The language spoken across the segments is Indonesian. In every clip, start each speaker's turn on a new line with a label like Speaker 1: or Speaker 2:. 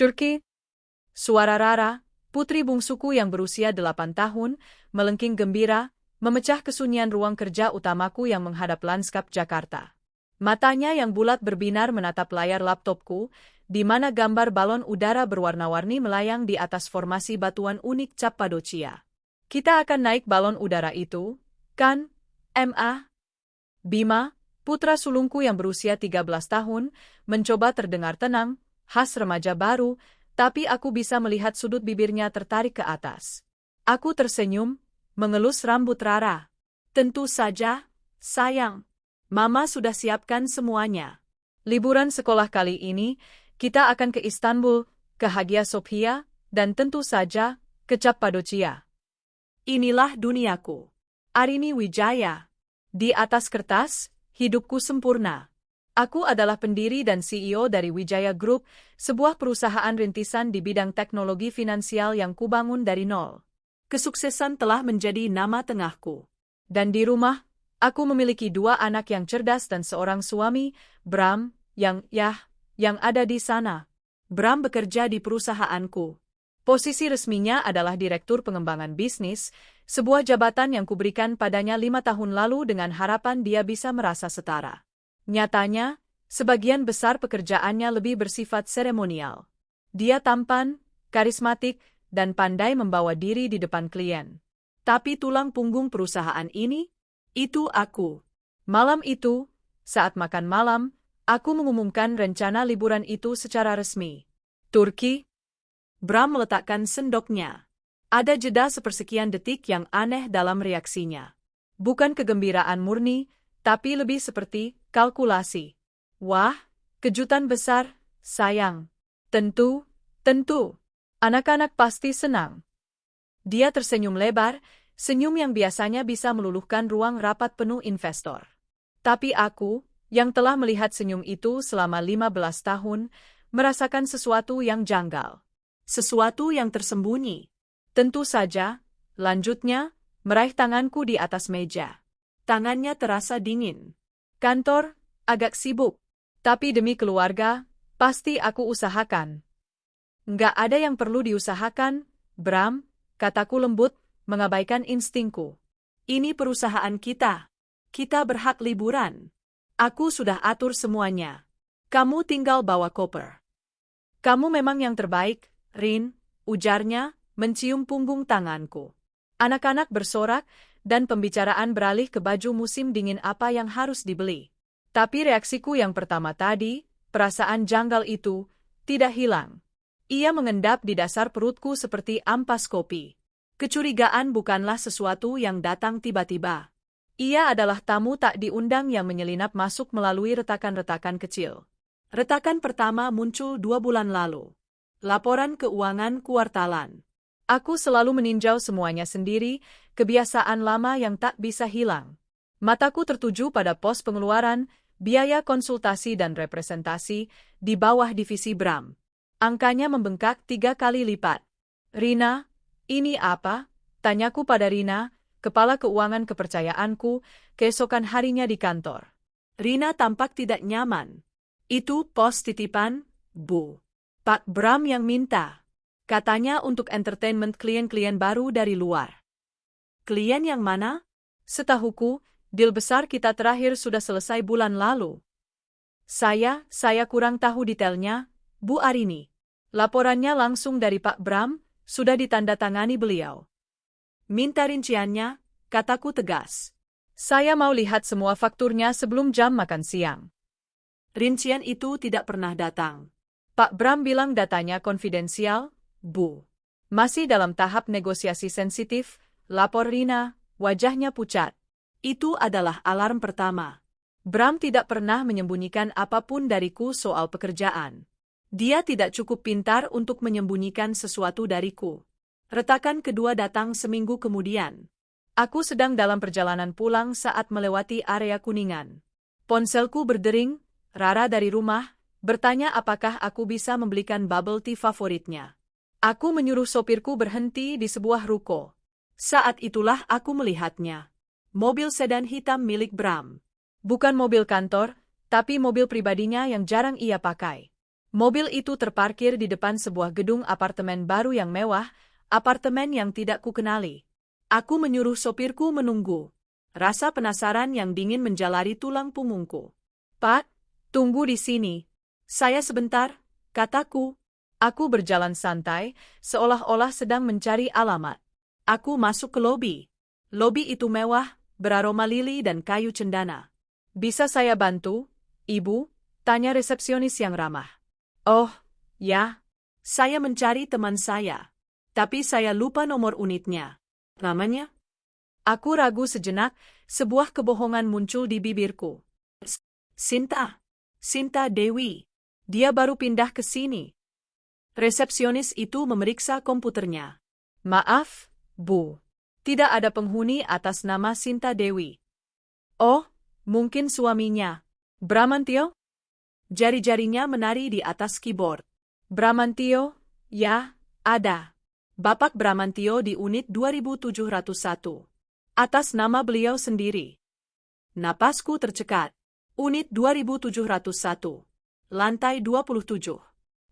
Speaker 1: Turki. Suara Rara, putri bungsuku yang berusia 8 tahun, melengking gembira, memecah kesunyian ruang kerja utamaku yang menghadap lanskap Jakarta. Matanya yang bulat berbinar menatap layar laptopku, di mana gambar balon udara berwarna-warni melayang di atas formasi batuan unik Cappadocia. Kita akan naik balon udara itu, kan, Ma? Bima, putra sulungku yang berusia 13 tahun, mencoba terdengar tenang, khas remaja baru, tapi aku bisa melihat sudut bibirnya tertarik ke atas. Aku tersenyum, mengelus rambut Rara. Tentu saja, sayang. Mama sudah siapkan semuanya. Liburan sekolah kali ini, kita akan ke Istanbul, ke Hagia Sophia, dan tentu saja, ke Cappadocia. Inilah duniaku. Arini Wijaya. Di atas kertas, hidupku sempurna. Aku adalah pendiri dan CEO dari Wijaya Group, sebuah perusahaan rintisan di bidang teknologi finansial yang kubangun dari nol. Kesuksesan telah menjadi nama tengahku. Dan di rumah, aku memiliki 2 anak yang cerdas dan seorang suami, Bram, yang ada di sana. Bram bekerja di perusahaanku. Posisi resminya adalah Direktur Pengembangan Bisnis, sebuah jabatan yang kuberikan padanya 5 tahun lalu dengan harapan dia bisa merasa setara. Nyatanya, sebagian besar pekerjaannya lebih bersifat seremonial. Dia tampan, karismatik, dan pandai membawa diri di depan klien. Tapi tulang punggung perusahaan ini, itu aku. Malam itu, saat makan malam, aku mengumumkan rencana liburan itu secara resmi. Turki. Bram meletakkan sendoknya. Ada jeda sepersekian detik yang aneh dalam reaksinya. Bukan kegembiraan murni, tapi lebih seperti kalkulasi. Wah, kejutan besar, sayang. Tentu. Anak-anak pasti senang. Dia tersenyum lebar, senyum yang biasanya bisa meluluhkan ruang rapat penuh investor. Tapi aku, yang telah melihat senyum itu selama 15 tahun, merasakan sesuatu yang janggal. Sesuatu yang tersembunyi. Tentu saja, lanjutnya, meraih tanganku di atas meja. Tangannya terasa dingin. Kantor, agak sibuk. Tapi demi keluarga, pasti aku usahakan. Nggak ada yang perlu diusahakan, Bram, kataku lembut, mengabaikan instingku. Ini perusahaan kita. Kita berhak liburan. Aku sudah atur semuanya. Kamu tinggal bawa koper. Kamu memang yang terbaik, Rin, ujarnya, mencium punggung tanganku. Anak-anak bersorak, dan pembicaraan beralih ke baju musim dingin apa yang harus dibeli. Tapi reaksiku yang pertama tadi, perasaan janggal itu, tidak hilang. Ia mengendap di dasar perutku seperti ampas kopi. Kecurigaan bukanlah sesuatu yang datang tiba-tiba. Ia adalah tamu tak diundang yang menyelinap masuk melalui retakan-retakan kecil. Retakan pertama muncul 2 bulan lalu. Laporan keuangan kuartalan. Aku selalu meninjau semuanya sendiri, kebiasaan lama yang tak bisa hilang. Mataku tertuju pada pos pengeluaran, biaya konsultasi dan representasi, di bawah divisi Bram. Angkanya membengkak 3 kali lipat. Rina, ini apa? Tanyaku pada Rina, kepala keuangan kepercayaanku, keesokan harinya di kantor. Rina tampak tidak nyaman. Itu pos titipan, Bu. Pak Bram yang minta. Katanya untuk entertainment klien-klien baru dari luar. Klien yang mana? Setahuku, deal besar kita terakhir sudah selesai bulan lalu. Saya kurang tahu detailnya, Bu Arini. Laporannya langsung dari Pak Bram, sudah ditandatangani beliau. Minta rinciannya, kataku tegas. Saya mau lihat semua fakturnya sebelum jam makan siang. Rincian itu tidak pernah datang. Pak Bram bilang datanya konfidensial, Bu. Masih dalam tahap negosiasi sensitif, lapor Rina, wajahnya pucat. Itu adalah alarm pertama. Bram tidak pernah menyembunyikan apapun dariku soal pekerjaan. Dia tidak cukup pintar untuk menyembunyikan sesuatu dariku. Retakan kedua datang seminggu kemudian. Aku sedang dalam perjalanan pulang saat melewati area Kuningan. Ponselku berdering, Rara dari rumah, bertanya apakah aku bisa membelikan bubble tea favoritnya. Aku menyuruh sopirku berhenti di sebuah ruko. Saat itulah aku melihatnya. Mobil sedan hitam milik Bram. Bukan mobil kantor, tapi mobil pribadinya yang jarang ia pakai. Mobil itu terparkir di depan sebuah gedung apartemen baru yang mewah, apartemen yang tidak kukenali. Aku menyuruh sopirku menunggu. Rasa penasaran yang dingin menjalari tulang punggungku. "Pak, tunggu di sini. Saya sebentar," kataku. Aku berjalan santai, seolah-olah sedang mencari alamat. Aku masuk ke lobi. Lobi itu mewah, beraroma lili dan kayu cendana. "Bisa saya bantu, Ibu?" tanya resepsionis yang ramah. "Oh, ya. Saya mencari teman saya. Tapi saya lupa nomor unitnya. Namanya?" Aku ragu sejenak, sebuah kebohongan muncul di bibirku. Sinta. Sinta Dewi. Dia baru pindah ke sini." Resepsionis itu memeriksa komputernya. "Maaf, Bu. Tidak ada penghuni atas nama Sinta Dewi." "Oh, mungkin suaminya. Bramantio?" Jari-jarinya menari di atas keyboard. "Bramantio? Ya, ada. Bapak Bramantio di unit 2701. Atas nama beliau sendiri." Napasku tercekat. Unit 2701. Lantai 27.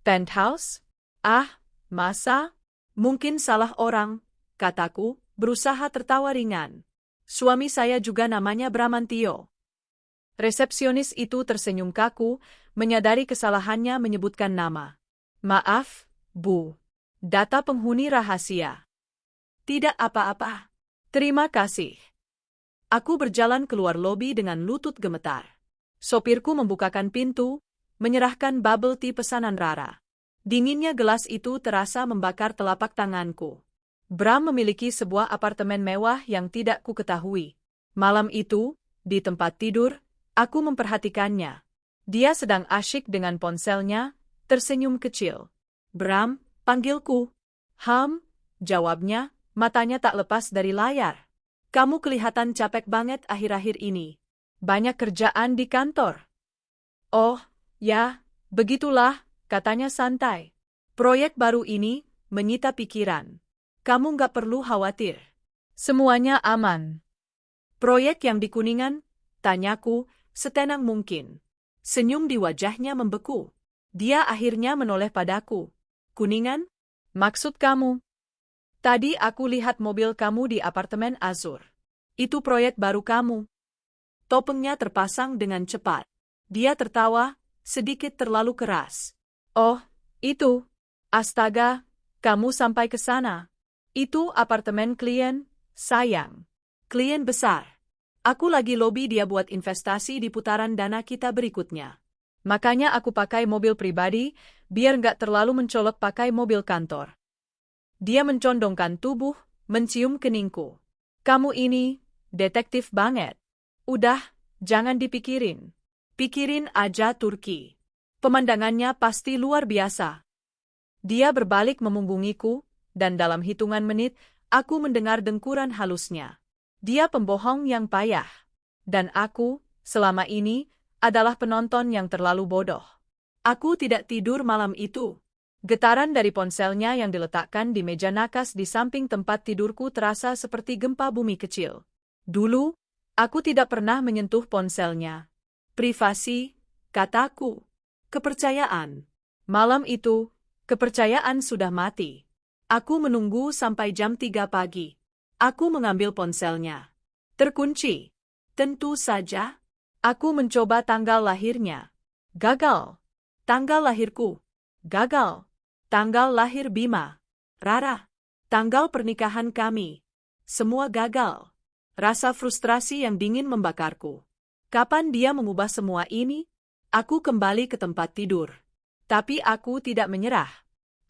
Speaker 1: Penthouse? Ah, masa? Mungkin salah orang, kataku, berusaha tertawa ringan. "Suami saya juga namanya Bramantio." Resepsionis itu tersenyum kaku, menyadari kesalahannya menyebutkan nama. "Maaf, Bu. Data penghuni rahasia." "Tidak apa-apa. Terima kasih." Aku berjalan keluar lobi dengan lutut gemetar. Sopirku membukakan pintu, menyerahkan bubble tea pesanan Rara. Dinginnya gelas itu terasa membakar telapak tanganku. Bram memiliki sebuah apartemen mewah yang tidak kuketahui. Malam itu, di tempat tidur, aku memperhatikannya. Dia sedang asyik dengan ponselnya, tersenyum kecil. "Bram," panggilku. Jawabnya, matanya tak lepas dari layar. "Kamu kelihatan capek banget akhir-akhir ini. Banyak kerjaan di kantor." "Oh, ya, begitulah," katanya santai. "Proyek baru ini menyita pikiran. Kamu nggak perlu khawatir. Semuanya aman." "Proyek yang di Kuningan?" tanyaku, setenang mungkin. Senyum di wajahnya membeku. Dia akhirnya menoleh padaku. "Kuningan? Maksud kamu?" "Tadi aku lihat mobil kamu di apartemen Azur. Itu proyek baru kamu." Topengnya terpasang dengan cepat. Dia tertawa, sedikit terlalu keras. "Oh, itu. Astaga, kamu sampai ke sana. Itu apartemen klien, sayang. Klien besar. Aku lagi lobi dia buat investasi di putaran dana kita berikutnya. Makanya aku pakai mobil pribadi, biar nggak terlalu mencolok pakai mobil kantor." Dia mencondongkan tubuh, mencium keningku. "Kamu ini, detektif banget. Udah, jangan dipikirin. Pikirin aja Turki. Pemandangannya pasti luar biasa." Dia berbalik memunggungiku, dan dalam hitungan menit, aku mendengar dengkuran halusnya. Dia pembohong yang payah. Dan aku, selama ini, adalah penonton yang terlalu bodoh. Aku tidak tidur malam itu. Getaran dari ponselnya yang diletakkan di meja nakas di samping tempat tidurku terasa seperti gempa bumi kecil. Dulu, aku tidak pernah menyentuh ponselnya. "Privasi," kataku. "Kepercayaan." Malam itu, kepercayaan sudah mati. Aku menunggu sampai jam 3 pagi. Aku mengambil ponselnya. Terkunci. Tentu saja. Aku mencoba tanggal lahirnya. Gagal. Tanggal lahirku. Gagal. Tanggal lahir Bima. Rara. Tanggal pernikahan kami. Semua gagal. Rasa frustrasi yang dingin membakarku. Kapan dia mengubah semua ini? Aku kembali ke tempat tidur. Tapi aku tidak menyerah.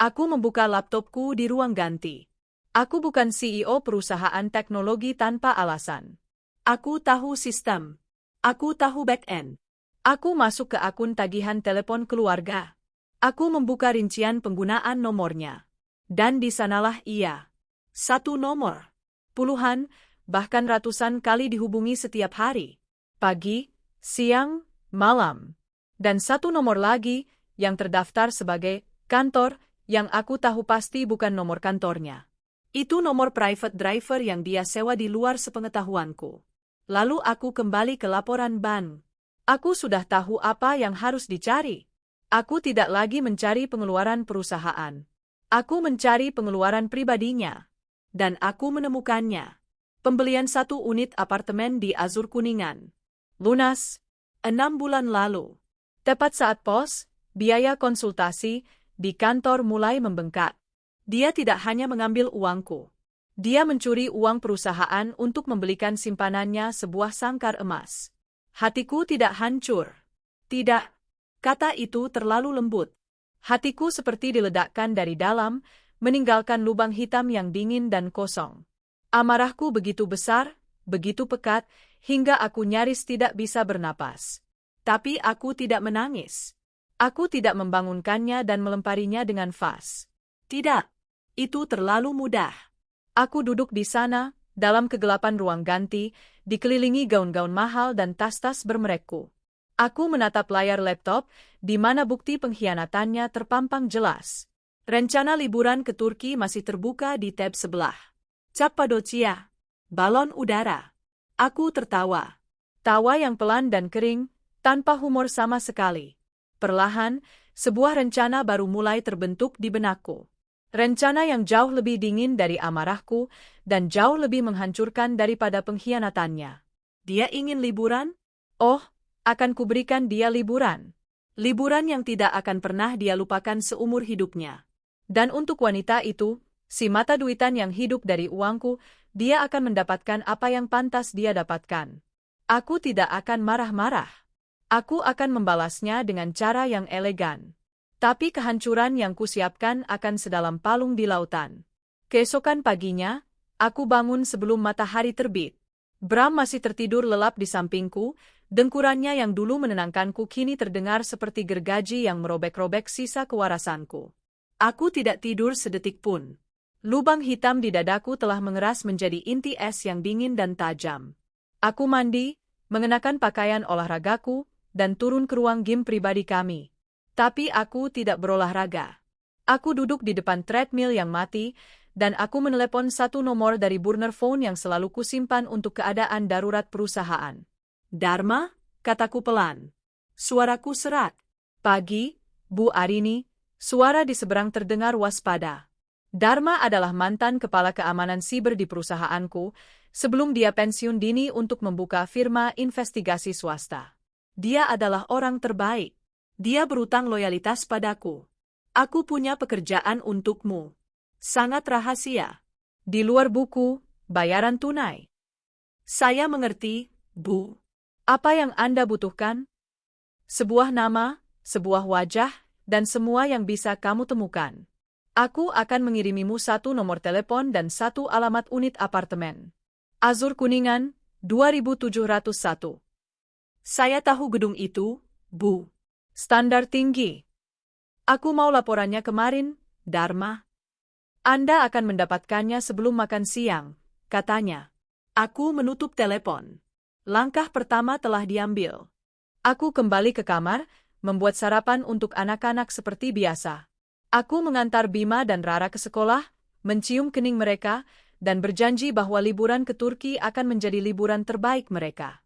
Speaker 1: Aku membuka laptopku di ruang ganti. Aku bukan CEO perusahaan teknologi tanpa alasan. Aku tahu sistem. Aku tahu back-end. Aku masuk ke akun tagihan telepon keluarga. Aku membuka rincian penggunaan nomornya. Dan di sanalah ia. Satu nomor. Puluhan, bahkan ratusan kali dihubungi setiap hari. Pagi, siang, malam. Dan satu nomor lagi, yang terdaftar sebagai kantor, yang aku tahu pasti bukan nomor kantornya. Itu nomor private driver yang dia sewa di luar sepengetahuanku. Lalu aku kembali ke laporan bank. Aku sudah tahu apa yang harus dicari. Aku tidak lagi mencari pengeluaran perusahaan. Aku mencari pengeluaran pribadinya. Dan aku menemukannya. Pembelian 1 unit apartemen di Azur Kuningan. Lunas, 6 bulan lalu. Tepat saat pos, biaya konsultasi di kantor mulai membengkak. Dia tidak hanya mengambil uangku. Dia mencuri uang perusahaan untuk membelikan simpanannya sebuah sangkar emas. Hatiku tidak hancur. Tidak. Kata itu terlalu lembut. Hatiku seperti diledakkan dari dalam, meninggalkan lubang hitam yang dingin dan kosong. Amarahku begitu besar, begitu pekat, hingga aku nyaris tidak bisa bernapas. Tapi aku tidak menangis. Aku tidak membangunkannya dan melemparinya dengan vas. Tidak. Itu terlalu mudah. Aku duduk di sana, dalam kegelapan ruang ganti, dikelilingi gaun-gaun mahal dan tas-tas bermerekku. Aku menatap layar laptop, di mana bukti pengkhianatannya terpampang jelas. Rencana liburan ke Turki masih terbuka di tab sebelah. Cappadocia. Balon udara. Aku tertawa. Tawa yang pelan dan kering, tanpa humor sama sekali. Perlahan, sebuah rencana baru mulai terbentuk di benakku. Rencana yang jauh lebih dingin dari amarahku, dan jauh lebih menghancurkan daripada pengkhianatannya. Dia ingin liburan? Oh, akan kuberikan dia liburan. Liburan yang tidak akan pernah dia lupakan seumur hidupnya. Dan untuk wanita itu, si mata duitan yang hidup dari uangku, dia akan mendapatkan apa yang pantas dia dapatkan. Aku tidak akan marah-marah. Aku akan membalasnya dengan cara yang elegan. Tapi kehancuran yang kusiapkan akan sedalam palung di lautan. Keesokan paginya, aku bangun sebelum matahari terbit. Bram masih tertidur lelap di sampingku, dengkurannya yang dulu menenangkanku kini terdengar seperti gergaji yang merobek-robek sisa kewarasanku. Aku tidak tidur sedetik pun. Lubang hitam di dadaku telah mengeras menjadi inti es yang dingin dan tajam. Aku mandi, mengenakan pakaian olahragaku, dan turun ke ruang gym pribadi kami. Tapi aku tidak berolahraga. Aku duduk di depan treadmill yang mati, dan aku menelepon 1 nomor dari burner phone yang selalu kusimpan untuk keadaan darurat perusahaan. Dharma, kataku pelan. Suaraku serak. Pagi, Bu Arini, suara di seberang terdengar waspada. Dharma adalah mantan kepala keamanan siber di perusahaanku, sebelum dia pensiun dini untuk membuka firma investigasi swasta. Dia adalah orang terbaik. Dia berutang loyalitas padaku. Aku punya pekerjaan untukmu. Sangat rahasia. Di luar buku, bayaran tunai. Saya mengerti, Bu. Apa yang Anda butuhkan? Sebuah nama, sebuah wajah, dan semua yang bisa kamu temukan. Aku akan mengirimimu 1 nomor telepon dan 1 alamat unit apartemen. Azur Kuningan, 2701. Saya tahu gedung itu, Bu. Standar tinggi. Aku mau laporannya kemarin, Dharma. Anda akan mendapatkannya sebelum makan siang, katanya. Aku menutup telepon. Langkah pertama telah diambil. Aku kembali ke kamar, membuat sarapan untuk anak-anak seperti biasa. Aku mengantar Bima dan Rara ke sekolah, mencium kening mereka, dan berjanji bahwa liburan ke Turki akan menjadi liburan terbaik mereka.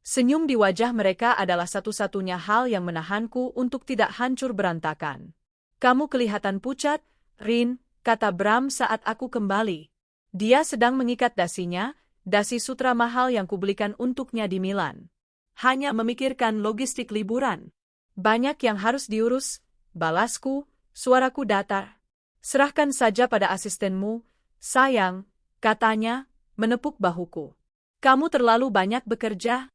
Speaker 1: Senyum di wajah mereka adalah satu-satunya hal yang menahanku untuk tidak hancur berantakan. Kamu kelihatan pucat, Rin, kata Bram saat aku kembali. Dia sedang mengikat dasinya, dasi sutra mahal yang kubelikan untuknya di Milan. Hanya memikirkan logistik liburan. Banyak yang harus diurus, balasku, suaraku datar. Serahkan saja pada asistenmu, sayang, katanya, menepuk bahuku. Kamu terlalu banyak bekerja.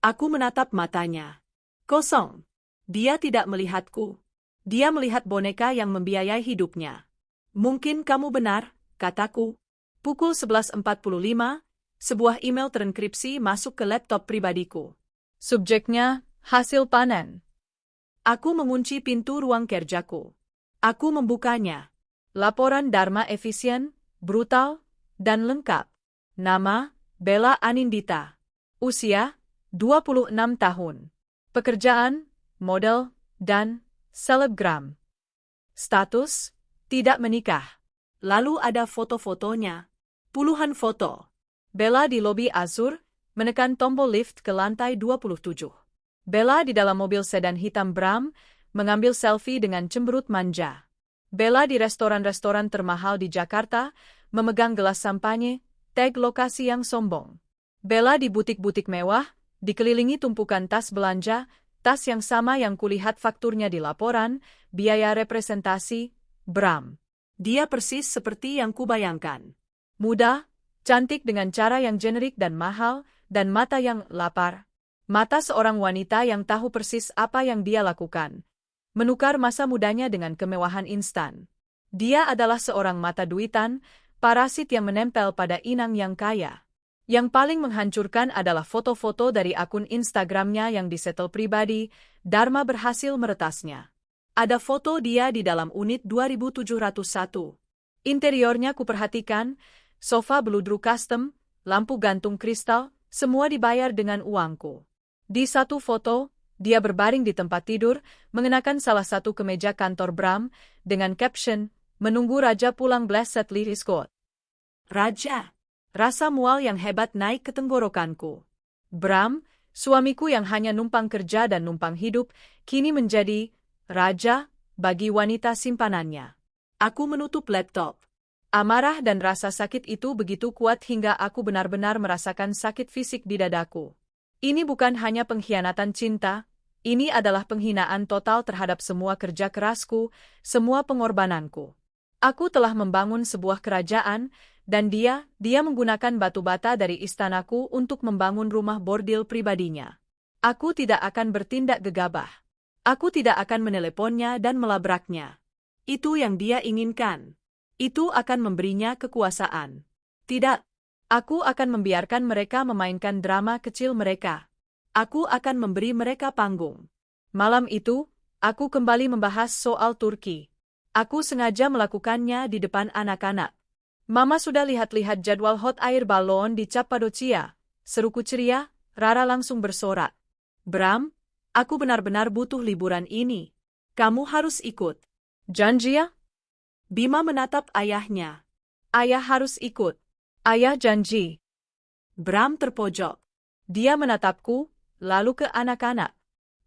Speaker 1: Aku menatap matanya. Kosong. Dia tidak melihatku. Dia melihat boneka yang membiayai hidupnya. Mungkin kamu benar, kataku. Pukul 11.45, sebuah email terenkripsi masuk ke laptop pribadiku. Subjeknya, hasil panen. Aku mengunci pintu ruang kerjaku. Aku membukanya. Laporan Dharma efisien, brutal, dan lengkap. Nama, Bella Anindita. Usia, 26 tahun. Pekerjaan, model, dan selebgram. Status, tidak menikah. Lalu ada foto-fotonya. Puluhan foto. Bella di lobi Azur, menekan tombol lift ke lantai 27. Bella di dalam mobil sedan hitam Bram, mengambil selfie dengan cemberut manja. Bella di restoran-restoran termahal di Jakarta, memegang gelas sampanye, tag lokasi yang sombong. Bella di butik-butik mewah, dikelilingi tumpukan tas belanja, tas yang sama yang kulihat fakturnya di laporan, biaya representasi, Bram. Dia persis seperti yang kubayangkan. Muda, cantik dengan cara yang generik dan mahal, dan mata yang lapar. Mata seorang wanita yang tahu persis apa yang dia lakukan. Menukar masa mudanya dengan kemewahan instan. Dia adalah seorang mata duitan, parasit yang menempel pada inang yang kaya. Yang paling menghancurkan adalah foto-foto dari akun Instagramnya yang disetel pribadi, Dharma berhasil meretasnya. Ada foto dia di dalam unit 2701. Interiornya kuperhatikan, sofa beludru custom, lampu gantung kristal, semua dibayar dengan uangku. Di satu foto, dia berbaring di tempat tidur, mengenakan salah satu kemeja kantor Bram, dengan caption, menunggu Raja pulang blessed Scott. Raja. Rasa mual yang hebat naik ke tenggorokanku. Bram, suamiku yang hanya numpang kerja dan numpang hidup, kini menjadi raja bagi wanita simpanannya. Aku menutup laptop. Amarah dan rasa sakit itu begitu kuat hingga aku benar-benar merasakan sakit fisik di dadaku. Ini bukan hanya pengkhianatan cinta, ini adalah penghinaan total terhadap semua kerja kerasku, semua pengorbananku. Aku telah membangun sebuah kerajaan, dan dia menggunakan batu bata dari istanaku untuk membangun rumah bordil pribadinya. Aku tidak akan bertindak gegabah. Aku tidak akan meneleponnya dan melabraknya. Itu yang dia inginkan. Itu akan memberinya kekuasaan. Tidak. Aku akan membiarkan mereka memainkan drama kecil mereka. Aku akan memberi mereka panggung. Malam itu, aku kembali membahas soal Turki. Aku sengaja melakukannya di depan anak-anak. Mama sudah lihat-lihat jadwal hot air balon di Cappadocia. Seruku ceria, Rara langsung bersorak. Bram, aku benar-benar butuh liburan ini. Kamu harus ikut. Janji ya? Bima menatap ayahnya. Ayah harus ikut. Ayah janji. Bram terpojok. Dia menatapku, lalu ke anak-anak.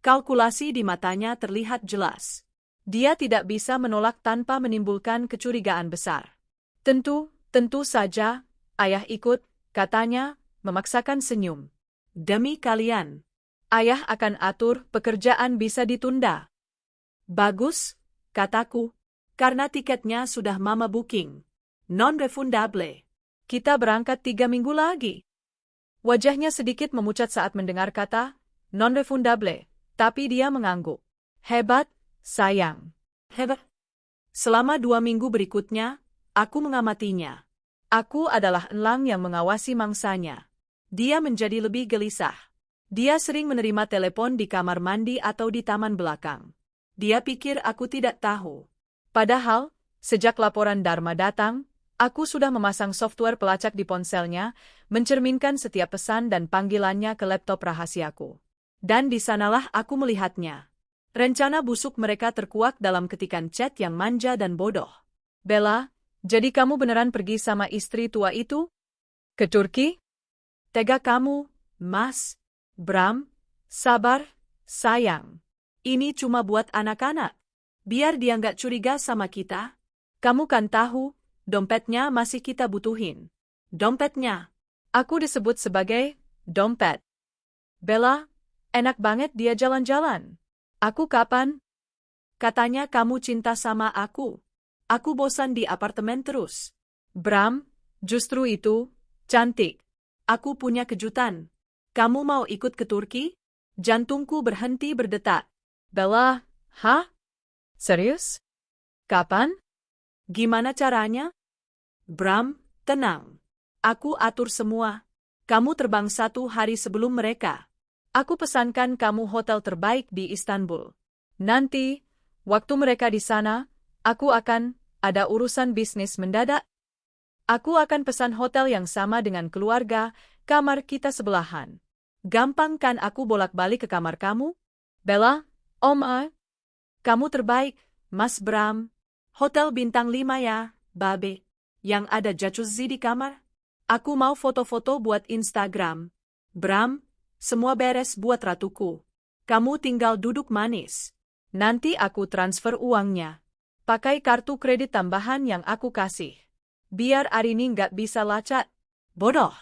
Speaker 1: Kalkulasi di matanya terlihat jelas. Dia tidak bisa menolak tanpa menimbulkan kecurigaan besar. Tentu saja, ayah ikut, katanya, memaksakan senyum. Demi kalian. Ayah akan atur pekerjaan bisa ditunda. Bagus, kataku, karena tiketnya sudah mama booking. Non-refundable. Kita berangkat 3 minggu lagi. Wajahnya sedikit memucat saat mendengar kata non-refundable, tapi dia mengangguk. Hebat, sayang. Hebat. Selama 2 minggu berikutnya, aku mengamatinya. Aku adalah elang yang mengawasi mangsanya. Dia menjadi lebih gelisah. Dia sering menerima telepon di kamar mandi atau di taman belakang. Dia pikir aku tidak tahu. Padahal, sejak laporan Dharma datang, aku sudah memasang software pelacak di ponselnya, mencerminkan setiap pesan dan panggilannya ke laptop rahasiaku. Dan di sanalah aku melihatnya. Rencana busuk mereka terkuak dalam ketikan chat yang manja dan bodoh. Bella, jadi kamu beneran pergi sama istri tua itu? Ke Turki? Tega kamu, Mas. Bram, sabar, sayang. Ini cuma buat anak-anak. Biar dia nggak curiga sama kita. Kamu kan tahu, dompetnya masih kita butuhin. Dompetnya. Aku disebut sebagai dompet. Bella, enak banget dia jalan-jalan. Aku kapan? Katanya kamu cinta sama aku. Aku bosan di apartemen terus. Bram, justru itu, cantik. Aku punya kejutan. Kamu mau ikut ke Turki? Jantungku berhenti berdetak. Bella, hah? Serius? Kapan? Gimana caranya? Bram, tenang. Aku atur semua. Kamu terbang 1 hari sebelum mereka. Aku pesankan kamu hotel terbaik di Istanbul. Nanti, waktu mereka di sana, aku akan ada urusan bisnis mendadak. Aku akan pesan hotel yang sama dengan keluarga, kamar kita sebelahan. Gampang kan aku bolak-balik ke kamar kamu? Bella, kamu terbaik, Mas Bram. Hotel bintang 5 ya, babe. Yang ada jacuzzi di kamar. Aku mau foto-foto buat Instagram. Bram, semua beres buat ratuku. Kamu tinggal duduk manis. Nanti aku transfer uangnya. Pakai kartu kredit tambahan yang aku kasih. Biar Arini nggak bisa lacat. Bodoh.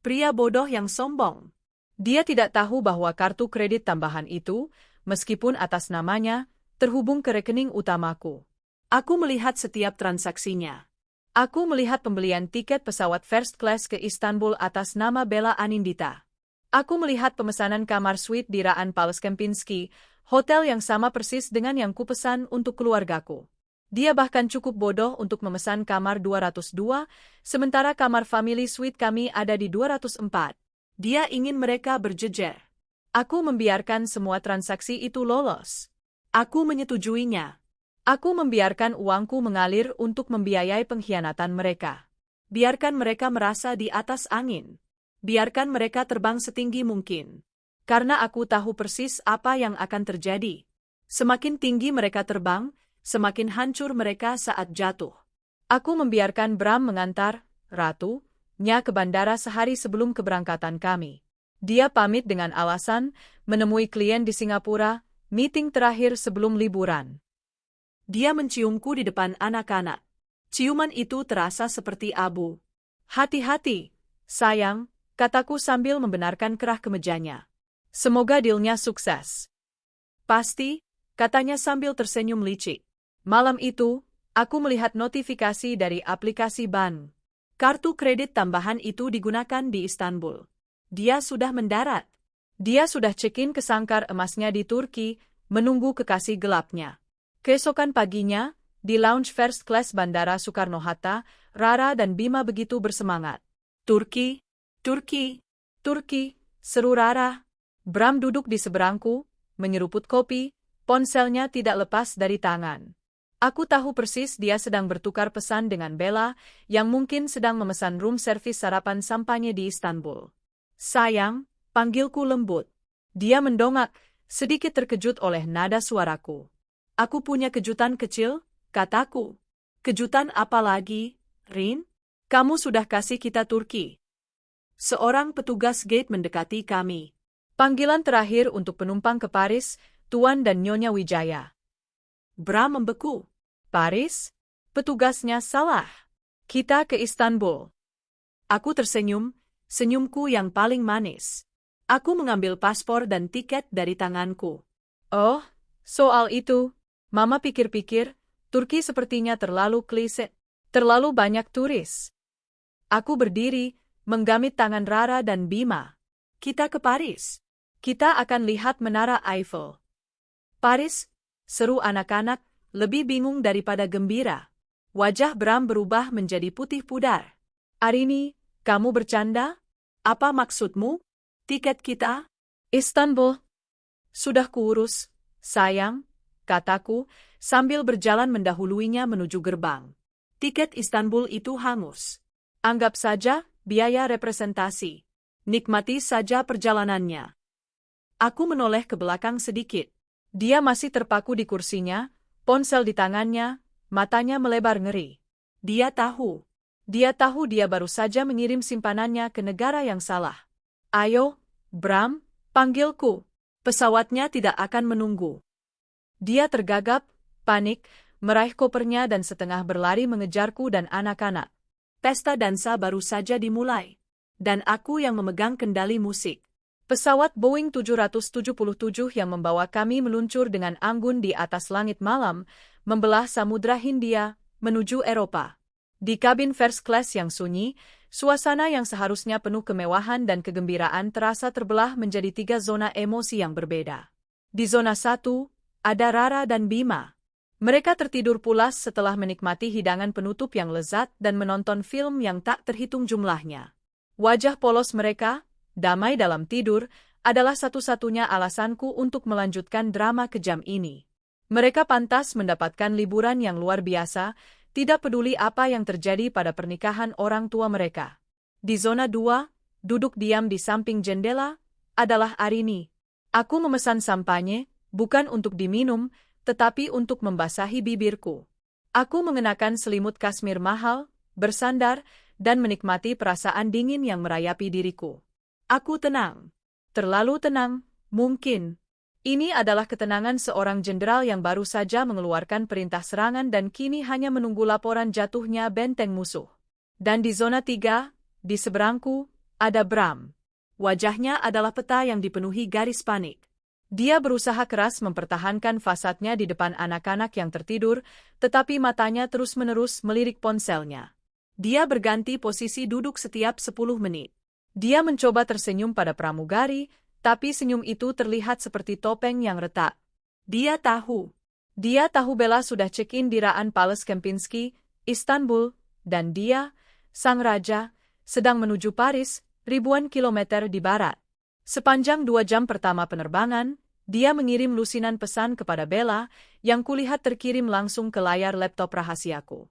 Speaker 1: Pria bodoh yang sombong. Dia tidak tahu bahwa kartu kredit tambahan itu, meskipun atas namanya, terhubung ke rekening utamaku. Aku melihat setiap transaksinya. Aku melihat pembelian tiket pesawat first class ke Istanbul atas nama Bella Anindita. Aku melihat pemesanan kamar suite di Raan Palace Kempinski, hotel yang sama persis dengan yang kupesan untuk keluargaku. Dia bahkan cukup bodoh untuk memesan kamar 202, sementara kamar family suite kami ada di 204. Dia ingin mereka berjejer. Aku membiarkan semua transaksi itu lolos. Aku menyetujuinya. Aku membiarkan uangku mengalir untuk membiayai pengkhianatan mereka. Biarkan mereka merasa di atas angin. Biarkan mereka terbang setinggi mungkin. Karena aku tahu persis apa yang akan terjadi. Semakin tinggi mereka terbang, semakin hancur mereka saat jatuh. Aku membiarkan Bram mengantar Ratu-nya ke bandara sehari sebelum keberangkatan kami. Dia pamit dengan alasan menemui klien di Singapura, meeting terakhir sebelum liburan. Dia menciumku di depan anak-anak. Ciuman itu terasa seperti abu. Hati-hati, sayang, kataku sambil membenarkan kerah kemejanya. Semoga dealnya sukses. Pasti, katanya sambil tersenyum licik. Malam itu, aku melihat notifikasi dari aplikasi bank. Kartu kredit tambahan itu digunakan di Istanbul. Dia sudah mendarat. Dia sudah check-in ke sangkar emasnya di Turki, menunggu kekasih gelapnya. Keesokan paginya, di lounge first class Bandara Soekarno-Hatta, Rara dan Bima begitu bersemangat. Turki, Turki, Turki, seru Rara. Bram duduk di seberangku, menyeruput kopi, ponselnya tidak lepas dari tangan. Aku tahu persis dia sedang bertukar pesan dengan Bella, yang mungkin sedang memesan room service sarapan sampanye di Istanbul. Sayang, panggilku lembut. Dia mendongak, sedikit terkejut oleh nada suaraku. Aku punya kejutan kecil, kataku. Kejutan apa lagi, Rin? Kamu sudah kasih kita Turki. Seorang petugas gate mendekati kami. Panggilan terakhir untuk penumpang ke Paris, Tuan dan Nyonya Wijaya. Bram membeku. Paris? Petugasnya salah. Kita ke Istanbul. Aku tersenyum, senyumku yang paling manis. Aku mengambil paspor dan tiket dari tanganku. Oh, soal itu, Mama pikir-pikir, Turki sepertinya terlalu klise, terlalu banyak turis. Aku berdiri, menggamit tangan Rara dan Bima. Kita ke Paris. Kita akan lihat Menara Eiffel. Paris, seru anak-anak, lebih bingung daripada gembira. Wajah Bram berubah menjadi putih pudar. Arini, kamu bercanda? Apa maksudmu? Tiket kita? Istanbul. Sudah kuurus, sayang, kataku, sambil berjalan mendahuluinya menuju gerbang. Tiket Istanbul itu hangus. Anggap saja, biaya representasi. Nikmati saja perjalanannya. Aku menoleh ke belakang sedikit. Dia masih terpaku di kursinya, ponsel di tangannya, matanya melebar ngeri. Dia tahu dia baru saja mengirim simpanannya ke negara yang salah. Ayo, Bram, panggilku. Pesawatnya tidak akan menunggu. Dia tergagap, panik, meraih kopernya dan setengah berlari mengejarku dan anak-anak. Pesta dansa baru saja dimulai. Dan aku yang memegang kendali musik. Pesawat Boeing 777 yang membawa kami meluncur dengan anggun di atas langit malam, membelah Samudra Hindia, menuju Eropa. Di kabin first class yang sunyi, suasana yang seharusnya penuh kemewahan dan kegembiraan terasa terbelah menjadi 3 zona emosi yang berbeda. Di zona 1, ada Rara dan Bima. Mereka tertidur pulas setelah menikmati hidangan penutup yang lezat dan menonton film yang tak terhitung jumlahnya. Wajah polos mereka, damai dalam tidur, adalah satu-satunya alasanku untuk melanjutkan drama kejam ini. Mereka pantas mendapatkan liburan yang luar biasa, tidak peduli apa yang terjadi pada pernikahan orang tua mereka. Di zona 2, duduk diam di samping jendela, adalah Arini. Aku memesan sampanye, bukan untuk diminum, tetapi untuk membasahi bibirku. Aku mengenakan selimut kasmir mahal, bersandar, dan menikmati perasaan dingin yang merayapi diriku. Aku tenang. Terlalu tenang, mungkin. Ini adalah ketenangan seorang jenderal yang baru saja mengeluarkan perintah serangan dan kini hanya menunggu laporan jatuhnya benteng musuh. Dan di zona 3, di seberangku, ada Bram. Wajahnya adalah peta yang dipenuhi garis panik. Dia berusaha keras mempertahankan fasadnya di depan anak-anak yang tertidur, tetapi matanya terus-menerus melirik ponselnya. Dia berganti posisi duduk setiap 10 menit. Dia mencoba tersenyum pada pramugari, tapi senyum itu terlihat seperti topeng yang retak. Dia tahu Bella sudah check-in di Raan Palace Kempinski, Istanbul, dan dia, sang raja, sedang menuju Paris, ribuan kilometer di barat. Sepanjang 2 jam pertama penerbangan, dia mengirim lusinan pesan kepada Bella, yang kulihat terkirim langsung ke layar laptop rahasiaku.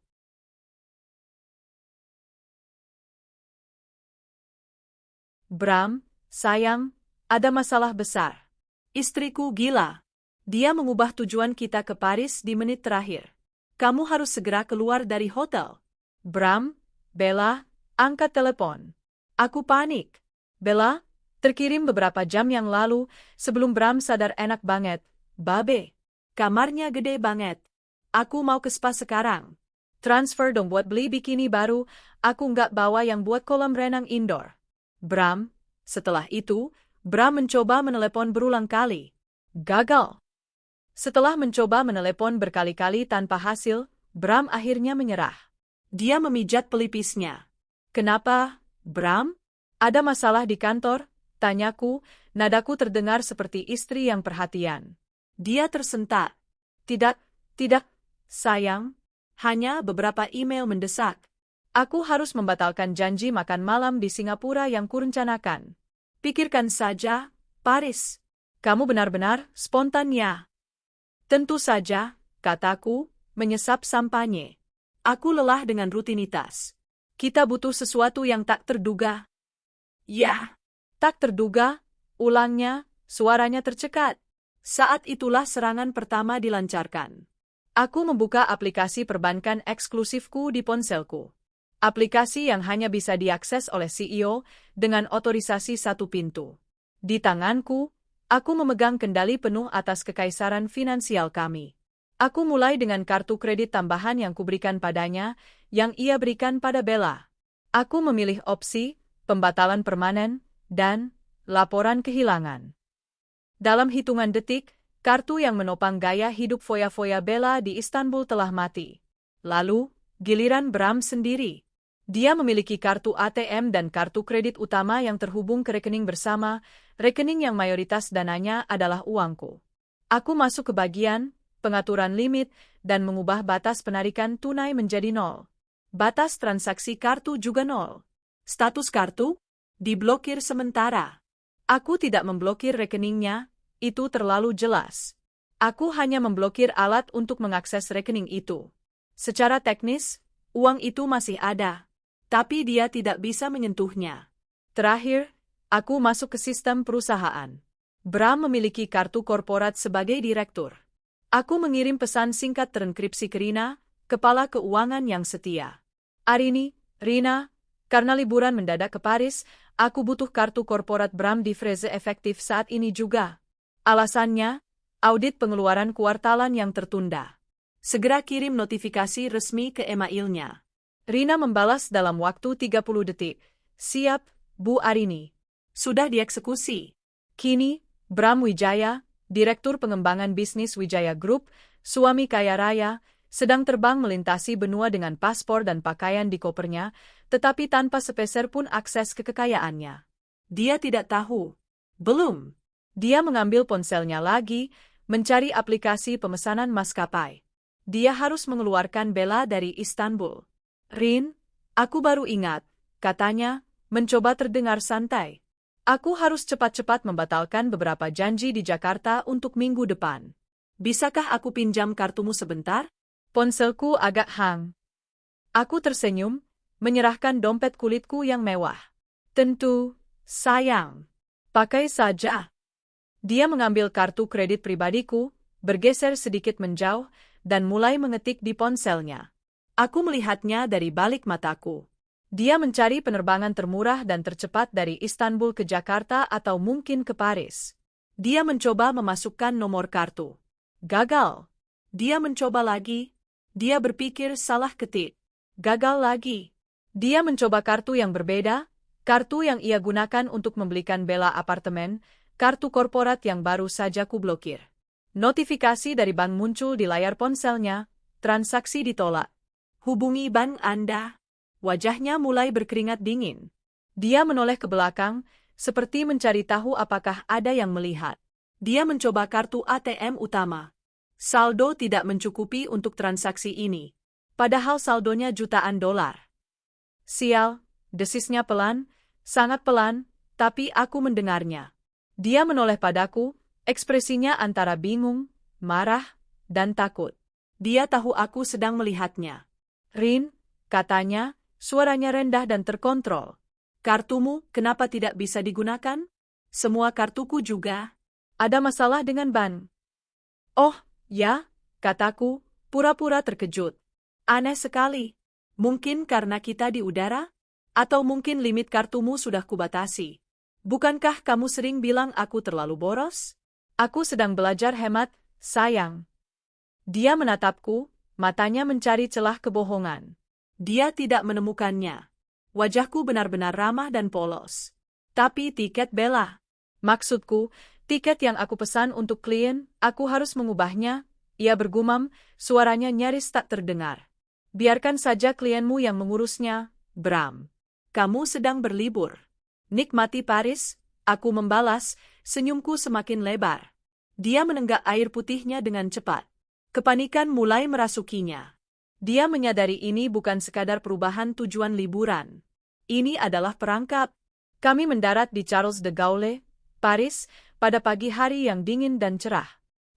Speaker 1: Bram, sayang, ada masalah besar. Istriku gila. Dia mengubah tujuan kita ke Paris di menit terakhir. Kamu harus segera keluar dari hotel. Bram, Bella, angkat telepon. Aku panik. Bella, terkirim beberapa jam yang lalu, sebelum Bram sadar enak banget. Babe, kamarnya gede banget. Aku mau ke spa sekarang. Transfer dong buat beli bikini baru, aku nggak bawa yang buat kolam renang indoor. Bram, setelah itu, Bram mencoba menelepon berulang kali. Gagal. Setelah mencoba menelepon berkali-kali tanpa hasil, Bram akhirnya menyerah. Dia memijat pelipisnya. Kenapa, Bram? Ada masalah di kantor? Tanyaku, nadaku terdengar seperti istri yang perhatian. Dia tersentak. Tidak, sayang. Hanya beberapa email mendesak. Aku harus membatalkan janji makan malam di Singapura yang kurencanakan. Pikirkan saja, Paris. Kamu benar-benar spontan ya. Tentu saja, kataku, menyesap sampanye. Aku lelah dengan rutinitas. Kita butuh sesuatu yang tak terduga. Ya, tak terduga, ulangnya, suaranya tercekat. Saat itulah serangan pertama dilancarkan. Aku membuka aplikasi perbankan eksklusifku di ponselku. Aplikasi yang hanya bisa diakses oleh CEO dengan otorisasi 1 pintu. Di tanganku, aku memegang kendali penuh atas kekaisaran finansial kami. Aku mulai dengan kartu kredit tambahan yang kuberikan padanya, yang ia berikan pada Bella. Aku memilih opsi, pembatalan permanen, dan laporan kehilangan. Dalam hitungan detik, kartu yang menopang gaya hidup foya-foya Bella di Istanbul telah mati. Lalu, giliran Bram sendiri. Dia memiliki kartu ATM dan kartu kredit utama yang terhubung ke rekening bersama, rekening yang mayoritas dananya adalah uangku. Aku masuk ke bagian pengaturan limit dan mengubah batas penarikan tunai menjadi 0. Batas transaksi kartu juga 0. Status kartu? Diblokir sementara. Aku tidak memblokir rekeningnya, itu terlalu jelas. Aku hanya memblokir alat untuk mengakses rekening itu. Secara teknis, uang itu masih ada. Tapi dia tidak bisa menyentuhnya. Terakhir, aku masuk ke sistem perusahaan. Bram memiliki kartu korporat sebagai direktur. Aku mengirim pesan singkat terenkripsi ke Rina, kepala keuangan yang setia. Arini, Rina, karena liburan mendadak ke Paris, aku butuh kartu korporat Bram di Freze efektif saat ini juga. Alasannya, audit pengeluaran kuartalan yang tertunda. Segera kirim notifikasi resmi ke emailnya. Rina membalas dalam waktu 30 detik. Siap, Bu Arini. Sudah dieksekusi. Kini, Bram Wijaya, Direktur Pengembangan Bisnis Wijaya Group, suami kaya raya, sedang terbang melintasi benua dengan paspor dan pakaian di kopernya, tetapi tanpa sepeser pun akses ke kekayaannya. Dia tidak tahu. Belum. Dia mengambil ponselnya lagi, mencari aplikasi pemesanan maskapai. Dia harus mengeluarkan Bella dari Istanbul. Rin, aku baru ingat, katanya, mencoba terdengar santai. Aku harus cepat-cepat membatalkan beberapa janji di Jakarta untuk minggu depan. Bisakah aku pinjam kartumu sebentar? Ponselku agak hang. Aku tersenyum, menyerahkan dompet kulitku yang mewah. Tentu, sayang. Pakai saja. Dia mengambil kartu kredit pribadiku, bergeser sedikit menjauh, dan mulai mengetik di ponselnya. Aku melihatnya dari balik mataku. Dia mencari penerbangan termurah dan tercepat dari Istanbul ke Jakarta atau mungkin ke Paris. Dia mencoba memasukkan nomor kartu. Gagal. Dia mencoba lagi. Dia berpikir salah ketik. Gagal lagi. Dia mencoba kartu yang berbeda, kartu yang ia gunakan untuk membelikan Bella apartemen, kartu korporat yang baru saja kublokir. Notifikasi dari bank muncul di layar ponselnya, transaksi ditolak. Hubungi bank Anda. Wajahnya mulai berkeringat dingin. Dia menoleh ke belakang, seperti mencari tahu apakah ada yang melihat. Dia mencoba kartu ATM utama. Saldo tidak mencukupi untuk transaksi ini. Padahal saldonya jutaan dolar. Sial, desisnya pelan, sangat pelan, tapi aku mendengarnya. Dia menoleh padaku, ekspresinya antara bingung, marah, dan takut. Dia tahu aku sedang melihatnya. Rin, katanya, suaranya rendah dan terkontrol. Kartumu kenapa tidak bisa digunakan? Semua kartuku juga. Ada masalah dengan ban. Oh, ya, kataku, pura-pura terkejut. Aneh sekali. Mungkin karena kita di udara? Atau mungkin limit kartumu sudah kubatasi. Bukankah kamu sering bilang aku terlalu boros? Aku sedang belajar hemat, sayang. Dia menatapku, matanya mencari celah kebohongan. Dia tidak menemukannya. Wajahku benar-benar ramah dan polos. Tapi tiket Bella. Maksudku, tiket yang aku pesan untuk klien, aku harus mengubahnya. Ia bergumam, suaranya nyaris tak terdengar. Biarkan saja klienmu yang mengurusnya, Bram. Kamu sedang berlibur. Nikmati Paris, aku membalas, senyumku semakin lebar. Dia menenggak air putihnya dengan cepat. Kepanikan mulai merasukinya. Dia menyadari ini bukan sekadar perubahan tujuan liburan. Ini adalah perangkap. Kami mendarat di Charles de Gaulle, Paris, pada pagi hari yang dingin dan cerah.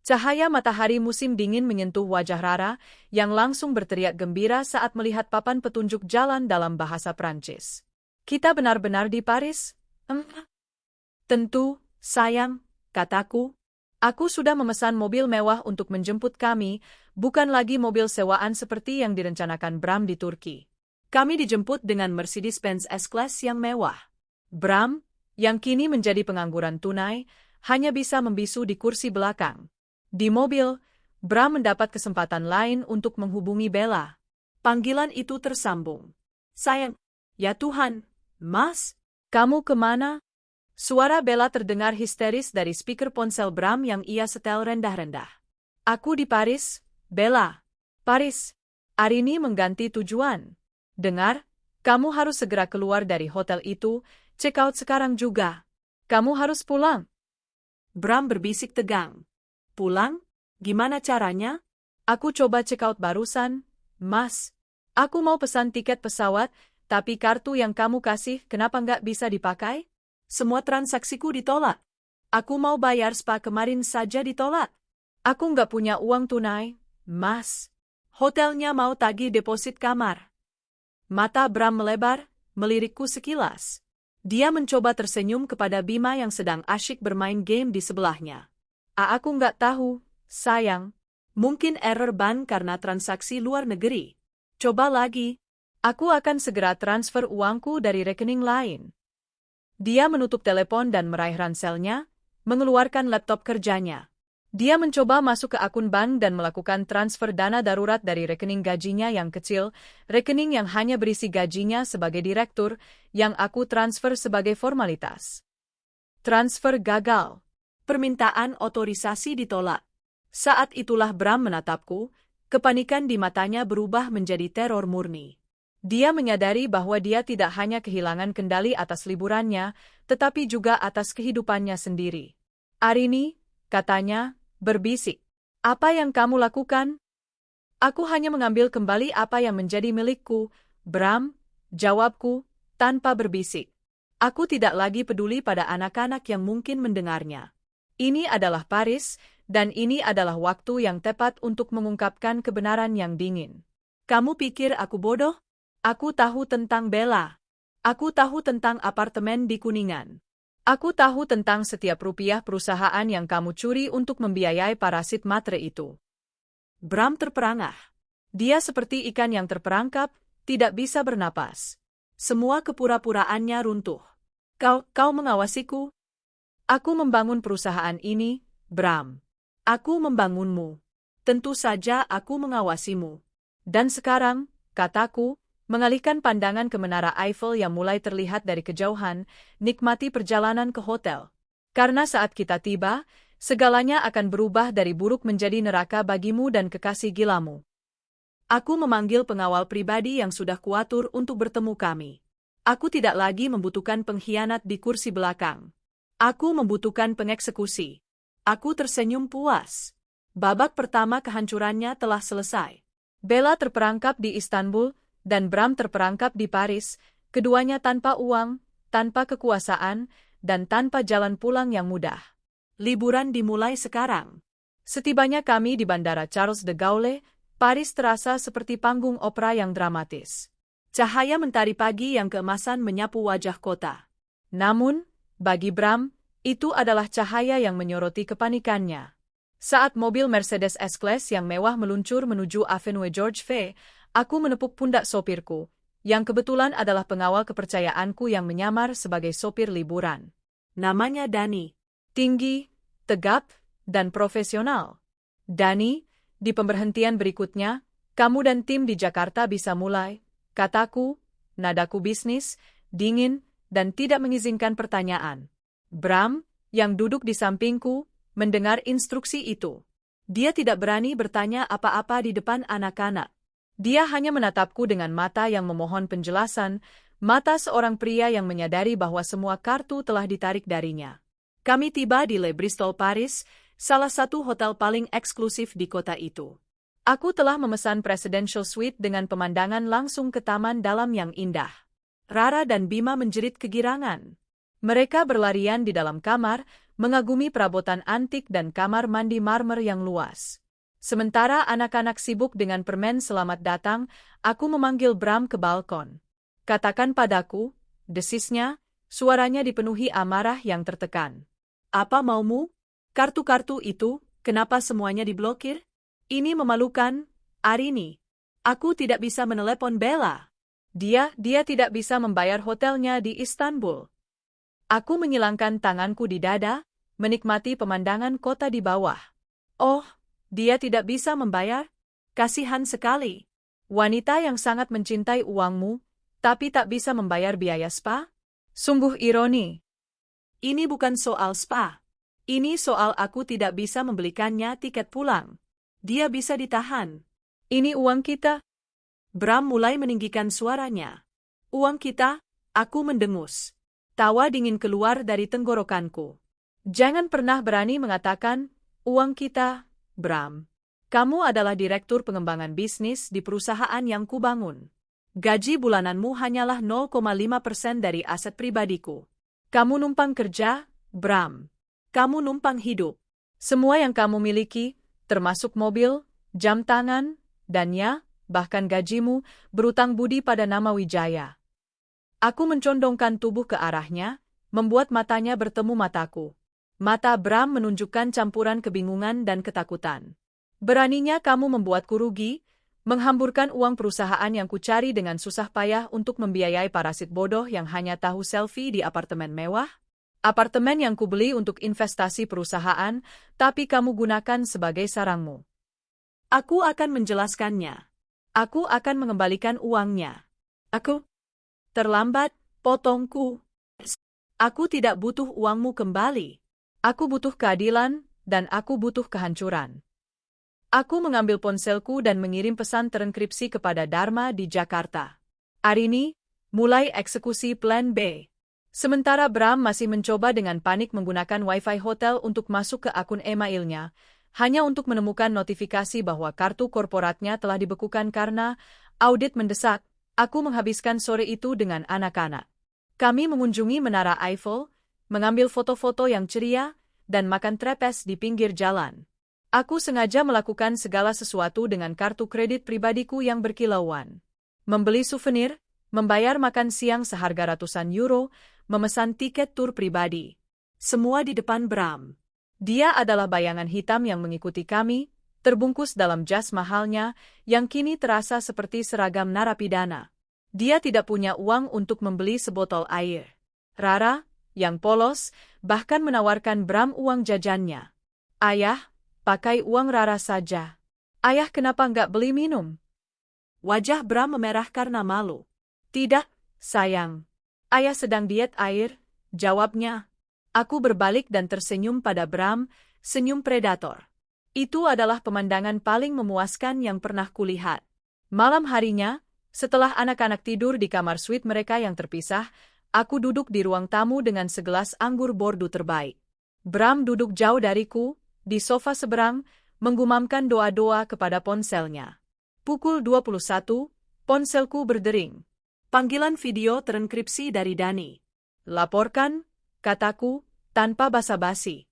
Speaker 1: Cahaya matahari musim dingin menyentuh wajah Rara, yang langsung berteriak gembira saat melihat papan petunjuk jalan dalam bahasa Prancis. Kita benar-benar di Paris? Tentu, sayang, kataku. Aku sudah memesan mobil mewah untuk menjemput kami, bukan lagi mobil sewaan seperti yang direncanakan Bram di Turki. Kami dijemput dengan Mercedes-Benz S-Class yang mewah. Bram, yang kini menjadi pengangguran tunai, hanya bisa membisu di kursi belakang. Di mobil, Bram mendapat kesempatan lain untuk menghubungi Bella. Panggilan itu tersambung. Sayang, ya Tuhan, Mas, kamu kemana? Suara Bella terdengar histeris dari speaker ponsel Bram yang ia setel rendah-rendah. Aku di Paris, Bella. Paris. Arini mengganti tujuan. Dengar, kamu harus segera keluar dari hotel itu, check out sekarang juga. Kamu harus pulang. Bram berbisik tegang. Pulang? Gimana caranya? Aku coba check out barusan, Mas. Aku mau pesan tiket pesawat, tapi kartu yang kamu kasih kenapa nggak bisa dipakai? Semua transaksiku ditolak. Aku mau bayar spa kemarin saja ditolak. Aku nggak punya uang tunai, Mas. Hotelnya mau tagih deposit kamar. Mata Bram melebar, melirikku sekilas. Dia mencoba tersenyum kepada Bima yang sedang asyik bermain game di sebelahnya. Aku nggak tahu, sayang. Mungkin error ban karena transaksi luar negeri. Coba lagi. Aku akan segera transfer uangku dari rekening lain. Dia menutup telepon dan meraih ranselnya, mengeluarkan laptop kerjanya. Dia mencoba masuk ke akun bank dan melakukan transfer dana darurat dari rekening gajinya yang kecil, rekening yang hanya berisi gajinya sebagai direktur, yang aku transfer sebagai formalitas. Transfer gagal. Permintaan otorisasi ditolak. Saat itulah Bram menatapku, kepanikan di matanya berubah menjadi teror murni. Dia menyadari bahwa dia tidak hanya kehilangan kendali atas liburannya, tetapi juga atas kehidupannya sendiri. Arini, katanya, berbisik. Apa yang kamu lakukan? Aku hanya mengambil kembali apa yang menjadi milikku, Bram, jawabku, tanpa berbisik. Aku tidak lagi peduli pada anak-anak yang mungkin mendengarnya. Ini adalah Paris, dan ini adalah waktu yang tepat untuk mengungkapkan kebenaran yang dingin. Kamu pikir aku bodoh? Aku tahu tentang Bella. Aku tahu tentang apartemen di Kuningan. Aku tahu tentang setiap rupiah perusahaan yang kamu curi untuk membiayai parasit matre itu. Bram terperangah. Dia seperti ikan yang terperangkap, tidak bisa bernapas. Semua kepura-puraannya runtuh. Kau mengawasiku? Aku membangun perusahaan ini, Bram. Aku membangunmu. Tentu saja aku mengawasimu. Dan sekarang, kataku, mengalihkan pandangan ke Menara Eiffel yang mulai terlihat dari kejauhan, nikmati perjalanan ke hotel. Karena saat kita tiba, segalanya akan berubah dari buruk menjadi neraka bagimu dan kekasih gilamu. Aku memanggil pengawal pribadi yang sudah kuatur untuk bertemu kami. Aku tidak lagi membutuhkan pengkhianat di kursi belakang. Aku membutuhkan pengeksekusi. Aku tersenyum puas. Babak pertama kehancurannya telah selesai. Bella terperangkap di Istanbul, dan Bram terperangkap di Paris, keduanya tanpa uang, tanpa kekuasaan, dan tanpa jalan pulang yang mudah. Liburan dimulai sekarang. Setibanya kami di Bandara Charles de Gaulle, Paris terasa seperti panggung opera yang dramatis. Cahaya mentari pagi yang keemasan menyapu wajah kota. Namun, bagi Bram, itu adalah cahaya yang menyoroti kepanikannya. Saat mobil Mercedes S-Class yang mewah meluncur menuju Avenue George V, aku menepuk pundak sopirku, yang kebetulan adalah pengawal kepercayaanku yang menyamar sebagai sopir liburan. Namanya Dani. Tinggi, tegap, dan profesional. Dani, di pemberhentian berikutnya, kamu dan tim di Jakarta bisa mulai, kataku, nadaku bisnis, dingin, dan tidak mengizinkan pertanyaan. Bram, yang duduk di sampingku, mendengar instruksi itu. Dia tidak berani bertanya apa-apa di depan anak-anak. Dia hanya menatapku dengan mata yang memohon penjelasan, mata seorang pria yang menyadari bahwa semua kartu telah ditarik darinya. Kami tiba di Le Bristol Paris, salah satu hotel paling eksklusif di kota itu. Aku telah memesan presidential suite dengan pemandangan langsung ke taman dalam yang indah. Rara dan Bima menjerit kegirangan. Mereka berlarian di dalam kamar, mengagumi perabotan antik dan kamar mandi marmer yang luas. Sementara anak-anak sibuk dengan permen selamat datang, aku memanggil Bram ke balkon. Katakan padaku, desisnya, suaranya dipenuhi amarah yang tertekan. Apa maumu? Kartu-kartu itu, kenapa semuanya diblokir? Ini memalukan, Arini. Aku tidak bisa menelepon Bella. Dia tidak bisa membayar hotelnya di Istanbul. Aku menyilangkan tanganku di dada, menikmati pemandangan kota di bawah. Oh, dia tidak bisa membayar? Kasihan sekali. Wanita yang sangat mencintai uangmu, tapi tak bisa membayar biaya spa? Sungguh ironi. Ini bukan soal spa. Ini soal aku tidak bisa membelikannya tiket pulang. Dia bisa ditahan. Ini uang kita. Bram mulai meninggikan suaranya. Uang kita, aku mendengus. Tawa dingin keluar dari tenggorokanku. Jangan pernah berani mengatakan, uang kita, Bram. Kamu adalah direktur pengembangan bisnis di perusahaan yang kubangun. Gaji bulananmu hanyalah 0,5% dari aset pribadiku. Kamu numpang kerja, Bram. Kamu numpang hidup. Semua yang kamu miliki, termasuk mobil, jam tangan, dan ya, bahkan gajimu, berutang budi pada nama Wijaya. Aku mencondongkan tubuh ke arahnya, membuat matanya bertemu mataku. Mata Bram menunjukkan campuran kebingungan dan ketakutan. Beraninya kamu membuatku rugi, menghamburkan uang perusahaan yang kucari dengan susah payah untuk membiayai parasit bodoh yang hanya tahu selfie di apartemen mewah? Apartemen yang kubeli untuk investasi perusahaan, tapi kamu gunakan sebagai sarangmu. Aku akan menjelaskannya. Aku akan mengembalikan uangnya. Aku terlambat, potongku. Aku tidak butuh uangmu kembali. Aku butuh keadilan, dan aku butuh kehancuran. Aku mengambil ponselku dan mengirim pesan terenkripsi kepada Dharma di Jakarta. Arini, mulai eksekusi plan B. Sementara Bram masih mencoba dengan panik menggunakan Wi-Fi hotel untuk masuk ke akun emailnya, hanya untuk menemukan notifikasi bahwa kartu korporatnya telah dibekukan karena audit mendesak. Aku menghabiskan sore itu dengan anak-anak. Kami mengunjungi Menara Eiffel, mengambil foto-foto yang ceria, dan makan trepes di pinggir jalan. Aku sengaja melakukan segala sesuatu dengan kartu kredit pribadiku yang berkilauan. Membeli souvenir, membayar makan siang seharga ratusan euro, memesan tiket tur pribadi. Semua di depan Bram. Dia adalah bayangan hitam yang mengikuti kami, terbungkus dalam jas mahalnya, yang kini terasa seperti seragam narapidana. Dia tidak punya uang untuk membeli sebotol air. Rara, yang polos, bahkan menawarkan Bram uang jajannya. Ayah, pakai uang Rara saja. Ayah kenapa nggak beli minum? Wajah Bram memerah karena malu. Tidak, sayang. Ayah sedang diet air, jawabnya. Aku berbalik dan tersenyum pada Bram, senyum predator. Itu adalah pemandangan paling memuaskan yang pernah kulihat. Malam harinya, setelah anak-anak tidur di kamar suite mereka yang terpisah, aku duduk di ruang tamu dengan segelas anggur bordeaux terbaik. Bram duduk jauh dariku, di sofa seberang, menggumamkan doa-doa kepada ponselnya. Pukul 21, ponselku berdering. Panggilan video terenkripsi dari Dani. Laporkan, kataku, tanpa basa-basi.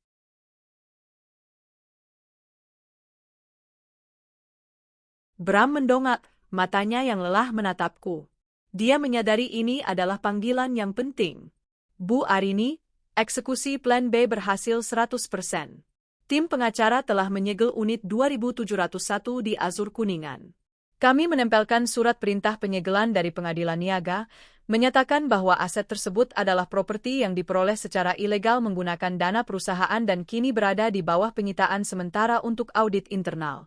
Speaker 1: Bram mendongak, matanya yang lelah menatapku. Dia menyadari ini adalah panggilan yang penting. Bu Arini, eksekusi plan B berhasil 100%. Tim pengacara telah menyegel unit 2701 di Azur Kuningan. Kami menempelkan surat perintah penyegelan dari pengadilan niaga, menyatakan bahwa aset tersebut adalah properti yang diperoleh secara ilegal menggunakan dana perusahaan dan kini berada di bawah penyitaan sementara untuk audit internal.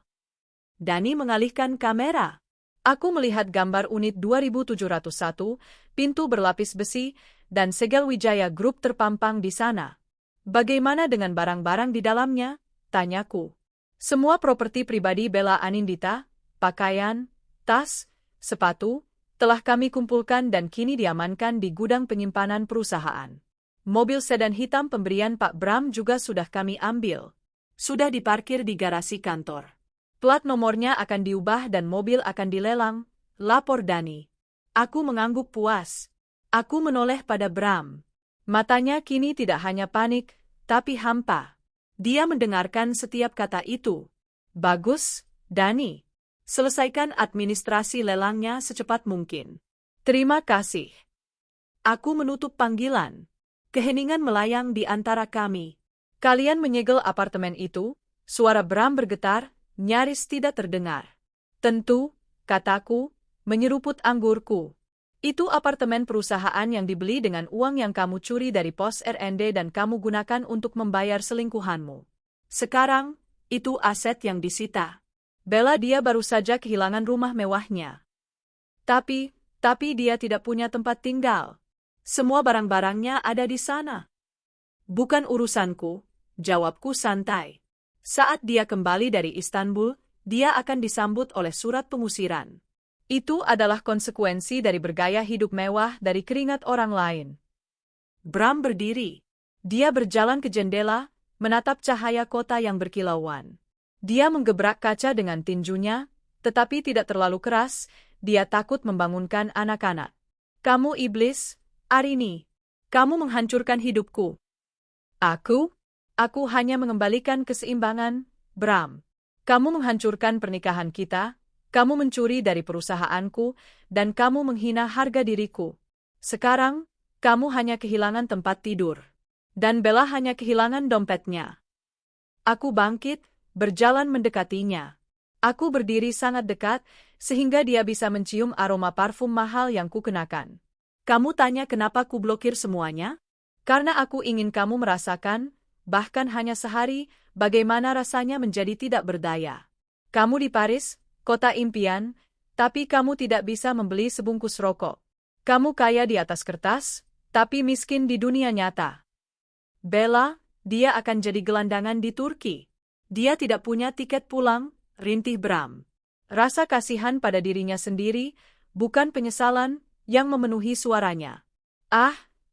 Speaker 1: Dani mengalihkan kamera. Aku melihat gambar unit 2701, pintu berlapis besi, dan segel Wijaya Group terpampang di sana. Bagaimana dengan barang-barang di dalamnya? Tanyaku. Semua properti pribadi Bella Anindita, pakaian, tas, sepatu, telah kami kumpulkan dan kini diamankan di gudang penyimpanan perusahaan. Mobil sedan hitam pemberian Pak Bram juga sudah kami ambil. Sudah diparkir di garasi kantor. Plat nomornya akan diubah dan mobil akan dilelang, lapor Dani. Aku mengangguk puas. Aku menoleh pada Bram. Matanya kini tidak hanya panik, tapi hampa. Dia mendengarkan setiap kata itu. Bagus, Dani. Selesaikan administrasi lelangnya secepat mungkin. Terima kasih. Aku menutup panggilan. Keheningan melayang di antara kami. Kalian menyegel apartemen itu? Suara Bram bergetar, nyaris tidak terdengar. Tentu, kataku, menyeruput anggurku. Itu apartemen perusahaan yang dibeli dengan uang yang kamu curi dari pos RND dan kamu gunakan untuk membayar selingkuhanmu. Sekarang, itu aset yang disita. Bella dia baru saja kehilangan rumah mewahnya. Tapi dia tidak punya tempat tinggal. Semua barang-barangnya ada di sana. Bukan urusanku, jawabku santai. Saat dia kembali dari Istanbul, dia akan disambut oleh surat pengusiran. Itu adalah konsekuensi dari bergaya hidup mewah dari keringat orang lain. Bram berdiri. Dia berjalan ke jendela, menatap cahaya kota yang berkilauan. Dia menggebrak kaca dengan tinjunya, tetapi tidak terlalu keras, dia takut membangunkan anak-anak. Kamu iblis, Arini. Kamu menghancurkan hidupku. Aku hanya mengembalikan keseimbangan, Bram. Kamu menghancurkan pernikahan kita, kamu mencuri dari perusahaanku, dan kamu menghina harga diriku. Sekarang, kamu hanya kehilangan tempat tidur. Dan Bella hanya kehilangan dompetnya. Aku bangkit, berjalan mendekatinya. Aku berdiri sangat dekat, sehingga dia bisa mencium aroma parfum mahal yang kukenakan. Kamu tanya kenapa ku blokir semuanya? Karena aku ingin kamu merasakan, bahkan hanya sehari, bagaimana rasanya menjadi tidak berdaya. Kamu di Paris, kota impian, tapi kamu tidak bisa membeli sebungkus rokok. Kamu kaya di atas kertas, tapi miskin di dunia nyata. Bella, dia akan jadi gelandangan di Turki. Dia tidak punya tiket pulang, rintih Bram. Rasa kasihan pada dirinya sendiri, bukan penyesalan, yang memenuhi suaranya.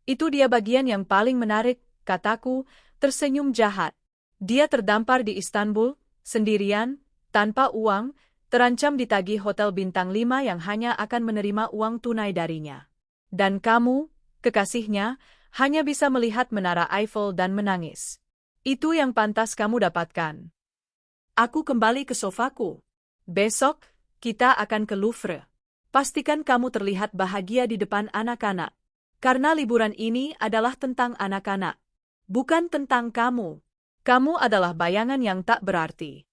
Speaker 1: Itu dia bagian yang paling menarik, kataku, tersenyum jahat. Dia terdampar di Istanbul, sendirian, tanpa uang, terancam ditagih hotel bintang 5 yang hanya akan menerima uang tunai darinya. Dan kamu, kekasihnya, hanya bisa melihat menara Eiffel dan menangis. Itu yang pantas kamu dapatkan. Aku kembali ke sofaku. Besok, kita akan ke Louvre. Pastikan kamu terlihat bahagia di depan anak-anak. Karena liburan ini adalah tentang anak-anak. Bukan tentang kamu. Kamu adalah bayangan yang tak berarti.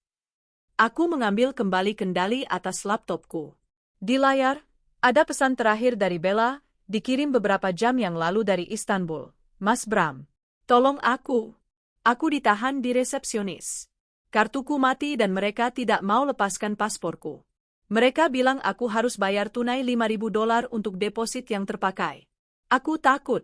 Speaker 1: Aku mengambil kembali kendali atas laptopku. Di layar, ada pesan terakhir dari Bella, dikirim beberapa jam yang lalu dari Istanbul. Mas Bram. Tolong aku. Aku ditahan di resepsionis. Kartuku mati dan mereka tidak mau lepaskan pasporku. Mereka bilang aku harus bayar tunai $5.000 untuk deposit yang terpakai. Aku takut.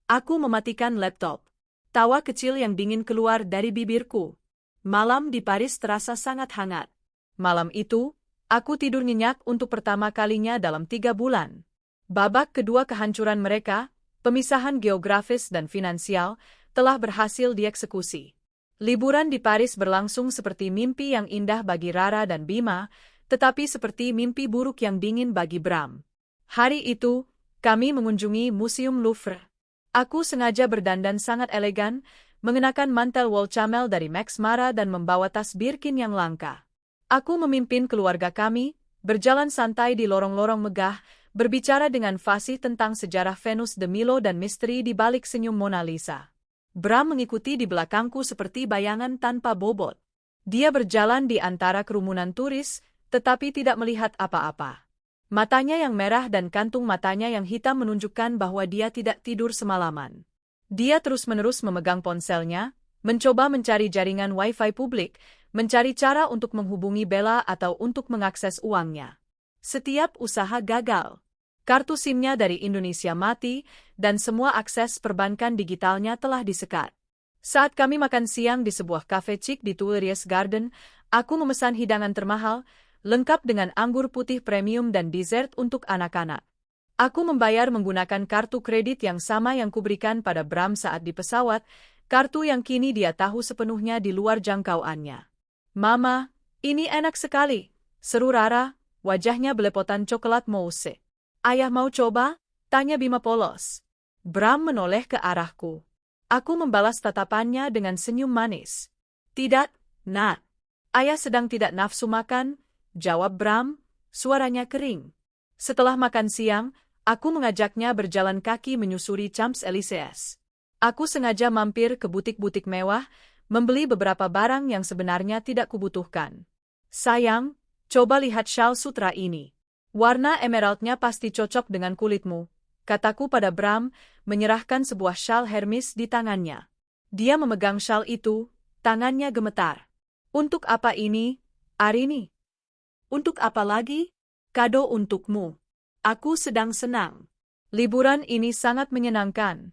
Speaker 1: Aku mematikan laptop. Tawa kecil yang dingin keluar dari bibirku. Malam di Paris terasa sangat hangat. Malam itu, aku tidur nyenyak untuk pertama kalinya dalam 3 bulan. Babak kedua kehancuran mereka, pemisahan geografis dan finansial, telah berhasil dieksekusi. Liburan di Paris berlangsung seperti mimpi yang indah bagi Rara dan Bima, tetapi seperti mimpi buruk yang dingin bagi Bram. Hari itu, kami mengunjungi Museum Louvre. Aku sengaja berdandan sangat elegan, mengenakan mantel wool camel dari Max Mara dan membawa tas Birkin yang langka. Aku memimpin keluarga kami, berjalan santai di lorong-lorong megah, berbicara dengan fasih tentang sejarah Venus de Milo dan misteri di balik senyum Mona Lisa. Bram mengikuti di belakangku seperti bayangan tanpa bobot. Dia berjalan di antara kerumunan turis, tetapi tidak melihat apa-apa. Matanya yang merah dan kantung matanya yang hitam menunjukkan bahwa dia tidak tidur semalaman. Dia terus-menerus memegang ponselnya, mencoba mencari jaringan Wi-Fi publik, mencari cara untuk menghubungi Bella atau untuk mengakses uangnya. Setiap usaha gagal. Kartu SIM-nya dari Indonesia mati, dan semua akses perbankan digitalnya telah disekat. Saat kami makan siang di sebuah kafe chic di Tuileries Garden, aku memesan hidangan termahal, lengkap dengan anggur putih premium dan dessert untuk anak-anak. Aku membayar menggunakan kartu kredit yang sama yang kuberikan pada Bram saat di pesawat, kartu yang kini dia tahu sepenuhnya di luar jangkauannya. Mama, ini enak sekali, seru Rara, wajahnya belepotan coklat mousse. Ayah mau coba? Tanya Bima polos. Bram menoleh ke arahku. Aku membalas tatapannya dengan senyum manis. Tidak, Nak. Ayah sedang tidak nafsu makan, jawab Bram, suaranya kering. Setelah makan siang, aku mengajaknya berjalan kaki menyusuri Champs-Élysées. Aku sengaja mampir ke butik-butik mewah, membeli beberapa barang yang sebenarnya tidak kubutuhkan. Sayang, coba lihat syal sutra ini. Warna emeraldnya pasti cocok dengan kulitmu, kataku pada Bram, menyerahkan sebuah syal Hermes di tangannya. Dia memegang syal itu, tangannya gemetar. Untuk apa ini, Arini? Untuk apa lagi? Kado untukmu. Aku sedang senang. Liburan ini sangat menyenangkan.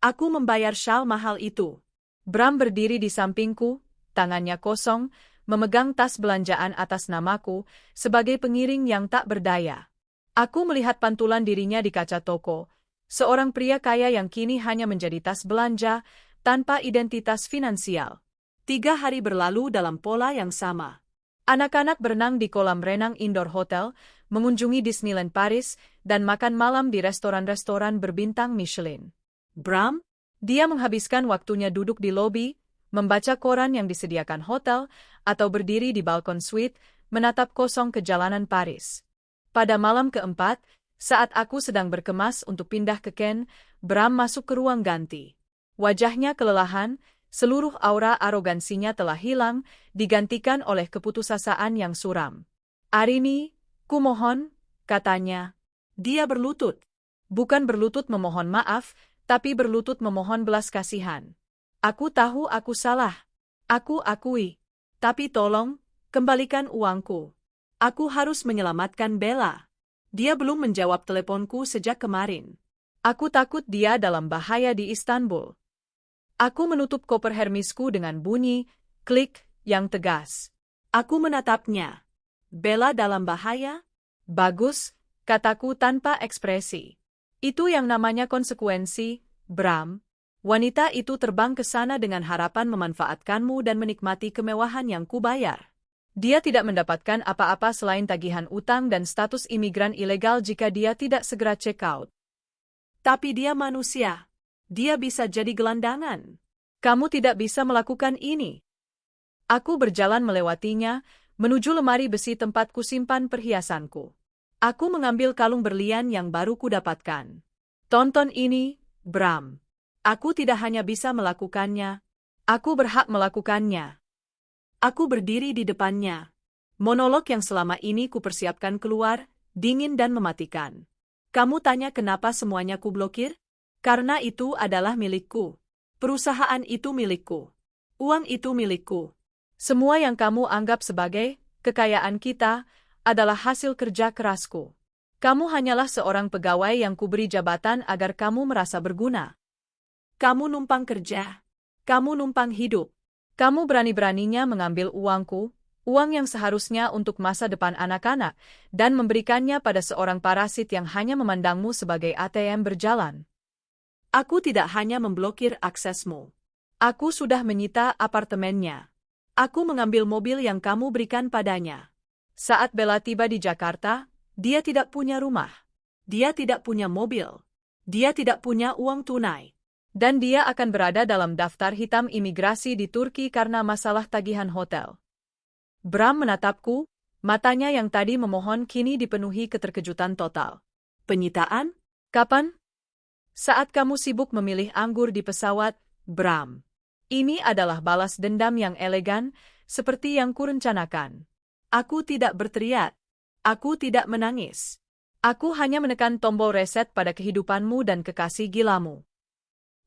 Speaker 1: Aku membayar syal mahal itu. Bram berdiri di sampingku, tangannya kosong, memegang tas belanjaan atas namaku, sebagai pengiring yang tak berdaya. Aku melihat pantulan dirinya di kaca toko, seorang pria kaya yang kini hanya menjadi tas belanja, tanpa identitas finansial. 3 hari berlalu dalam pola yang sama. Anak-anak berenang di kolam renang indoor hotel, mengunjungi Disneyland Paris, dan makan malam di restoran-restoran berbintang Michelin. Bram? Dia menghabiskan waktunya duduk di lobi, membaca koran yang disediakan hotel, atau berdiri di balkon suite, menatap kosong ke jalanan Paris. Pada malam keempat, saat aku sedang berkemas untuk pindah ke Ken, Bram masuk ke ruang ganti. Wajahnya kelelahan, seluruh aura arogansinya telah hilang, digantikan oleh keputusasaan yang suram. Arini, kumohon, katanya. Dia berlutut. Bukan berlutut memohon maaf, tapi berlutut memohon belas kasihan. Aku tahu aku salah. Aku akui. Tapi tolong, kembalikan uangku. Aku harus menyelamatkan Bella. Dia belum menjawab teleponku sejak kemarin. Aku takut dia dalam bahaya di Istanbul. Aku menutup koper Hermesku dengan bunyi, klik, yang tegas. Aku menatapnya. Bella dalam bahaya? Bagus, kataku tanpa ekspresi. Itu yang namanya konsekuensi, Bram. Wanita itu terbang ke sana dengan harapan memanfaatkanmu dan menikmati kemewahan yang kubayar. Dia tidak mendapatkan apa-apa selain tagihan utang dan status imigran ilegal jika dia tidak segera check out. Tapi dia manusia. Dia bisa jadi gelandangan. Kamu tidak bisa melakukan ini. Aku berjalan melewatinya, menuju lemari besi tempat kusimpan perhiasanku. Aku mengambil kalung berlian yang baru kudapatkan. Tonton ini, Bram. Aku tidak hanya bisa melakukannya, aku berhak melakukannya. Aku berdiri di depannya. Monolog yang selama ini kupersiapkan keluar, dingin dan mematikan. Kamu tanya kenapa semuanya kublokir? Karena itu adalah milikku. Perusahaan itu milikku. Uang itu milikku. Semua yang kamu anggap sebagai kekayaan kita adalah hasil kerja kerasku. Kamu hanyalah seorang pegawai yang kuberi jabatan agar kamu merasa berguna. Kamu numpang kerja. Kamu numpang hidup. Kamu berani-beraninya mengambil uangku, uang yang seharusnya untuk masa depan anak-anak, dan memberikannya pada seorang parasit yang hanya memandangmu sebagai ATM berjalan. Aku tidak hanya memblokir aksesmu. Aku sudah menyita apartemennya. Aku mengambil mobil yang kamu berikan padanya. Saat Bella tiba di Jakarta, dia tidak punya rumah. Dia tidak punya mobil. Dia tidak punya uang tunai. Dan dia akan berada dalam daftar hitam imigrasi di Turki karena masalah tagihan hotel. Bram menatapku, matanya yang tadi memohon kini dipenuhi keterkejutan total. Penyitaan? Kapan? Saat kamu sibuk memilih anggur di pesawat, Bram. Ini adalah balas dendam yang elegan, seperti yang kurencanakan. Aku tidak berteriak. Aku tidak menangis. Aku hanya menekan tombol reset pada kehidupanmu dan kekasih gilamu.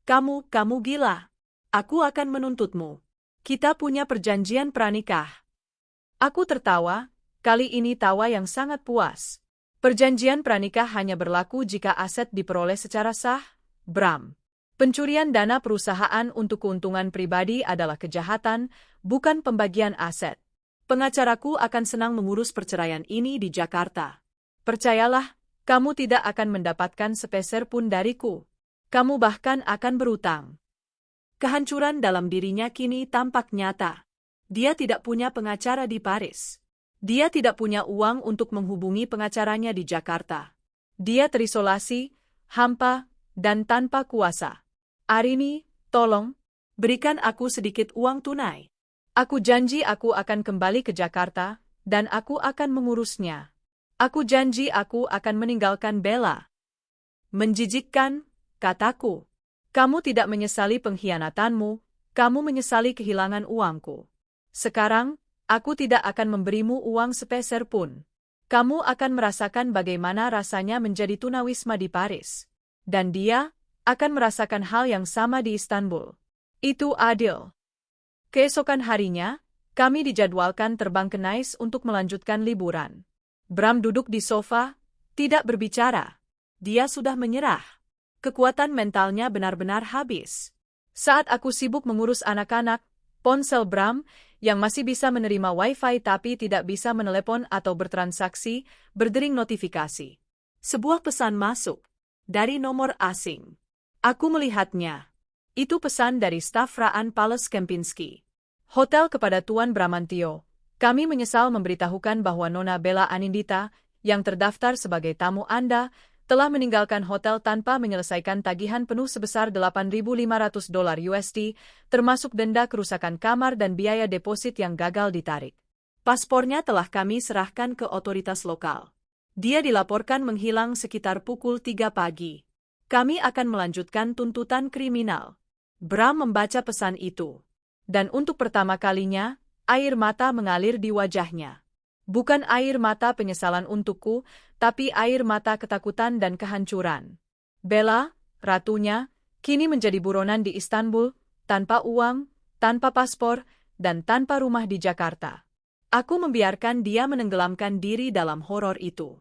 Speaker 1: Kamu gila. Aku akan menuntutmu. Kita punya perjanjian pranikah. Aku tertawa, kali ini tawa yang sangat puas. Perjanjian pranikah hanya berlaku jika aset diperoleh secara sah, Bram. Pencurian dana perusahaan untuk keuntungan pribadi adalah kejahatan, bukan pembagian aset. Pengacaraku akan senang mengurus perceraian ini di Jakarta. Percayalah, kamu tidak akan mendapatkan sepeser pun dariku. Kamu bahkan akan berutang. Kehancuran dalam dirinya kini tampak nyata. Dia tidak punya pengacara di Paris. Dia tidak punya uang untuk menghubungi pengacaranya di Jakarta. Dia terisolasi, hampa, dan tanpa kuasa. Arini, tolong, berikan aku sedikit uang tunai. Aku janji aku akan kembali ke Jakarta, dan aku akan mengurusnya. Aku janji aku akan meninggalkan Bella. Menjijikkan, kataku. Kamu tidak menyesali pengkhianatanmu, kamu menyesali kehilangan uangku. Sekarang, aku tidak akan memberimu uang sepeser pun. Kamu akan merasakan bagaimana rasanya menjadi tunawisma di Paris. Dan dia akan merasakan hal yang sama di Istanbul. Itu adil. Keesokan harinya, kami dijadwalkan terbang ke Nice untuk melanjutkan liburan. Bram duduk di sofa, tidak berbicara. Dia sudah menyerah. Kekuatan mentalnya benar-benar habis. Saat aku sibuk mengurus anak-anak, ponsel Bram, yang masih bisa menerima Wi-Fi tapi tidak bisa menelepon atau bertransaksi, berdering notifikasi. Sebuah pesan masuk. Dari nomor asing. Aku melihatnya. Itu pesan dari staf Raan Palace Kempinski. Hotel kepada Tuan Bramantio. Kami menyesal memberitahukan bahwa Nona Bella Anindita, yang terdaftar sebagai tamu Anda, telah meninggalkan hotel tanpa menyelesaikan tagihan penuh sebesar $8.500 USD, termasuk denda kerusakan kamar dan biaya deposit yang gagal ditarik. Paspornya telah kami serahkan ke otoritas lokal. Dia dilaporkan menghilang sekitar pukul 3 pagi. Kami akan melanjutkan tuntutan kriminal. Bram membaca pesan itu. Dan untuk pertama kalinya, air mata mengalir di wajahnya. Bukan air mata penyesalan untukku, tapi air mata ketakutan dan kehancuran. Bella, ratunya, kini menjadi buronan di Istanbul, tanpa uang, tanpa paspor, dan tanpa rumah di Jakarta. Aku membiarkan dia menenggelamkan diri dalam horor itu.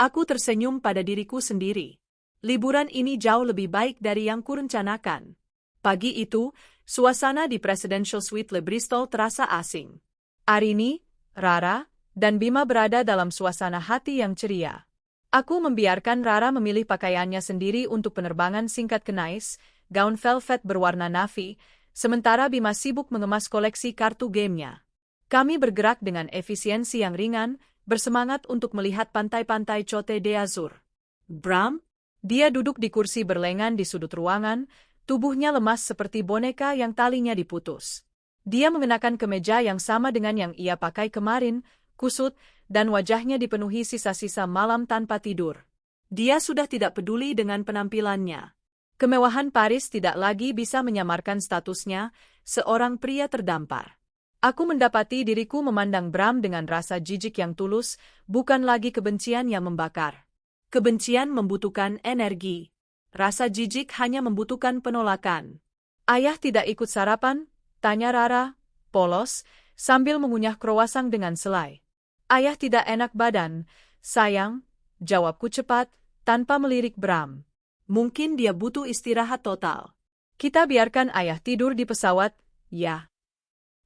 Speaker 1: Aku tersenyum pada diriku sendiri. Liburan ini jauh lebih baik dari yang kurencanakan. Pagi itu, suasana di Presidential Suite Le Bristol terasa asing. Arini, Rara, dan Bima berada dalam suasana hati yang ceria. Aku membiarkan Rara memilih pakaiannya sendiri untuk penerbangan singkat ke Nice, gaun velvet berwarna navy, sementara Bima sibuk mengemas koleksi kartu gamenya. Kami bergerak dengan efisiensi yang ringan, bersemangat untuk melihat pantai-pantai Cote d'Azur. Bram? Dia duduk di kursi berlengan di sudut ruangan, tubuhnya lemas seperti boneka yang talinya diputus. Dia mengenakan kemeja yang sama dengan yang ia pakai kemarin, kusut, dan wajahnya dipenuhi sisa-sisa malam tanpa tidur. Dia sudah tidak peduli dengan penampilannya. Kemewahan Paris tidak lagi bisa menyamarkan statusnya, seorang pria terdampar. Aku mendapati diriku memandang Bram dengan rasa jijik yang tulus, bukan lagi kebencian yang membakar. Kebencian membutuhkan energi. Rasa jijik hanya membutuhkan penolakan. Ayah tidak ikut sarapan? Tanya Rara, polos, sambil mengunyah kroasang dengan selai. Ayah tidak enak badan, sayang, jawabku cepat, tanpa melirik Bram. Mungkin dia butuh istirahat total. Kita biarkan ayah tidur di pesawat, ya.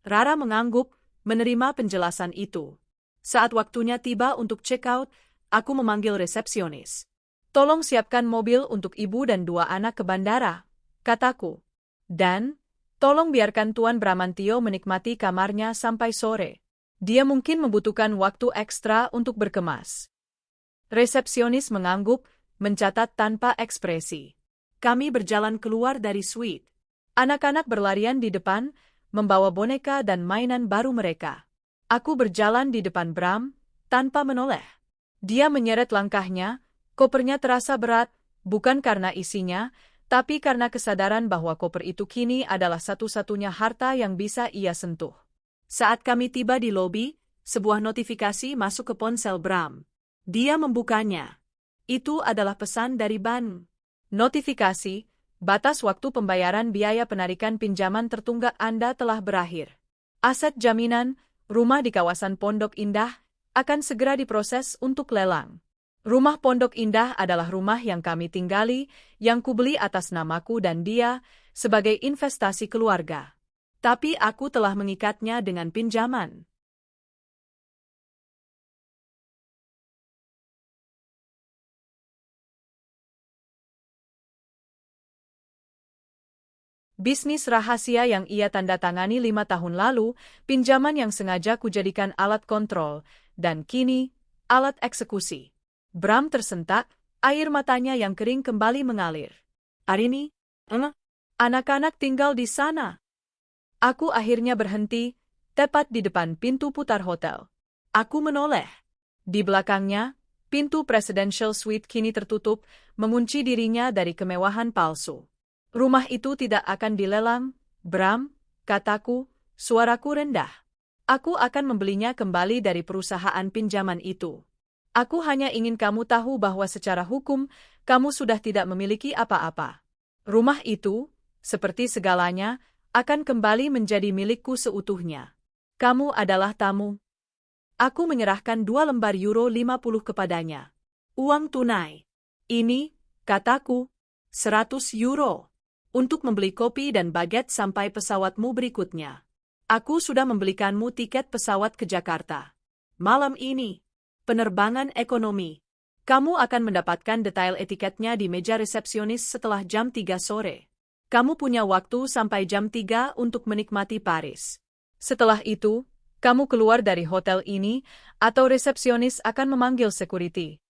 Speaker 1: Rara mengangguk, menerima penjelasan itu. Saat waktunya tiba untuk check-out, aku memanggil resepsionis. Tolong siapkan mobil untuk ibu dan 2 anak ke bandara, kataku. Dan, tolong biarkan Tuan Bramantio menikmati kamarnya sampai sore. Dia mungkin membutuhkan waktu ekstra untuk berkemas. Resepsionis mengangguk, mencatat tanpa ekspresi. Kami berjalan keluar dari suite. Anak-anak berlarian di depan, membawa boneka dan mainan baru mereka. Aku berjalan di depan Bram, tanpa menoleh. Dia menyeret langkahnya, kopernya terasa berat, bukan karena isinya, tapi karena kesadaran bahwa koper itu kini adalah satu-satunya harta yang bisa ia sentuh. Saat kami tiba di lobi, sebuah notifikasi masuk ke ponsel Bram. Dia membukanya. Itu adalah pesan dari Ban. Notifikasi, batas waktu pembayaran biaya penarikan pinjaman tertunggak Anda telah berakhir. Aset jaminan, rumah di kawasan Pondok Indah, akan segera diproses untuk lelang. Rumah Pondok Indah adalah rumah yang kami tinggali, yang kubeli atas namaku dan dia, sebagai investasi keluarga. Tapi aku telah mengikatnya dengan pinjaman. Bisnis rahasia yang ia tanda tangani 5 tahun lalu, pinjaman yang sengaja kujadikan alat kontrol, dan kini, alat eksekusi. Bram tersentak, air matanya yang kering kembali mengalir. Arini? Anak-anak tinggal di sana. Aku akhirnya berhenti, tepat di depan pintu putar hotel. Aku menoleh. Di belakangnya, pintu Presidential Suite kini tertutup, mengunci dirinya dari kemewahan palsu. Rumah itu tidak akan dilelang, Bram, kataku, suaraku rendah. Aku akan membelinya kembali dari perusahaan pinjaman itu. Aku hanya ingin kamu tahu bahwa secara hukum, kamu sudah tidak memiliki apa-apa. Rumah itu, seperti segalanya, akan kembali menjadi milikku seutuhnya. Kamu adalah tamu. Aku menyerahkan 2 lembar euro 50 kepadanya. Uang tunai. Ini, kataku, 100 euro. Untuk membeli kopi dan baget sampai pesawatmu berikutnya. Aku sudah membelikanmu tiket pesawat ke Jakarta. Malam ini, penerbangan ekonomi. Kamu akan mendapatkan detail etiketnya di meja resepsionis setelah jam 3 sore. Kamu punya waktu sampai jam 3 untuk menikmati Paris. Setelah itu, kamu keluar dari hotel ini, atau resepsionis akan memanggil security.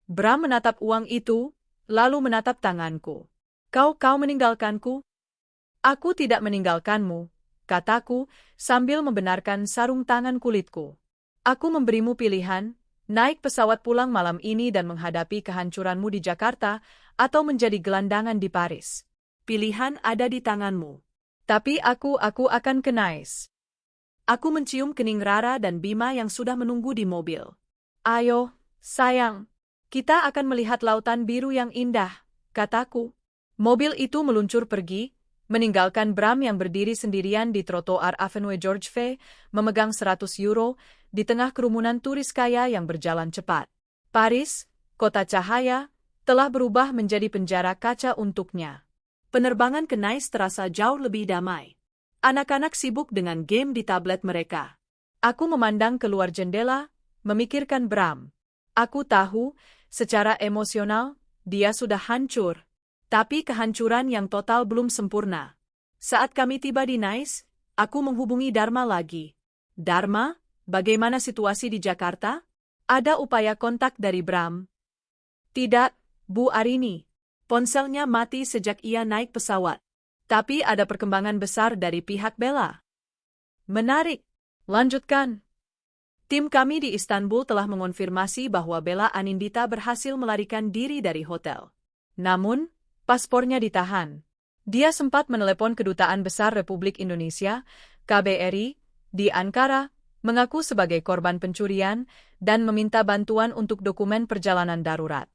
Speaker 1: Bram menatap uang itu, lalu menatap tanganku. Kau meninggalkanku? Aku tidak meninggalkanmu, kataku, sambil membenarkan sarung tangan kulitku. Aku memberimu pilihan, naik pesawat pulang malam ini dan menghadapi kehancuranmu di Jakarta, atau menjadi gelandangan di Paris. Pilihan ada di tanganmu. Tapi aku akan ke Nice. Aku mencium kening Rara dan Bima yang sudah menunggu di mobil. Ayo, sayang. Kita akan melihat lautan biru yang indah, kataku. Mobil itu meluncur pergi, meninggalkan Bram yang berdiri sendirian di trotoar Avenue George V, memegang 100 euro, di tengah kerumunan turis kaya yang berjalan cepat. Paris, kota cahaya, telah berubah menjadi penjara kaca untuknya. Penerbangan ke Nice terasa jauh lebih damai. Anak-anak sibuk dengan game di tablet mereka. Aku memandang keluar jendela, memikirkan Bram. Aku tahu, secara emosional, dia sudah hancur. Tapi kehancuran yang total belum sempurna. Saat kami tiba di Nice, aku menghubungi Dharma lagi. Dharma, bagaimana situasi di Jakarta? Ada upaya kontak dari Bram? Tidak, Bu Arini. Ponselnya mati sejak ia naik pesawat. Tapi ada perkembangan besar dari pihak Bella. Menarik. Lanjutkan. Tim kami di Istanbul telah mengonfirmasi bahwa Bella Anindita berhasil melarikan diri dari hotel. Namun, paspornya ditahan. Dia sempat menelepon Kedutaan Besar Republik Indonesia, KBRI, di Ankara, mengaku sebagai korban pencurian, dan meminta bantuan untuk dokumen perjalanan darurat.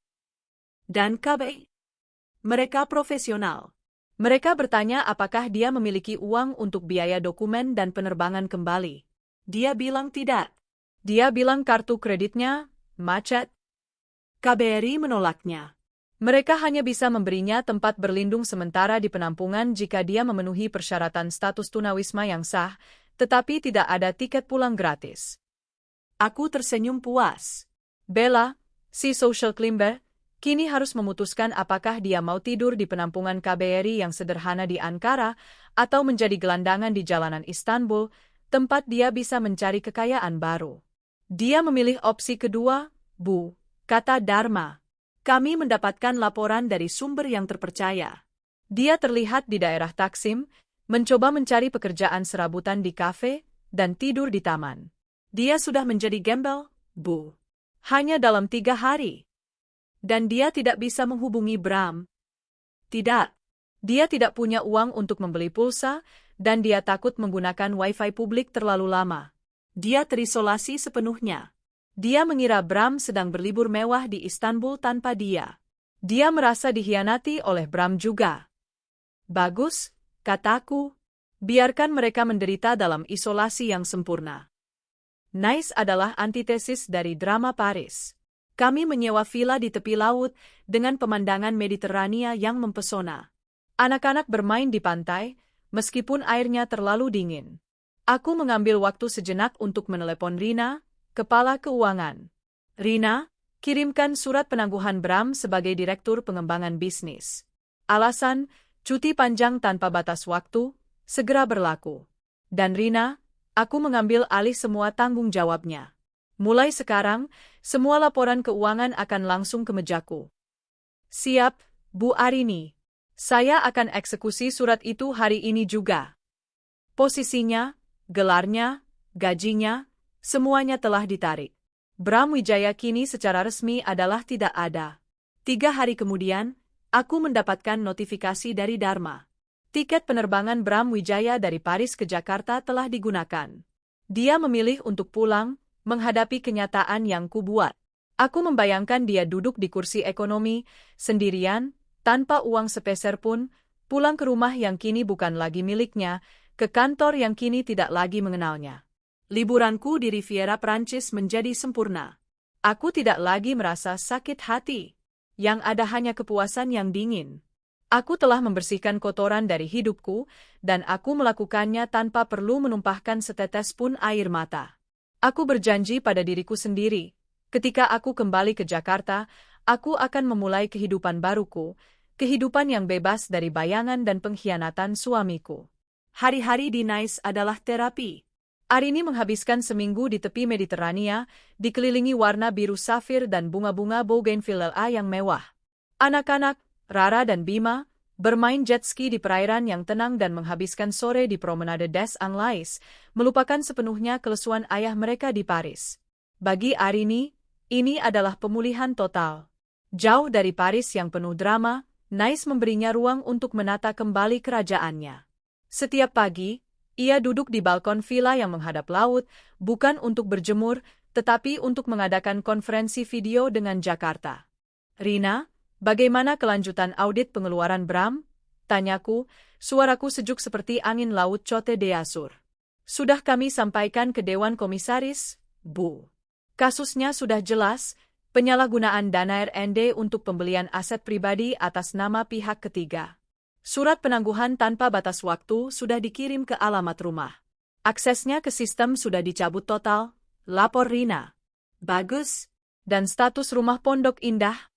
Speaker 1: Dan KBRI
Speaker 2: Mereka profesional.
Speaker 1: Mereka bertanya apakah dia memiliki uang untuk biaya dokumen dan penerbangan kembali.
Speaker 2: Dia bilang tidak.
Speaker 1: Dia bilang kartu kreditnya macet.
Speaker 2: KBRI menolaknya.
Speaker 1: Mereka hanya bisa memberinya tempat berlindung sementara di penampungan jika dia memenuhi persyaratan status tunawisma yang sah, tetapi tidak ada tiket pulang gratis.
Speaker 2: Aku tersenyum puas.
Speaker 1: Bella, si social climber, kini harus memutuskan apakah dia mau tidur di penampungan KBRI yang sederhana di Ankara atau menjadi gelandangan di jalanan Istanbul, tempat dia bisa mencari kekayaan baru. Dia memilih opsi kedua, Bu, kata Dharma.
Speaker 2: Kami mendapatkan laporan dari sumber yang terpercaya.
Speaker 1: Dia terlihat di daerah Taksim, mencoba mencari pekerjaan serabutan di kafe dan tidur di taman.
Speaker 2: Dia sudah menjadi gembel, Bu.
Speaker 1: Hanya dalam 3 hari.
Speaker 2: Dan dia tidak bisa menghubungi Bram.
Speaker 1: Tidak. Dia tidak punya uang untuk membeli pulsa, dan dia takut menggunakan wifi publik terlalu lama.
Speaker 2: Dia terisolasi sepenuhnya.
Speaker 1: Dia mengira Bram sedang berlibur mewah di Istanbul tanpa dia. Dia merasa dikhianati oleh Bram juga. Bagus, kataku. Biarkan mereka menderita dalam isolasi yang sempurna. Nice adalah antitesis dari drama Paris. Kami menyewa villa di tepi laut dengan pemandangan Mediterania yang mempesona. Anak-anak bermain di pantai, meskipun airnya terlalu dingin. Aku mengambil waktu sejenak untuk menelepon Rina, kepala keuangan. Rina, kirimkan surat penangguhan Bram sebagai direktur pengembangan bisnis. Alasan, cuti panjang tanpa batas waktu, segera berlaku. Dan Rina, aku mengambil alih semua tanggung jawabnya. Mulai sekarang, semua laporan keuangan akan langsung ke mejaku. Siap, Bu Arini. Saya akan eksekusi surat itu hari ini juga. Posisinya, gelarnya, gajinya, semuanya telah ditarik. Bram Wijaya kini secara resmi adalah tidak ada. 3 hari kemudian, aku mendapatkan notifikasi dari Dharma. Tiket penerbangan Bram Wijaya dari Paris ke Jakarta telah digunakan. Dia memilih untuk pulang, menghadapi kenyataan yang kubuat. Aku membayangkan dia duduk di kursi ekonomi, sendirian, tanpa uang sepeser pun, pulang ke rumah yang kini bukan lagi miliknya, ke kantor yang kini tidak lagi mengenalnya.
Speaker 2: Liburanku di Riviera Prancis menjadi sempurna.
Speaker 1: Aku tidak lagi merasa sakit hati. Yang ada hanya kepuasan yang dingin. Aku telah membersihkan kotoran dari hidupku, dan aku melakukannya tanpa perlu menumpahkan setetes pun air mata. Aku berjanji pada diriku sendiri, ketika aku kembali ke Jakarta, aku akan memulai kehidupan baruku, kehidupan yang bebas dari bayangan dan pengkhianatan suamiku.
Speaker 2: Hari-hari di Nice adalah terapi.
Speaker 1: Arini menghabiskan seminggu di tepi Mediterania, dikelilingi warna biru safir dan bunga-bunga bougainvillea yang mewah. Anak-anak, Rara dan Bima, bermain jet ski di perairan yang tenang dan menghabiskan sore di Promenade des Anglais, melupakan sepenuhnya kelesuan ayah mereka di Paris. Bagi Arini, ini adalah pemulihan total. Jauh dari Paris yang penuh drama, Nice memberinya ruang untuk menata kembali kerajaannya. Setiap pagi, ia duduk di balkon villa yang menghadap laut, bukan untuk berjemur, tetapi untuk mengadakan konferensi video dengan Jakarta. Rina, bagaimana kelanjutan audit pengeluaran Bram? Tanyaku, suaraku sejuk seperti angin laut Cote d'Azur. Sudah kami sampaikan ke Dewan Komisaris, Bu. Kasusnya sudah jelas, penyalahgunaan dana RND untuk pembelian aset pribadi atas nama pihak ketiga. Surat penangguhan tanpa batas waktu sudah dikirim ke alamat rumah. Aksesnya ke sistem sudah dicabut total, lapor Rina.
Speaker 2: Bagus.
Speaker 1: Dan status rumah Pondok Indah?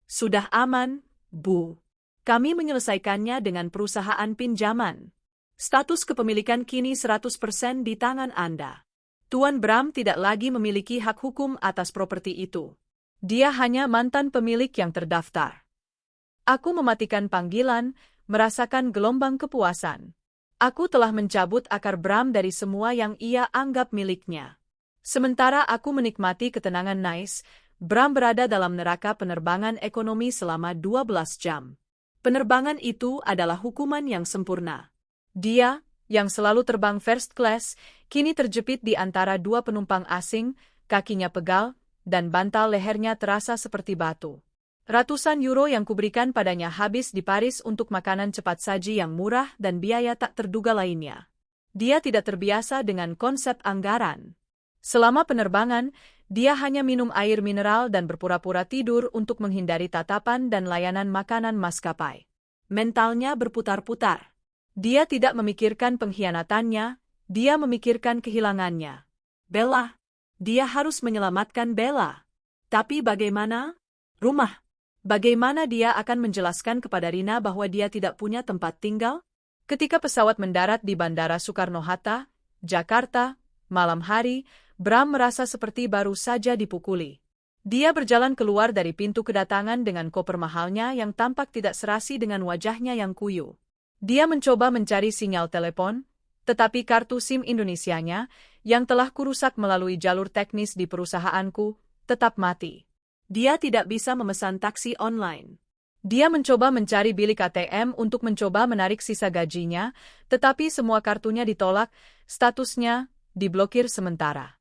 Speaker 2: Sudah aman, Bu. Kami menyelesaikannya dengan perusahaan pinjaman. Status kepemilikan kini 100% di tangan Anda. Tuan Bram tidak lagi memiliki hak hukum atas properti itu.
Speaker 1: Dia hanya mantan pemilik yang terdaftar. Aku mematikan panggilan, merasakan gelombang kepuasan. Aku telah mencabut akar Bram dari semua yang ia anggap miliknya. Sementara aku menikmati ketenangan Nice, Bram berada dalam neraka penerbangan ekonomi selama 12 jam. Penerbangan itu adalah hukuman yang sempurna. Dia, yang selalu terbang first class, kini terjepit di antara 2 penumpang asing, kakinya pegal, dan bantal lehernya terasa seperti batu. Ratusan euro yang kuberikan padanya habis di Paris untuk makanan cepat saji yang murah dan biaya tak terduga lainnya. Dia tidak terbiasa dengan konsep anggaran. Selama penerbangan, dia hanya minum air mineral dan berpura-pura tidur untuk menghindari tatapan dan layanan makanan maskapai.
Speaker 2: Mentalnya berputar-putar.
Speaker 1: Dia tidak memikirkan pengkhianatannya, dia memikirkan kehilangannya.
Speaker 2: Bella. Dia harus menyelamatkan Bella. Tapi bagaimana? Rumah.
Speaker 1: Bagaimana dia akan menjelaskan kepada Rina bahwa dia tidak punya tempat tinggal? Ketika pesawat mendarat di Bandara Soekarno-Hatta, Jakarta, malam hari, Bram merasa seperti baru saja dipukuli. Dia berjalan keluar dari pintu kedatangan dengan koper mahalnya yang tampak tidak serasi dengan wajahnya yang kuyu. Dia mencoba mencari sinyal telepon, tetapi kartu SIM Indonesianya, yang telah kurusak melalui jalur teknis di perusahaanku, tetap mati.
Speaker 2: Dia tidak bisa memesan taksi online.
Speaker 1: Dia mencoba mencari bilik ATM untuk mencoba menarik sisa gajinya, tetapi semua kartunya ditolak, statusnya diblokir sementara.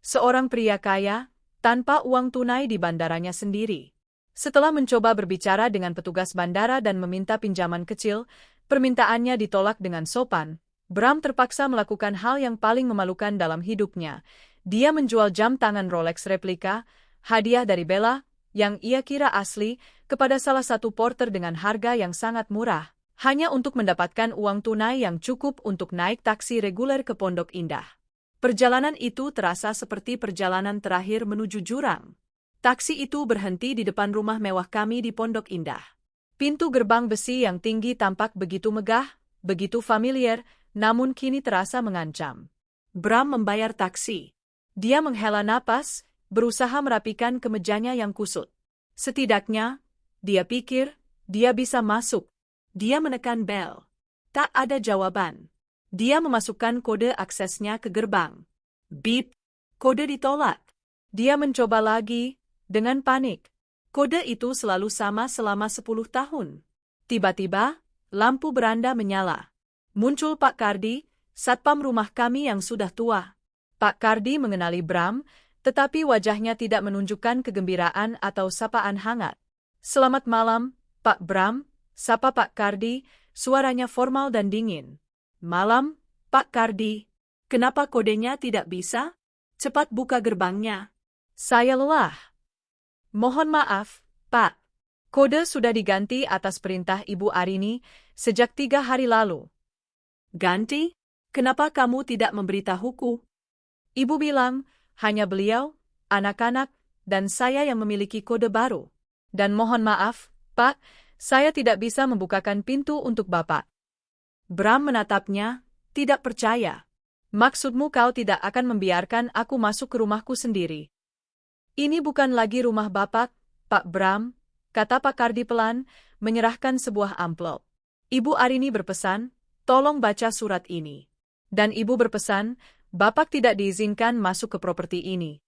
Speaker 1: Seorang pria kaya, tanpa uang tunai di bandaranya sendiri. Setelah mencoba berbicara dengan petugas bandara dan meminta pinjaman kecil, permintaannya ditolak dengan sopan. Bram terpaksa melakukan hal yang paling memalukan dalam hidupnya. Dia menjual jam tangan Rolex replika, hadiah dari Bella, yang ia kira asli, kepada salah satu porter dengan harga yang sangat murah, hanya untuk mendapatkan uang tunai yang cukup untuk naik taksi reguler ke Pondok Indah. Perjalanan itu terasa seperti perjalanan terakhir menuju jurang. Taksi itu berhenti di depan rumah mewah kami di Pondok Indah. Pintu gerbang besi yang tinggi tampak begitu megah, begitu familiar, namun kini terasa mengancam.
Speaker 2: Bram membayar taksi.
Speaker 1: Dia menghela napas, berusaha merapikan kemejanya yang kusut. Setidaknya, dia pikir, dia bisa masuk.
Speaker 2: Dia menekan bel.
Speaker 1: Tak ada jawaban. Dia memasukkan kode aksesnya ke gerbang.
Speaker 2: Beep. Kode ditolak.
Speaker 1: Dia mencoba lagi, dengan panik.
Speaker 2: Kode itu selalu sama selama 10 tahun.
Speaker 1: Tiba-tiba, lampu beranda menyala. Muncul Pak Kardi, satpam rumah kami yang sudah tua. Pak Kardi mengenali Bram, tetapi wajahnya tidak menunjukkan kegembiraan atau sapaan hangat. Selamat malam, Pak Bram, sapa Pak Kardi, suaranya formal dan dingin.
Speaker 2: Malam, Pak Kardi. Kenapa kodenya tidak bisa? Cepat buka gerbangnya.
Speaker 1: Saya lelah. Mohon maaf, Pak. Kode sudah diganti atas perintah Ibu Arini sejak 3 hari lalu.
Speaker 2: Ganti? Kenapa kamu tidak memberitahuku?
Speaker 1: Ibu bilang, hanya beliau, anak-anak, dan saya yang memiliki kode baru. Dan mohon maaf, Pak, saya tidak bisa membukakan pintu untuk Bapak.
Speaker 2: Bram menatapnya, tidak percaya.
Speaker 1: Maksudmu kau tidak akan membiarkan aku masuk ke rumahku sendiri? Ini bukan lagi rumah Bapak, Pak Bram, kata Pak Kardi pelan, menyerahkan sebuah amplop. Ibu Arini berpesan, tolong baca surat ini. Dan Ibu berpesan, Bapak tidak diizinkan masuk ke properti ini.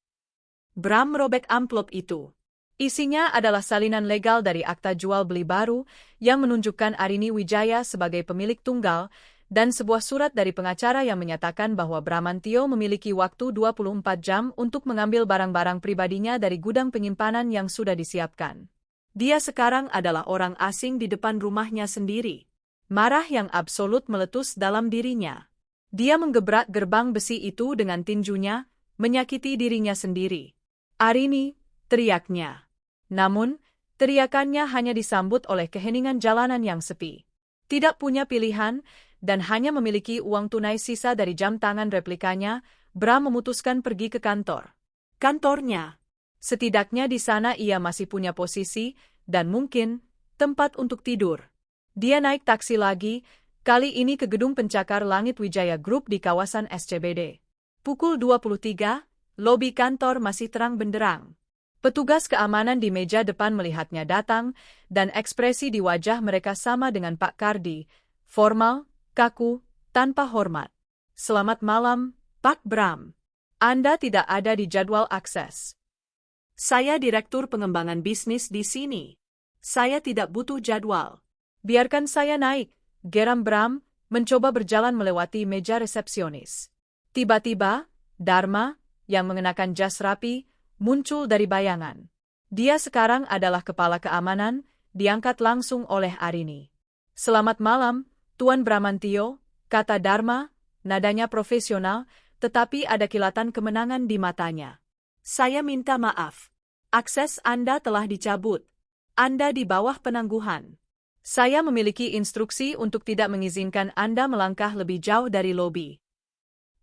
Speaker 2: Bram merobek amplop itu.
Speaker 1: Isinya adalah salinan legal dari akta jual beli baru yang menunjukkan Arini Wijaya sebagai pemilik tunggal dan sebuah surat dari pengacara yang menyatakan bahwa Bramantio memiliki waktu 24 jam untuk mengambil barang-barang pribadinya dari gudang penyimpanan yang sudah disiapkan. Dia sekarang adalah orang asing di depan rumahnya sendiri. Marah yang absolut meletus dalam dirinya. Dia menggebrak gerbang besi itu dengan tinjunya, menyakiti dirinya sendiri. Arini, teriaknya. Namun, teriakannya hanya disambut oleh keheningan jalanan yang sepi. Tidak punya pilihan, dan hanya memiliki uang tunai sisa dari jam tangan replikanya, Bram memutuskan pergi ke kantor.
Speaker 2: Kantornya.
Speaker 1: Setidaknya di sana ia masih punya posisi, dan mungkin, tempat untuk tidur. Dia naik taksi lagi, kali ini ke gedung pencakar Langit Wijaya Group di kawasan SCBD. Pukul 23, lobi kantor masih terang benderang. Petugas keamanan di meja depan melihatnya datang, dan ekspresi di wajah mereka sama dengan Pak Kardi, formal, kaku, tanpa hormat. Selamat malam, Pak Bram. Anda tidak ada di jadwal akses.
Speaker 2: Saya direktur pengembangan bisnis di sini. Saya tidak butuh jadwal.
Speaker 1: Biarkan saya naik, geram Bram, mencoba berjalan melewati meja resepsionis. Tiba-tiba, Dharma, yang mengenakan jas rapi, muncul dari bayangan. Dia sekarang adalah kepala keamanan, diangkat langsung oleh Arini. "Selamat malam, Tuan Bramantio," kata Dharma, nadanya profesional, tetapi ada kilatan kemenangan di matanya.
Speaker 2: "Saya minta maaf. Akses Anda telah dicabut. Anda di bawah penangguhan.
Speaker 1: Saya memiliki instruksi untuk tidak mengizinkan Anda melangkah lebih jauh dari lobi."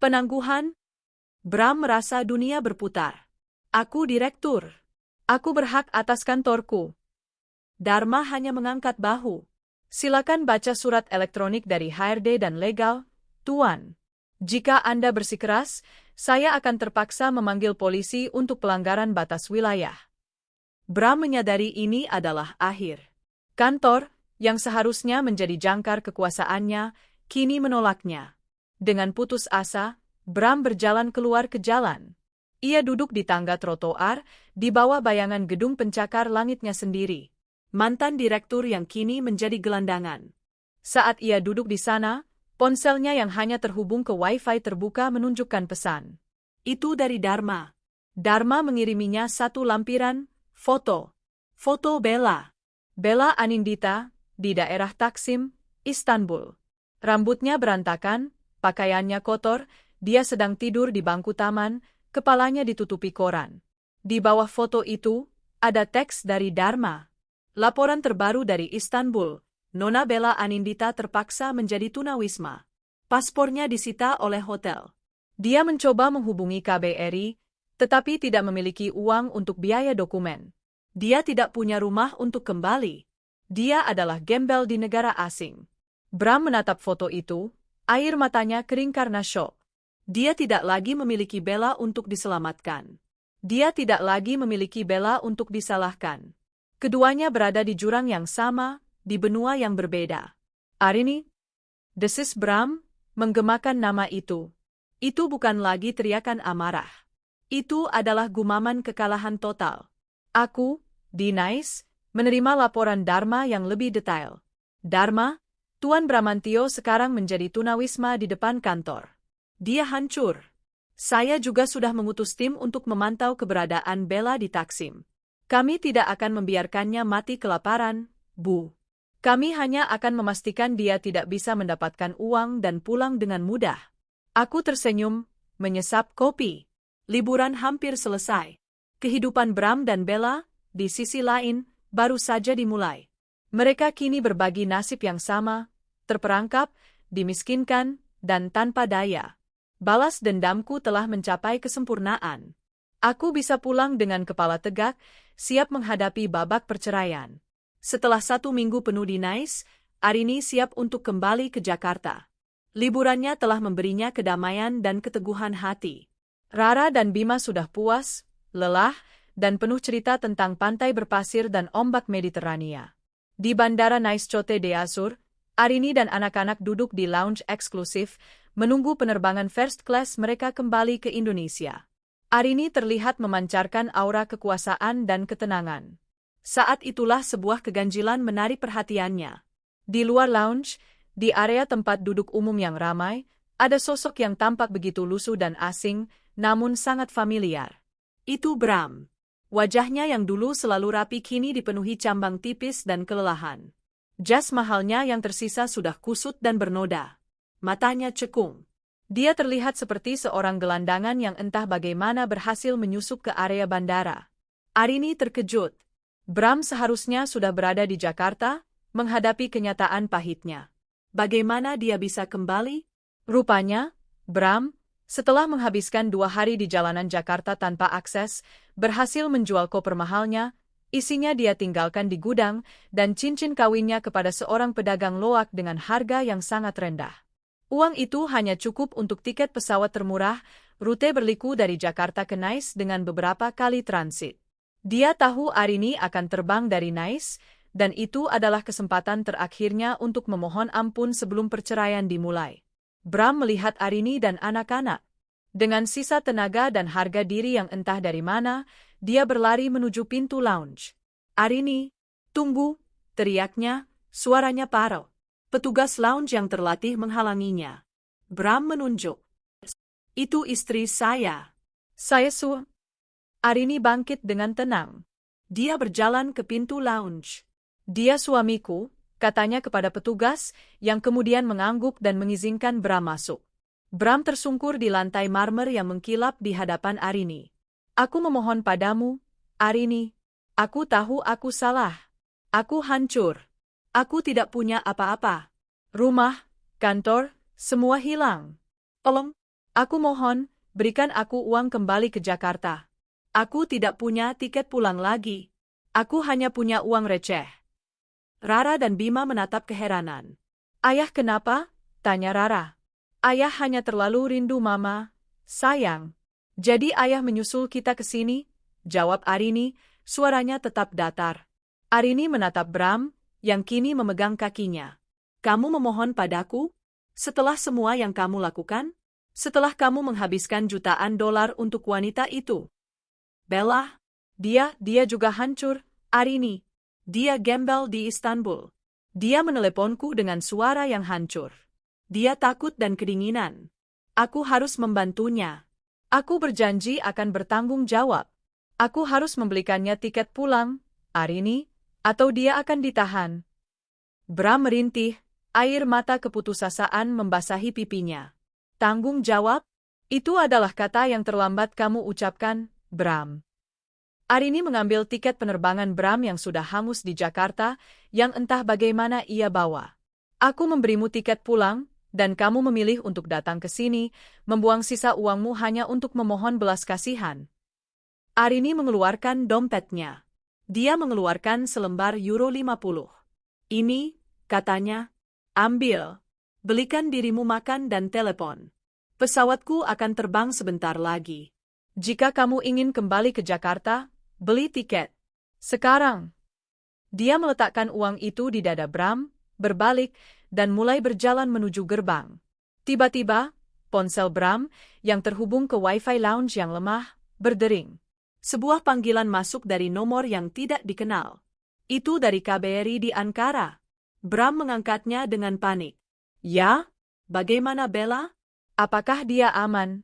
Speaker 2: "Penangguhan?" Bram merasa dunia berputar. "Aku direktur. Aku berhak atas kantorku." Dharma hanya mengangkat bahu.
Speaker 1: "Silakan baca surat elektronik dari HRD dan legal, Tuan. Jika Anda bersikeras, saya akan terpaksa memanggil polisi untuk pelanggaran batas wilayah."
Speaker 2: Bram menyadari ini adalah akhir.
Speaker 1: Kantor, yang seharusnya menjadi jangkar kekuasaannya, kini menolaknya. Dengan putus asa, Bram berjalan keluar ke jalan. Ia duduk di tangga trotoar, di bawah bayangan gedung pencakar langitnya sendiri.
Speaker 2: Mantan direktur yang kini menjadi gelandangan.
Speaker 1: Saat ia duduk di sana, ponselnya yang hanya terhubung ke Wi-Fi terbuka menunjukkan pesan.
Speaker 2: Itu dari Dharma.
Speaker 1: Dharma mengiriminya satu lampiran foto.
Speaker 2: Foto Bella.
Speaker 1: Bella Anindita, di daerah Taksim, Istanbul. Rambutnya berantakan, pakaiannya kotor, dia sedang tidur di bangku taman, kepalanya ditutupi koran. Di bawah foto itu, ada teks dari Dharma. "Laporan terbaru dari Istanbul, Nona Bella Anindita terpaksa menjadi tunawisma. Paspornya disita oleh hotel. Dia mencoba menghubungi KBRI, tetapi tidak memiliki uang untuk biaya dokumen. Dia tidak punya rumah untuk kembali. Dia adalah gembel di negara asing." Bram menatap foto itu, air matanya kering karena syok. Dia tidak lagi memiliki Bella untuk diselamatkan. Dia tidak lagi memiliki Bella untuk disalahkan. Keduanya berada di jurang yang sama, di benua yang berbeda. "Arini?" desis Bram, menggemakan nama itu. Itu bukan lagi teriakan amarah. Itu adalah gumaman kekalahan total. "Aku, Dinais, menerima laporan Dharma yang lebih detail. Dharma, Tuan Bramantio sekarang menjadi tunawisma di depan kantor. Dia hancur. Saya juga sudah mengutus tim untuk memantau keberadaan Bella di Taksim. Kami tidak akan membiarkannya mati kelaparan, Bu. Kami hanya akan memastikan dia tidak bisa mendapatkan uang dan pulang dengan mudah." Aku tersenyum, menyesap kopi. Liburan hampir selesai. Kehidupan Bram dan Bella, di sisi lain, baru saja dimulai. Mereka kini berbagi nasib yang sama, terperangkap, dimiskinkan, dan tanpa daya. Balas dendamku telah mencapai kesempurnaan. Aku bisa pulang dengan kepala tegak, siap menghadapi babak perceraian. Setelah 1 minggu penuh di Nice, Arini siap untuk kembali ke Jakarta. Liburannya telah memberinya kedamaian dan keteguhan hati. Rara dan Bima sudah puas, lelah, dan penuh cerita tentang pantai berpasir dan ombak Mediterania. Di Bandara Nice Cote d'Azur, Arini dan anak-anak duduk di lounge eksklusif, menunggu penerbangan first class mereka kembali ke Indonesia. Arini terlihat memancarkan aura kekuasaan dan ketenangan. Saat itulah sebuah keganjilan menarik perhatiannya. Di luar lounge, di area tempat duduk umum yang ramai, ada sosok yang tampak begitu lusuh dan asing, namun sangat familiar. Itu Bram. Wajahnya yang dulu selalu rapi kini dipenuhi cambang tipis dan kelelahan. Jas mahalnya yang tersisa sudah kusut dan bernoda. Matanya cekung. Dia terlihat seperti seorang gelandangan yang entah bagaimana berhasil menyusup ke area bandara. Arini terkejut. Bram seharusnya sudah berada di Jakarta, menghadapi kenyataan pahitnya. Bagaimana dia bisa kembali? Rupanya, Bram, setelah menghabiskan 2 hari di jalanan Jakarta tanpa akses, berhasil menjual koper mahalnya, isinya dia tinggalkan di gudang, dan cincin kawinnya kepada seorang pedagang loak dengan harga yang sangat rendah. Uang itu hanya cukup untuk tiket pesawat termurah, rute berliku dari Jakarta ke Nice dengan beberapa kali transit. Dia tahu Arini akan terbang dari Nice, dan itu adalah kesempatan terakhirnya untuk memohon ampun sebelum perceraian dimulai. Bram melihat Arini dan anak-anak. Dengan sisa tenaga dan harga diri yang entah dari mana, dia berlari menuju pintu lounge. "Arini, tunggu!" teriaknya, suaranya parau. Petugas lounge yang terlatih menghalanginya. Bram menunjuk. "Itu istri saya." "Saya Su." Arini bangkit dengan tenang.
Speaker 2: Dia berjalan ke pintu lounge.
Speaker 1: Dia suamiku, katanya kepada petugas, yang kemudian mengangguk dan mengizinkan Bram masuk. Bram tersungkur di lantai marmer yang mengkilap di hadapan Arini. Aku memohon padamu, Arini. Aku tahu aku salah. Aku hancur. Aku tidak punya apa-apa. Rumah, kantor, semua hilang. Tolong, aku mohon, berikan aku uang kembali ke Jakarta. Aku tidak punya tiket pulang lagi. Aku hanya punya uang receh.
Speaker 2: Rara dan Bima menatap keheranan.
Speaker 1: Ayah kenapa? Tanya Rara. Ayah hanya terlalu rindu Mama. Sayang. Jadi ayah menyusul kita ke sini? Jawab Arini, suaranya tetap datar. Arini menatap Bram, yang kini memegang kakinya.
Speaker 2: Kamu memohon padaku? Setelah semua yang kamu lakukan? Setelah kamu menghabiskan jutaan dolar untuk wanita itu? Bella,
Speaker 1: Dia juga hancur, Arini.
Speaker 2: dia gembel di Istanbul.
Speaker 1: Dia meneleponku dengan suara yang hancur.
Speaker 2: Dia takut dan kedinginan. Aku harus membantunya.
Speaker 1: Aku berjanji akan bertanggung jawab. Aku harus membelikannya tiket pulang, Arini, atau dia akan ditahan. Bram merintih, air mata keputusasaan membasahi pipinya. Tanggung jawab? Itu adalah kata yang terlambat kamu ucapkan, Bram. Arini mengambil tiket penerbangan Bram yang sudah hangus di Jakarta, yang entah bagaimana ia bawa. Aku memberimu tiket pulang, dan kamu memilih untuk datang ke sini, membuang sisa uangmu hanya untuk memohon belas kasihan.
Speaker 2: Arini mengeluarkan dompetnya. Dia mengeluarkan selembar euro 50. Ini, katanya, ambil. Belikan dirimu makan dan telepon. Pesawatku akan terbang sebentar lagi.
Speaker 1: Jika kamu ingin kembali ke Jakarta, beli tiket. Sekarang. Dia meletakkan uang itu di dada Bram, berbalik, dan mulai berjalan menuju gerbang. Tiba-tiba, ponsel Bram, yang terhubung ke Wi-Fi lounge yang lemah, berdering.
Speaker 2: Sebuah panggilan masuk dari nomor yang tidak dikenal. Itu dari KBRI di Ankara. Bram mengangkatnya dengan panik. Ya? Bagaimana Bella?
Speaker 1: Apakah dia aman?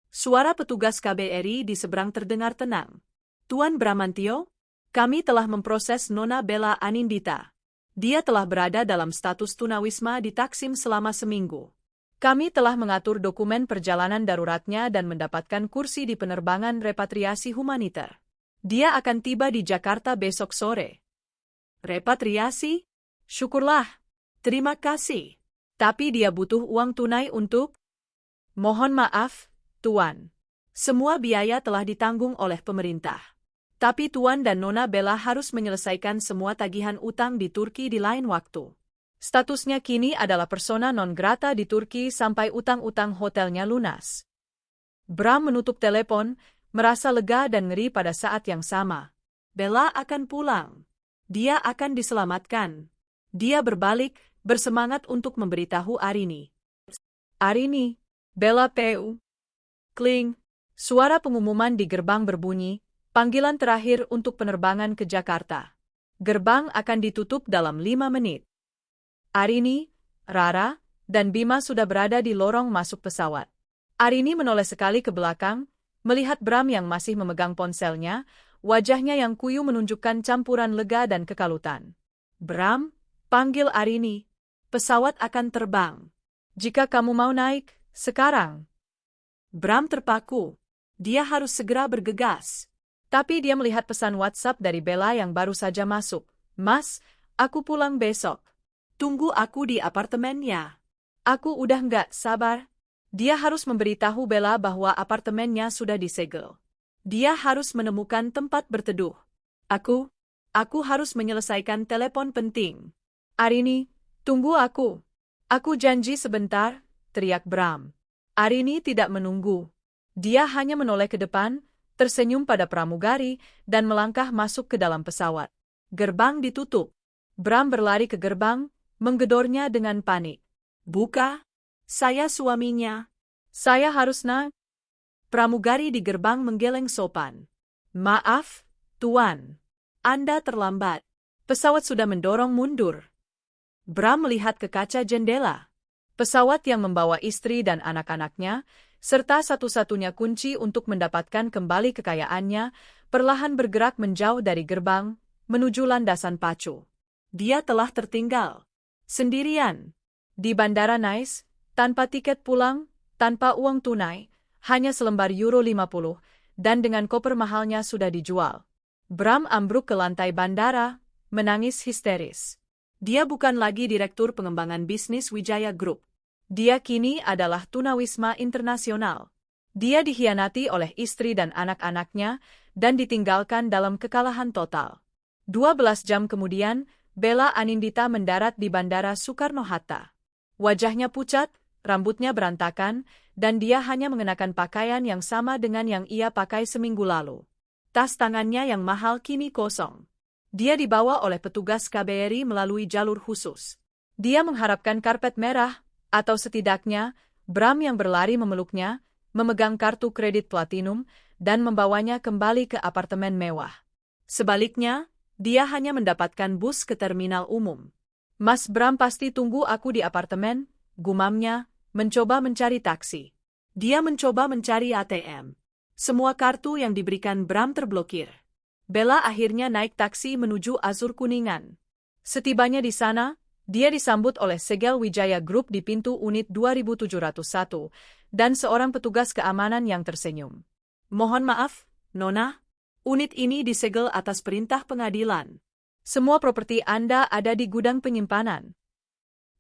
Speaker 2: Suara petugas KBRI di seberang terdengar tenang. Tuan Bramantio, kami telah memproses Nona Bella Anindita. Dia telah berada dalam status tunawisma di Taksim selama seminggu.
Speaker 1: Kami telah mengatur dokumen perjalanan daruratnya dan mendapatkan kursi di penerbangan repatriasi humaniter. Dia akan tiba di Jakarta besok sore.
Speaker 2: Repatriasi?
Speaker 1: Syukurlah.
Speaker 2: Terima kasih.
Speaker 1: Tapi dia butuh uang tunai untuk... Mohon maaf, Tuan.
Speaker 2: Semua biaya telah ditanggung oleh pemerintah. Tapi Tuan dan Nona Bella harus menyelesaikan semua tagihan utang di Turki di lain waktu.
Speaker 1: Statusnya kini adalah persona non grata di Turki sampai utang-utang hotelnya lunas. Bram menutup telepon, merasa lega dan ngeri pada saat yang sama.
Speaker 2: Bella akan pulang. Dia akan diselamatkan. Dia berbalik, bersemangat untuk memberitahu Arini.
Speaker 1: Arini, Bella P.U. Kling, suara pengumuman di gerbang berbunyi, panggilan terakhir untuk penerbangan ke Jakarta. Gerbang akan ditutup dalam 5 menit. Arini, Rara, dan Bima sudah berada di lorong masuk pesawat. Arini menoleh sekali ke belakang, melihat Bram yang masih memegang ponselnya, wajahnya yang kuyu menunjukkan campuran lega dan kekalutan. Bram, panggil Arini. Pesawat akan terbang. Jika kamu mau naik, sekarang.
Speaker 2: Bram terpaku. Dia harus segera bergegas.
Speaker 1: Tapi dia melihat pesan WhatsApp dari Bella yang baru saja masuk. Mas, aku pulang besok.
Speaker 2: Tunggu aku di apartemennya.
Speaker 1: Aku udah nggak sabar. Dia harus memberitahu Bella bahwa apartemennya sudah disegel.
Speaker 2: Dia harus menemukan tempat berteduh. Aku harus menyelesaikan telepon penting.
Speaker 1: Arini, tunggu aku. Aku janji sebentar, teriak Bram. Arini tidak menunggu. Dia hanya menoleh ke depan, tersenyum pada pramugari, dan melangkah masuk ke dalam pesawat. Gerbang ditutup. Bram berlari ke gerbang, menggedornya dengan panik.
Speaker 2: Buka, saya suaminya.
Speaker 1: Saya harus naik.
Speaker 2: Pramugari di gerbang menggeleng sopan.
Speaker 1: Maaf, Tuan.
Speaker 2: Anda terlambat.
Speaker 1: Pesawat sudah mendorong mundur.
Speaker 2: Bram melihat ke kaca jendela.
Speaker 1: Pesawat yang membawa istri dan anak-anaknya, serta satu-satunya kunci untuk mendapatkan kembali kekayaannya, perlahan bergerak menjauh dari gerbang, menuju landasan pacu.
Speaker 2: Dia telah tertinggal. Sendirian.
Speaker 1: Di Bandara Nice, tanpa tiket pulang, tanpa uang tunai, hanya selembar euro 50, dan dengan koper mahalnya sudah dijual. Bram ambruk ke lantai bandara, menangis histeris.
Speaker 2: Dia bukan lagi direktur pengembangan bisnis Wijaya Group.
Speaker 1: Dia kini adalah tunawisma internasional. Dia dikhianati oleh istri dan anak-anaknya, dan ditinggalkan dalam kekalahan total. 12 jam kemudian, Bella Anindita mendarat di Bandara Soekarno-Hatta. Wajahnya pucat, rambutnya berantakan, dan dia hanya mengenakan pakaian yang sama dengan yang ia pakai seminggu lalu. Tas tangannya yang mahal kini kosong. Dia dibawa oleh petugas KBRI melalui jalur khusus. Dia mengharapkan karpet merah, atau setidaknya, Bram yang berlari memeluknya, memegang kartu kredit platinum, dan membawanya kembali ke apartemen mewah. Sebaliknya, dia hanya mendapatkan bus ke terminal umum. Mas Bram pasti tunggu aku di apartemen, gumamnya, mencoba mencari taksi.
Speaker 2: Dia mencoba mencari ATM. Semua kartu yang diberikan Bram terblokir.
Speaker 1: Bella akhirnya naik taksi menuju Azur Kuningan. Setibanya di sana, dia disambut oleh segel Wijaya Group di pintu unit 2701, dan seorang petugas keamanan yang tersenyum.
Speaker 2: Mohon maaf, Nona. Unit ini disegel atas perintah pengadilan.
Speaker 1: Semua properti Anda ada di gudang penyimpanan.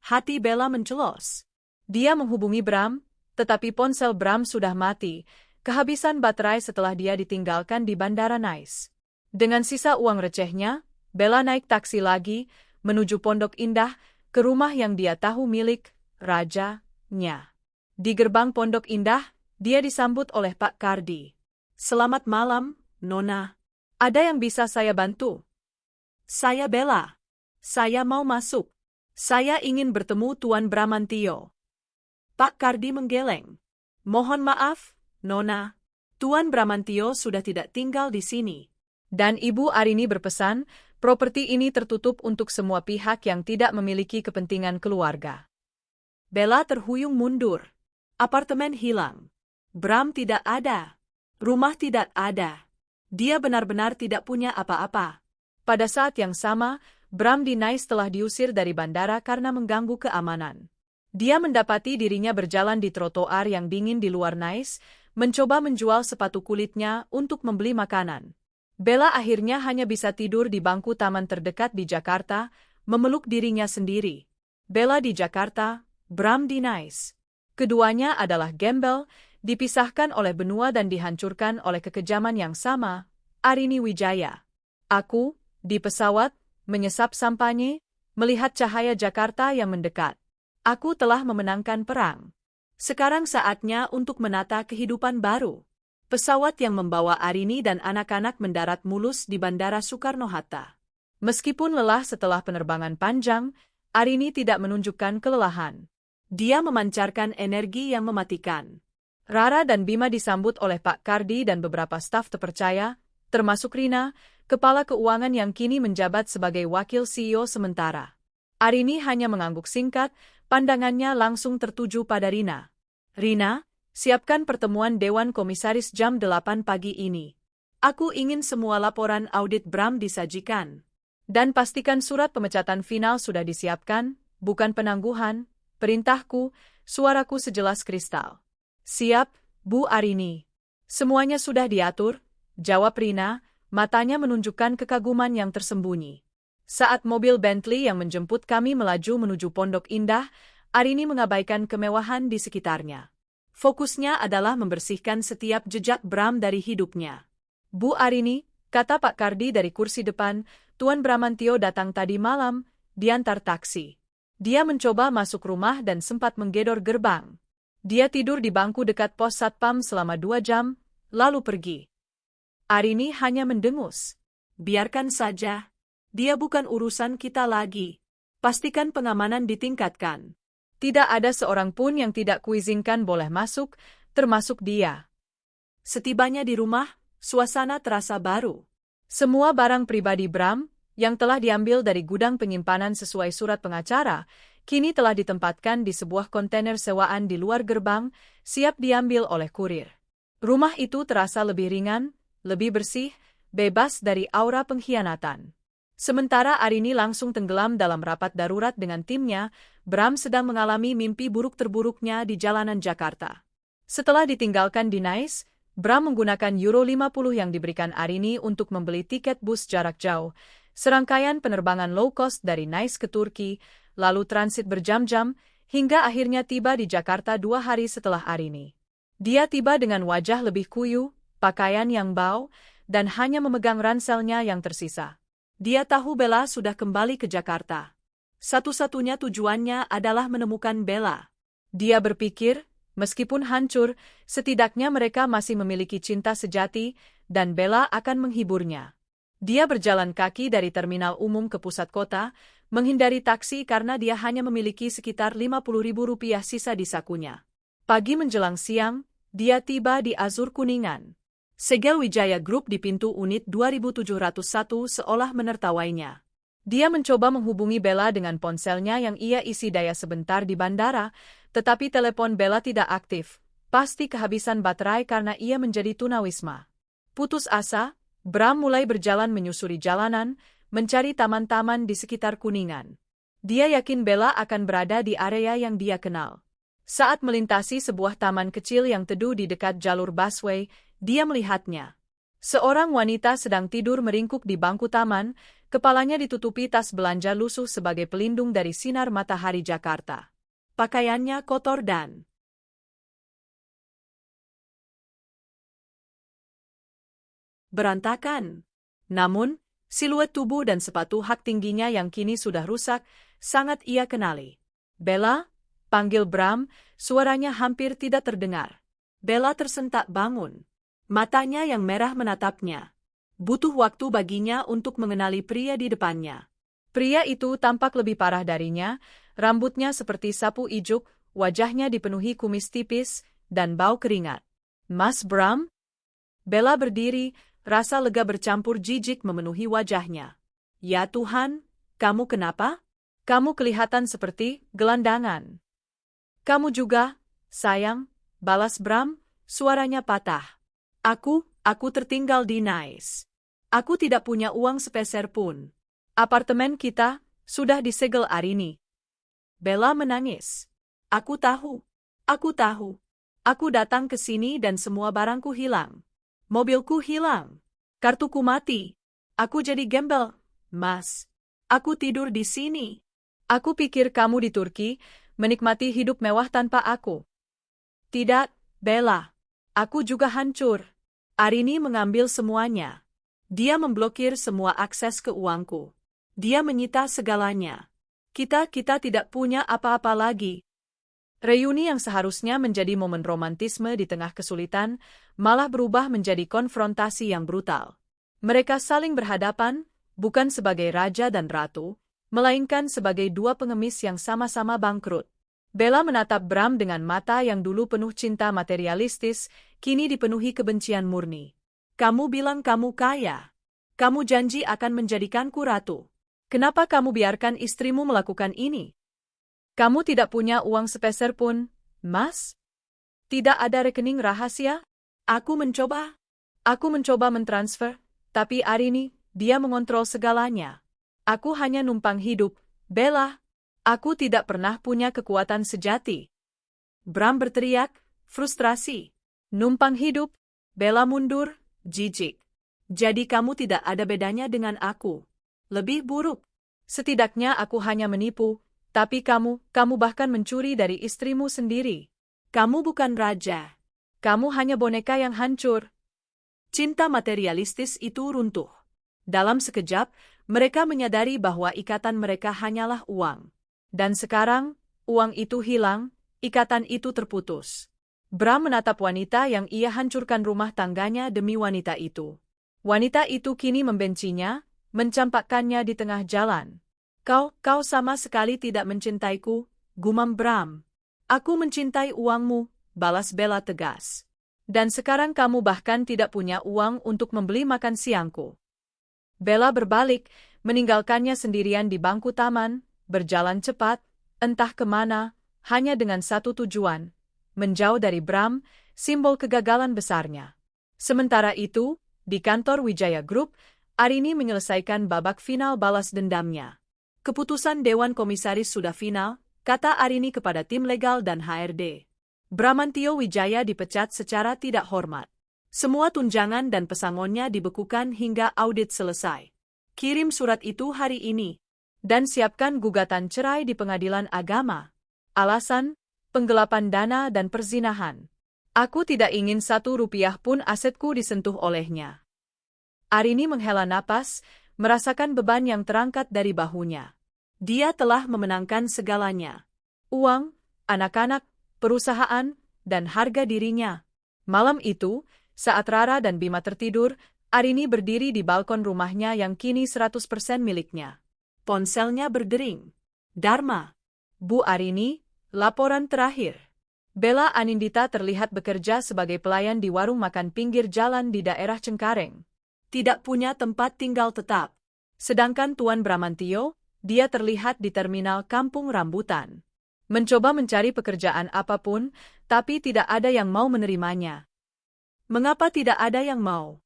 Speaker 2: Hati Bella mencelos.
Speaker 1: Dia menghubungi Bram, tetapi ponsel Bram sudah mati, kehabisan baterai setelah dia ditinggalkan di Bandara Nice. Dengan sisa uang recehnya, Bella naik taksi lagi, menuju Pondok Indah, ke rumah yang dia tahu milik rajanya. Di gerbang Pondok Indah, dia disambut oleh Pak Kardi.
Speaker 2: Selamat malam, Nona.
Speaker 1: Ada yang bisa saya bantu?
Speaker 2: Saya Bella. Saya mau masuk. Saya ingin bertemu Tuan Bramantio. Pak Kardi menggeleng. Mohon maaf, Nona. Tuan Bramantio sudah tidak tinggal di sini.
Speaker 1: Dan Ibu Arini berpesan, properti ini tertutup untuk semua pihak yang tidak memiliki kepentingan keluarga.
Speaker 2: Bella terhuyung mundur. Apartemen hilang. Bram tidak ada. Rumah tidak ada. Dia benar-benar tidak punya apa-apa.
Speaker 1: Pada saat yang sama, Bram di Nice telah diusir dari bandara karena mengganggu keamanan. Dia mendapati dirinya berjalan di trotoar yang dingin di luar Nice, mencoba menjual sepatu kulitnya untuk membeli makanan. Bella akhirnya hanya bisa tidur di bangku taman terdekat di Jakarta, memeluk dirinya sendiri. Bella di Jakarta, Bram di Nice. Keduanya adalah gembel, dipisahkan oleh benua dan dihancurkan oleh kekejaman yang sama, Arini Wijaya. Aku, di pesawat, menyesap sampanye, melihat cahaya Jakarta yang mendekat. Aku telah memenangkan perang. Sekarang saatnya untuk menata kehidupan baru. Pesawat yang membawa Arini dan anak-anak mendarat mulus di Bandara Soekarno-Hatta. Meskipun lelah setelah penerbangan panjang, Arini tidak menunjukkan kelelahan. Dia memancarkan energi yang mematikan. Rara dan Bima disambut oleh Pak Kardi dan beberapa staf terpercaya, termasuk Rina, kepala keuangan yang kini menjabat sebagai wakil CEO sementara. Arini hanya mengangguk singkat, pandangannya langsung tertuju pada Rina. Rina, siapkan pertemuan Dewan Komisaris jam 8 pagi ini. Aku ingin semua laporan audit Bram disajikan. Dan pastikan surat pemecatan final sudah disiapkan, bukan penangguhan, perintahku, suaraku sejelas kristal. Siap, Bu Arini. Semuanya sudah diatur, jawab Rina, matanya menunjukkan kekaguman yang tersembunyi. Saat mobil Bentley yang menjemput kami melaju menuju Pondok Indah, Arini mengabaikan kemewahan di sekitarnya. Fokusnya adalah membersihkan setiap jejak Bram dari hidupnya. Bu Arini, kata Pak Kardi dari kursi depan, Tuan Bramantio datang tadi malam, diantar taksi. Dia mencoba masuk rumah dan sempat menggedor gerbang. Dia tidur di bangku dekat pos satpam selama 2 jam, lalu pergi. Arini hanya mendengus.
Speaker 2: Biarkan saja. Dia bukan urusan kita lagi. Pastikan pengamanan ditingkatkan.
Speaker 1: Tidak ada seorang pun yang tidak kuizinkan boleh masuk, termasuk dia.
Speaker 2: Setibanya di rumah, suasana terasa baru.
Speaker 1: Semua barang pribadi Bram, yang telah diambil dari gudang penyimpanan sesuai surat pengacara, kini telah ditempatkan di sebuah kontainer sewaan di luar gerbang, siap diambil oleh kurir. Rumah itu terasa lebih ringan, lebih bersih, bebas dari aura pengkhianatan. Sementara Arini langsung tenggelam dalam rapat darurat dengan timnya, Bram sedang mengalami mimpi buruk terburuknya di jalanan Jakarta. Setelah ditinggalkan di Nice, Bram menggunakan Euro 50 yang diberikan Arini untuk membeli tiket bus jarak jauh, serangkaian penerbangan low cost dari Nice ke Turki, lalu transit berjam-jam, hingga akhirnya tiba di Jakarta 2 hari setelah Arini. Dia tiba dengan wajah lebih kuyu, pakaian yang bau, dan hanya memegang ranselnya yang tersisa. Dia tahu Bella sudah kembali ke Jakarta. Satu-satunya tujuannya adalah menemukan Bella. Dia berpikir, meskipun hancur, setidaknya mereka masih memiliki cinta sejati, dan Bella akan menghiburnya. Dia berjalan kaki dari terminal umum ke pusat kota, menghindari taksi karena dia hanya memiliki sekitar Rp50.000 sisa di sakunya. Pagi menjelang siang, dia tiba di Azur Kuningan. Segel Wijaya Group di pintu unit 2701 seolah menertawainya. Dia mencoba menghubungi Bella dengan ponselnya yang ia isi daya sebentar di bandara, tetapi telepon Bella tidak aktif, pasti kehabisan baterai karena ia menjadi tunawisma. Putus asa, Bram mulai berjalan menyusuri jalanan, mencari taman-taman di sekitar Kuningan. Dia yakin Bella akan berada di area yang dia kenal. Saat melintasi sebuah taman kecil yang teduh di dekat jalur busway, dia melihatnya. Seorang wanita sedang tidur meringkuk di bangku taman, kepalanya ditutupi tas belanja lusuh sebagai pelindung dari sinar matahari Jakarta. Pakaiannya kotor dan berantakan. Namun, siluet tubuh dan sepatu hak tingginya yang kini sudah rusak, sangat ia kenali. Bella, panggil Bram, suaranya hampir tidak terdengar. Bella tersentak bangun. Matanya yang merah menatapnya. Butuh waktu baginya untuk mengenali pria di depannya. Pria itu tampak lebih parah darinya, rambutnya seperti sapu ijuk, wajahnya dipenuhi kumis tipis, dan bau keringat. Mas Bram? Bella berdiri, rasa lega bercampur jijik memenuhi wajahnya. Ya Tuhan, kamu kenapa? Kamu kelihatan seperti gelandangan. Kamu juga, sayang, balas Bram, suaranya patah. Aku tertinggal di Nice. Aku tidak punya uang sepeser pun. Apartemen kita sudah disegel Arini. Bella menangis. Aku tahu. Aku datang ke sini dan semua barangku hilang. Mobilku hilang. Kartuku mati. Aku jadi gembel, Mas. Aku tidur di sini. Aku pikir kamu di Turki, menikmati hidup mewah tanpa aku. Tidak, Bella. Aku juga hancur. Arini mengambil semuanya. Dia memblokir semua akses ke uangku. Dia menyita segalanya. Kita tidak punya apa-apa lagi. Reuni yang seharusnya menjadi momen romantisme di tengah kesulitan, malah berubah menjadi konfrontasi yang brutal. Mereka saling berhadapan, bukan sebagai raja dan ratu, melainkan sebagai dua pengemis yang sama-sama bangkrut. Bella menatap Bram dengan mata yang dulu penuh cinta materialistis, kini dipenuhi kebencian murni. Kamu bilang kamu kaya. Kamu janji akan menjadikanku ratu. Kenapa kamu biarkan istrimu melakukan ini? Kamu tidak punya uang sepeser pun, Mas? Tidak ada rekening rahasia? Aku mencoba mentransfer, tapi Arini, dia mengontrol segalanya. Aku hanya numpang hidup, Bella. Aku tidak pernah punya kekuatan sejati. Bram berteriak, frustrasi. Numpang hidup, Bella mundur, jijik. Jadi kamu tidak ada bedanya dengan aku. Lebih buruk. Setidaknya aku hanya menipu, tapi kamu bahkan mencuri dari istrimu sendiri. Kamu bukan raja. Kamu hanya boneka yang hancur. Cinta materialistis itu runtuh. Dalam sekejap, mereka menyadari bahwa ikatan mereka hanyalah uang. Dan sekarang, uang itu hilang, ikatan itu terputus. Bram menatap wanita yang ia hancurkan rumah tangganya demi wanita itu. Wanita itu kini membencinya, mencampakkannya di tengah jalan. Kau sama sekali tidak mencintaiku, gumam Bram. Aku mencintai uangmu, balas Bella tegas. Dan sekarang kamu bahkan tidak punya uang untuk membeli makan siangku. Bella berbalik, meninggalkannya sendirian di bangku taman, berjalan cepat, entah kemana, hanya dengan satu tujuan, menjauh dari Bram, simbol kegagalan besarnya. Sementara itu,
Speaker 2: Di kantor Wijaya Group, Arini menyelesaikan babak final balas dendamnya. Keputusan Dewan Komisaris sudah final, kata Arini kepada tim legal dan HRD. Bramantio Wijaya dipecat secara tidak hormat. Semua tunjangan dan pesangonnya dibekukan hingga audit selesai. Kirim surat itu hari ini. Dan siapkan gugatan cerai di pengadilan agama. Alasan, penggelapan dana dan perzinahan. Aku tidak ingin 1 rupiah pun asetku disentuh olehnya. Arini menghela napas, merasakan beban yang terangkat dari bahunya. Dia telah memenangkan segalanya. Uang, anak-anak, perusahaan, dan harga dirinya. Malam itu, saat Rara dan Bima tertidur, Arini berdiri di balkon rumahnya yang kini 100% miliknya. Ponselnya berdering. Dharma. Bu Arini, laporan terakhir. Bella Anindita terlihat bekerja sebagai pelayan di warung makan pinggir jalan di daerah Cengkareng. Tidak punya tempat tinggal tetap. Sedangkan Tuan Bramantio, dia terlihat di terminal Kampung Rambutan. Mencoba mencari pekerjaan apapun, tapi tidak ada yang mau menerimanya. Mengapa tidak ada yang mau?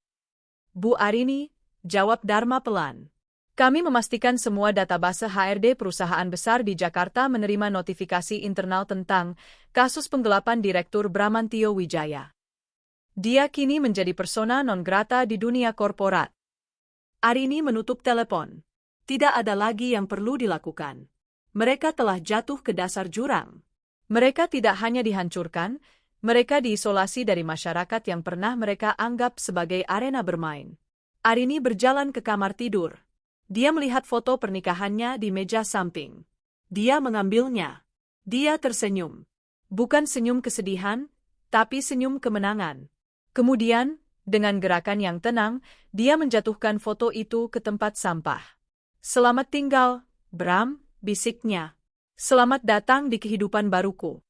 Speaker 2: Bu Arini, jawab Dharma pelan. Kami memastikan semua database HRD perusahaan besar di Jakarta menerima notifikasi internal tentang kasus penggelapan Direktur Bramantio Wijaya. Dia kini menjadi persona non grata di dunia korporat. Arini menutup telepon. Tidak ada lagi yang perlu dilakukan. Mereka telah jatuh ke dasar jurang. Mereka tidak hanya dihancurkan, mereka diisolasi dari masyarakat yang pernah mereka anggap sebagai arena bermain. Arini berjalan ke kamar tidur. Dia melihat foto pernikahannya di meja samping. Dia mengambilnya. Dia tersenyum. Bukan senyum kesedihan, tapi senyum kemenangan. Kemudian, dengan gerakan yang tenang, dia menjatuhkan foto itu ke tempat sampah. Selamat tinggal, Bram, bisiknya. Selamat datang di kehidupan baruku.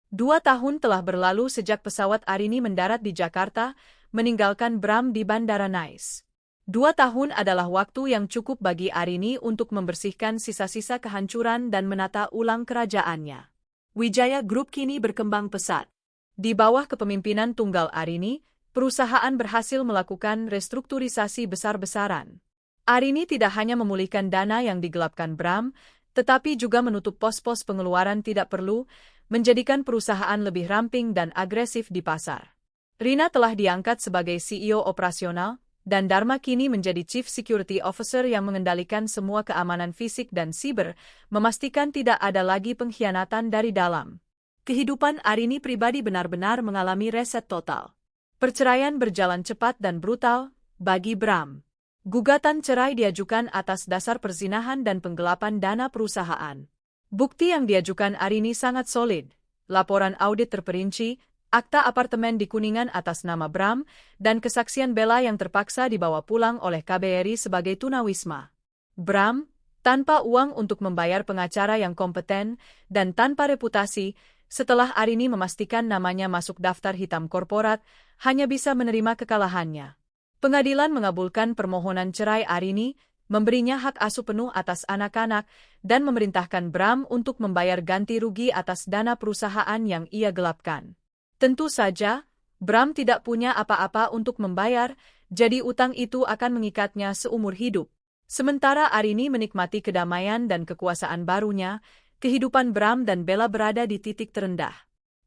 Speaker 2: 2 tahun telah berlalu sejak pesawat Arini mendarat di Jakarta, meninggalkan Bram di Bandara Nice. 2 tahun adalah waktu yang cukup bagi Arini untuk membersihkan sisa-sisa kehancuran dan menata ulang kerajaannya. Wijaya Group kini berkembang pesat. Di bawah kepemimpinan tunggal Arini, perusahaan berhasil melakukan restrukturisasi besar-besaran. Arini tidak hanya memulihkan dana yang digelapkan Bram, tetapi juga menutup pos-pos pengeluaran tidak perlu, menjadikan perusahaan lebih ramping dan agresif di pasar. Rina telah diangkat sebagai CEO operasional, dan Dharma kini menjadi Chief Security Officer yang mengendalikan semua keamanan fisik dan siber, memastikan tidak ada lagi pengkhianatan dari dalam. Kehidupan Arini pribadi benar-benar mengalami reset total. Perceraian berjalan cepat dan brutal bagi Bram. Gugatan cerai diajukan atas dasar perzinahan dan penggelapan dana perusahaan. Bukti yang diajukan Arini sangat solid. Laporan audit terperinci, akta apartemen di Kuningan atas nama Bram, dan kesaksian Bella yang terpaksa dibawa pulang oleh KBRI sebagai tunawisma. Bram, tanpa uang untuk membayar pengacara yang kompeten, dan tanpa reputasi, setelah Arini memastikan namanya masuk daftar hitam korporat, hanya bisa menerima kekalahannya. Pengadilan mengabulkan permohonan cerai Arini, memberinya hak asuh penuh atas anak-anak, dan memerintahkan Bram untuk membayar ganti rugi atas dana perusahaan yang ia gelapkan. Tentu saja, Bram tidak punya apa-apa untuk membayar, jadi utang itu akan mengikatnya seumur hidup. Sementara Arini menikmati kedamaian dan kekuasaan barunya, kehidupan Bram dan Bella berada di titik terendah.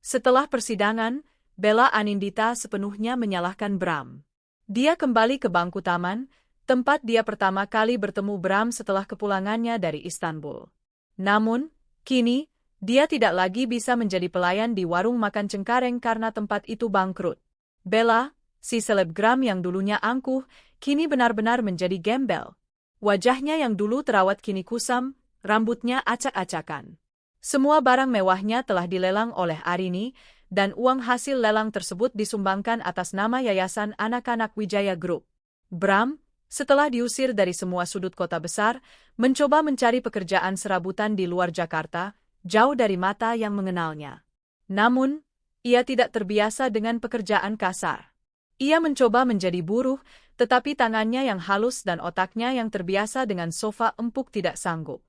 Speaker 2: Setelah persidangan, Bella Anindita sepenuhnya menyalahkan Bram. Dia kembali ke bangku taman, tempat dia pertama kali bertemu Bram setelah kepulangannya dari Istanbul. Namun, kini, dia tidak lagi bisa menjadi pelayan di warung makan Cengkareng karena tempat itu bangkrut. Bella, si selebgram yang dulunya angkuh, kini benar-benar menjadi gembel. Wajahnya yang dulu terawat kini kusam, rambutnya acak-acakan. Semua barang mewahnya telah dilelang oleh Arini, dan uang hasil lelang tersebut disumbangkan atas nama Yayasan Anak-anak Wijaya Group. Bram, setelah diusir dari semua sudut kota besar, mencoba mencari pekerjaan serabutan di luar Jakarta, jauh dari mata yang mengenalnya. Namun, ia tidak terbiasa dengan pekerjaan kasar. Ia mencoba menjadi buruh, tetapi tangannya yang halus dan otaknya yang terbiasa dengan sofa empuk tidak sanggup.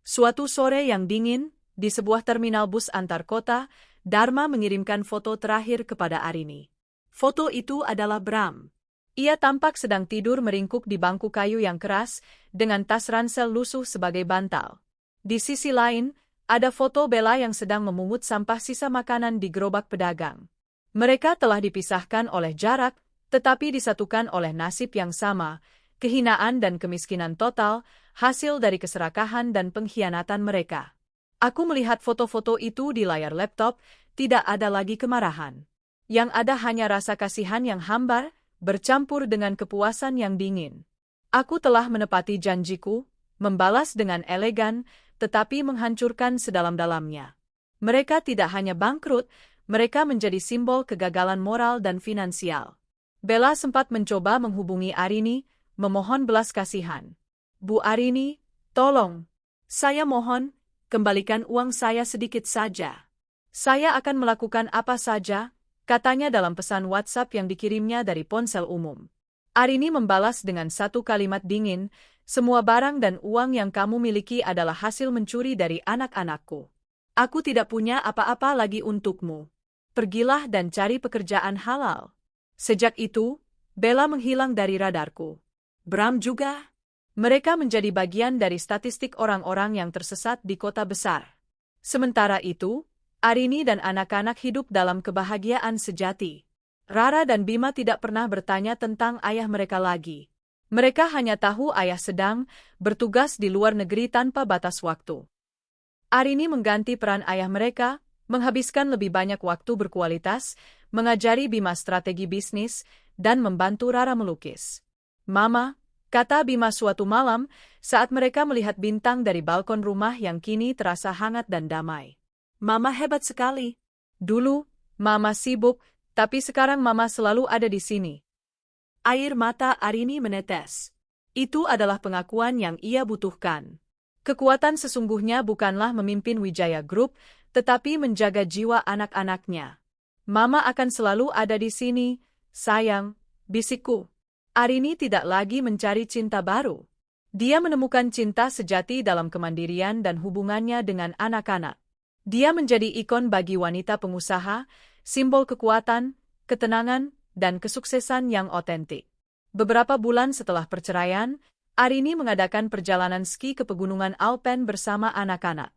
Speaker 2: Suatu sore yang dingin, di sebuah terminal bus antar kota, Dharma mengirimkan foto terakhir kepada Arini. Foto itu adalah Bram.
Speaker 1: Ia tampak sedang tidur meringkuk di bangku kayu yang keras, dengan tas ransel lusuh sebagai bantal. Di sisi lain, ada foto Bella yang sedang memungut sampah sisa makanan di gerobak pedagang. Mereka telah dipisahkan oleh jarak, tetapi disatukan oleh nasib yang sama, kehinaan dan kemiskinan total, hasil dari keserakahan dan pengkhianatan mereka. Aku melihat foto-foto itu di layar laptop, tidak ada lagi kemarahan. Yang ada hanya rasa kasihan yang hambar, bercampur dengan kepuasan yang dingin. Aku telah menepati janjiku, membalas dengan elegan, tetapi menghancurkan sedalam-dalamnya. Mereka tidak hanya bangkrut, mereka menjadi simbol kegagalan moral dan finansial. Bella sempat mencoba menghubungi Arini, memohon belas kasihan. Bu Arini, tolong. Saya mohon, kembalikan uang saya sedikit saja. Saya akan melakukan apa saja, katanya dalam pesan WhatsApp yang dikirimnya dari ponsel umum. Arini membalas dengan satu kalimat dingin, semua barang dan uang yang kamu miliki adalah hasil mencuri dari anak-anakku. Aku tidak punya apa-apa lagi untukmu. Pergilah dan cari pekerjaan halal. Sejak itu, Bella menghilang dari radarku. Bram juga. Mereka menjadi bagian dari statistik orang-orang yang tersesat di kota besar. Sementara itu, Arini dan anak-anak hidup dalam kebahagiaan sejati. Rara dan Bima tidak pernah bertanya tentang ayah mereka lagi. Mereka hanya tahu ayah sedang bertugas di luar negeri tanpa batas waktu. Arini mengganti peran ayah mereka, menghabiskan lebih banyak waktu berkualitas, mengajari Bima strategi bisnis, dan membantu Rara melukis. Mama, kata Bima suatu malam, saat mereka melihat bintang dari balkon rumah yang kini terasa hangat dan damai. Mama hebat sekali. Dulu, Mama sibuk, tapi sekarang Mama selalu ada di sini. Air mata Arini menetes. Itu adalah pengakuan yang ia butuhkan. Kekuatan sesungguhnya bukanlah memimpin Wijaya Group, tetapi menjaga jiwa anak-anaknya. Mama akan selalu ada di sini, sayang, bisikku. Arini tidak lagi mencari cinta baru. Dia menemukan cinta sejati dalam kemandirian dan hubungannya dengan anak-anak. Dia menjadi ikon bagi wanita pengusaha, simbol kekuatan, ketenangan, dan kesuksesan yang otentik. Beberapa bulan setelah perceraian, Arini mengadakan perjalanan ski ke pegunungan Alpen bersama anak-anak.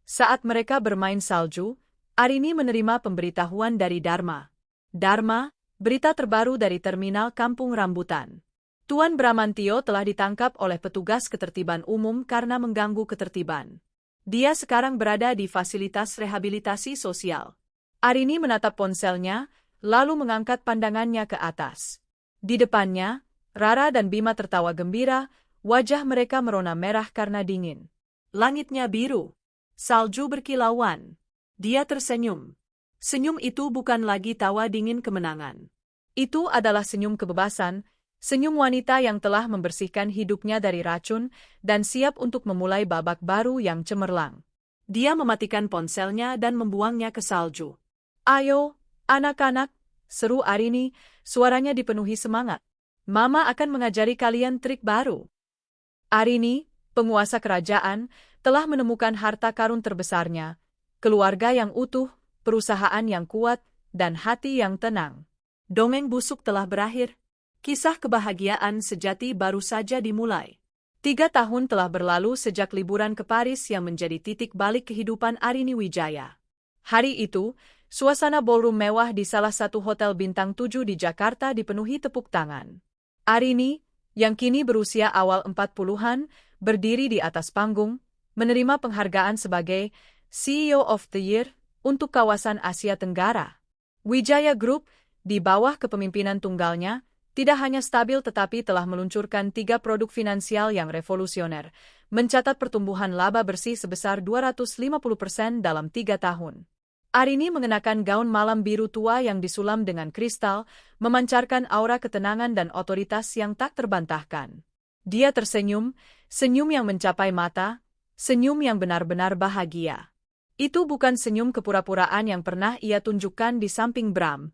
Speaker 1: Saat mereka bermain salju, Arini menerima pemberitahuan dari Dharma. Dharma, berita terbaru dari terminal Kampung Rambutan. Tuan Bramantio telah ditangkap oleh petugas ketertiban umum karena mengganggu ketertiban. Dia sekarang berada di fasilitas rehabilitasi sosial. Arini menatap ponselnya, lalu mengangkat pandangannya ke atas. Di depannya, Rara dan Bima tertawa gembira, wajah mereka merona merah karena dingin. Langitnya biru. Salju berkilauan. Dia tersenyum. Senyum itu bukan lagi tawa dingin kemenangan. Itu adalah senyum kebebasan, senyum wanita yang telah membersihkan hidupnya dari racun dan siap untuk memulai babak baru yang cemerlang. Dia mematikan ponselnya dan membuangnya ke salju. Ayo, anak-anak, seru Arini, suaranya dipenuhi semangat. Mama akan mengajari kalian trik baru. Arini, penguasa kerajaan, telah menemukan harta karun terbesarnya, keluarga yang utuh, perusahaan yang kuat, dan hati yang tenang. Dongeng busuk telah berakhir. Kisah kebahagiaan sejati baru saja dimulai. 3 tahun telah berlalu sejak liburan ke Paris yang menjadi titik balik kehidupan Arini Wijaya. Hari itu, suasana ballroom mewah di salah satu hotel bintang 7 di Jakarta dipenuhi tepuk tangan. Arini, yang kini berusia awal 40-an, berdiri di atas panggung, menerima penghargaan sebagai CEO of the Year untuk kawasan Asia Tenggara. Wijaya Group, di bawah kepemimpinan tunggalnya, tidak hanya stabil tetapi telah meluncurkan 3 produk finansial yang revolusioner, mencatat pertumbuhan laba bersih sebesar 250% dalam 3 tahun. Arini mengenakan gaun malam biru tua yang disulam dengan kristal, memancarkan aura ketenangan dan otoritas yang tak terbantahkan. Dia tersenyum, senyum yang mencapai mata, senyum yang benar-benar bahagia. Itu bukan senyum kepura-puraan yang pernah ia tunjukkan di samping Bram.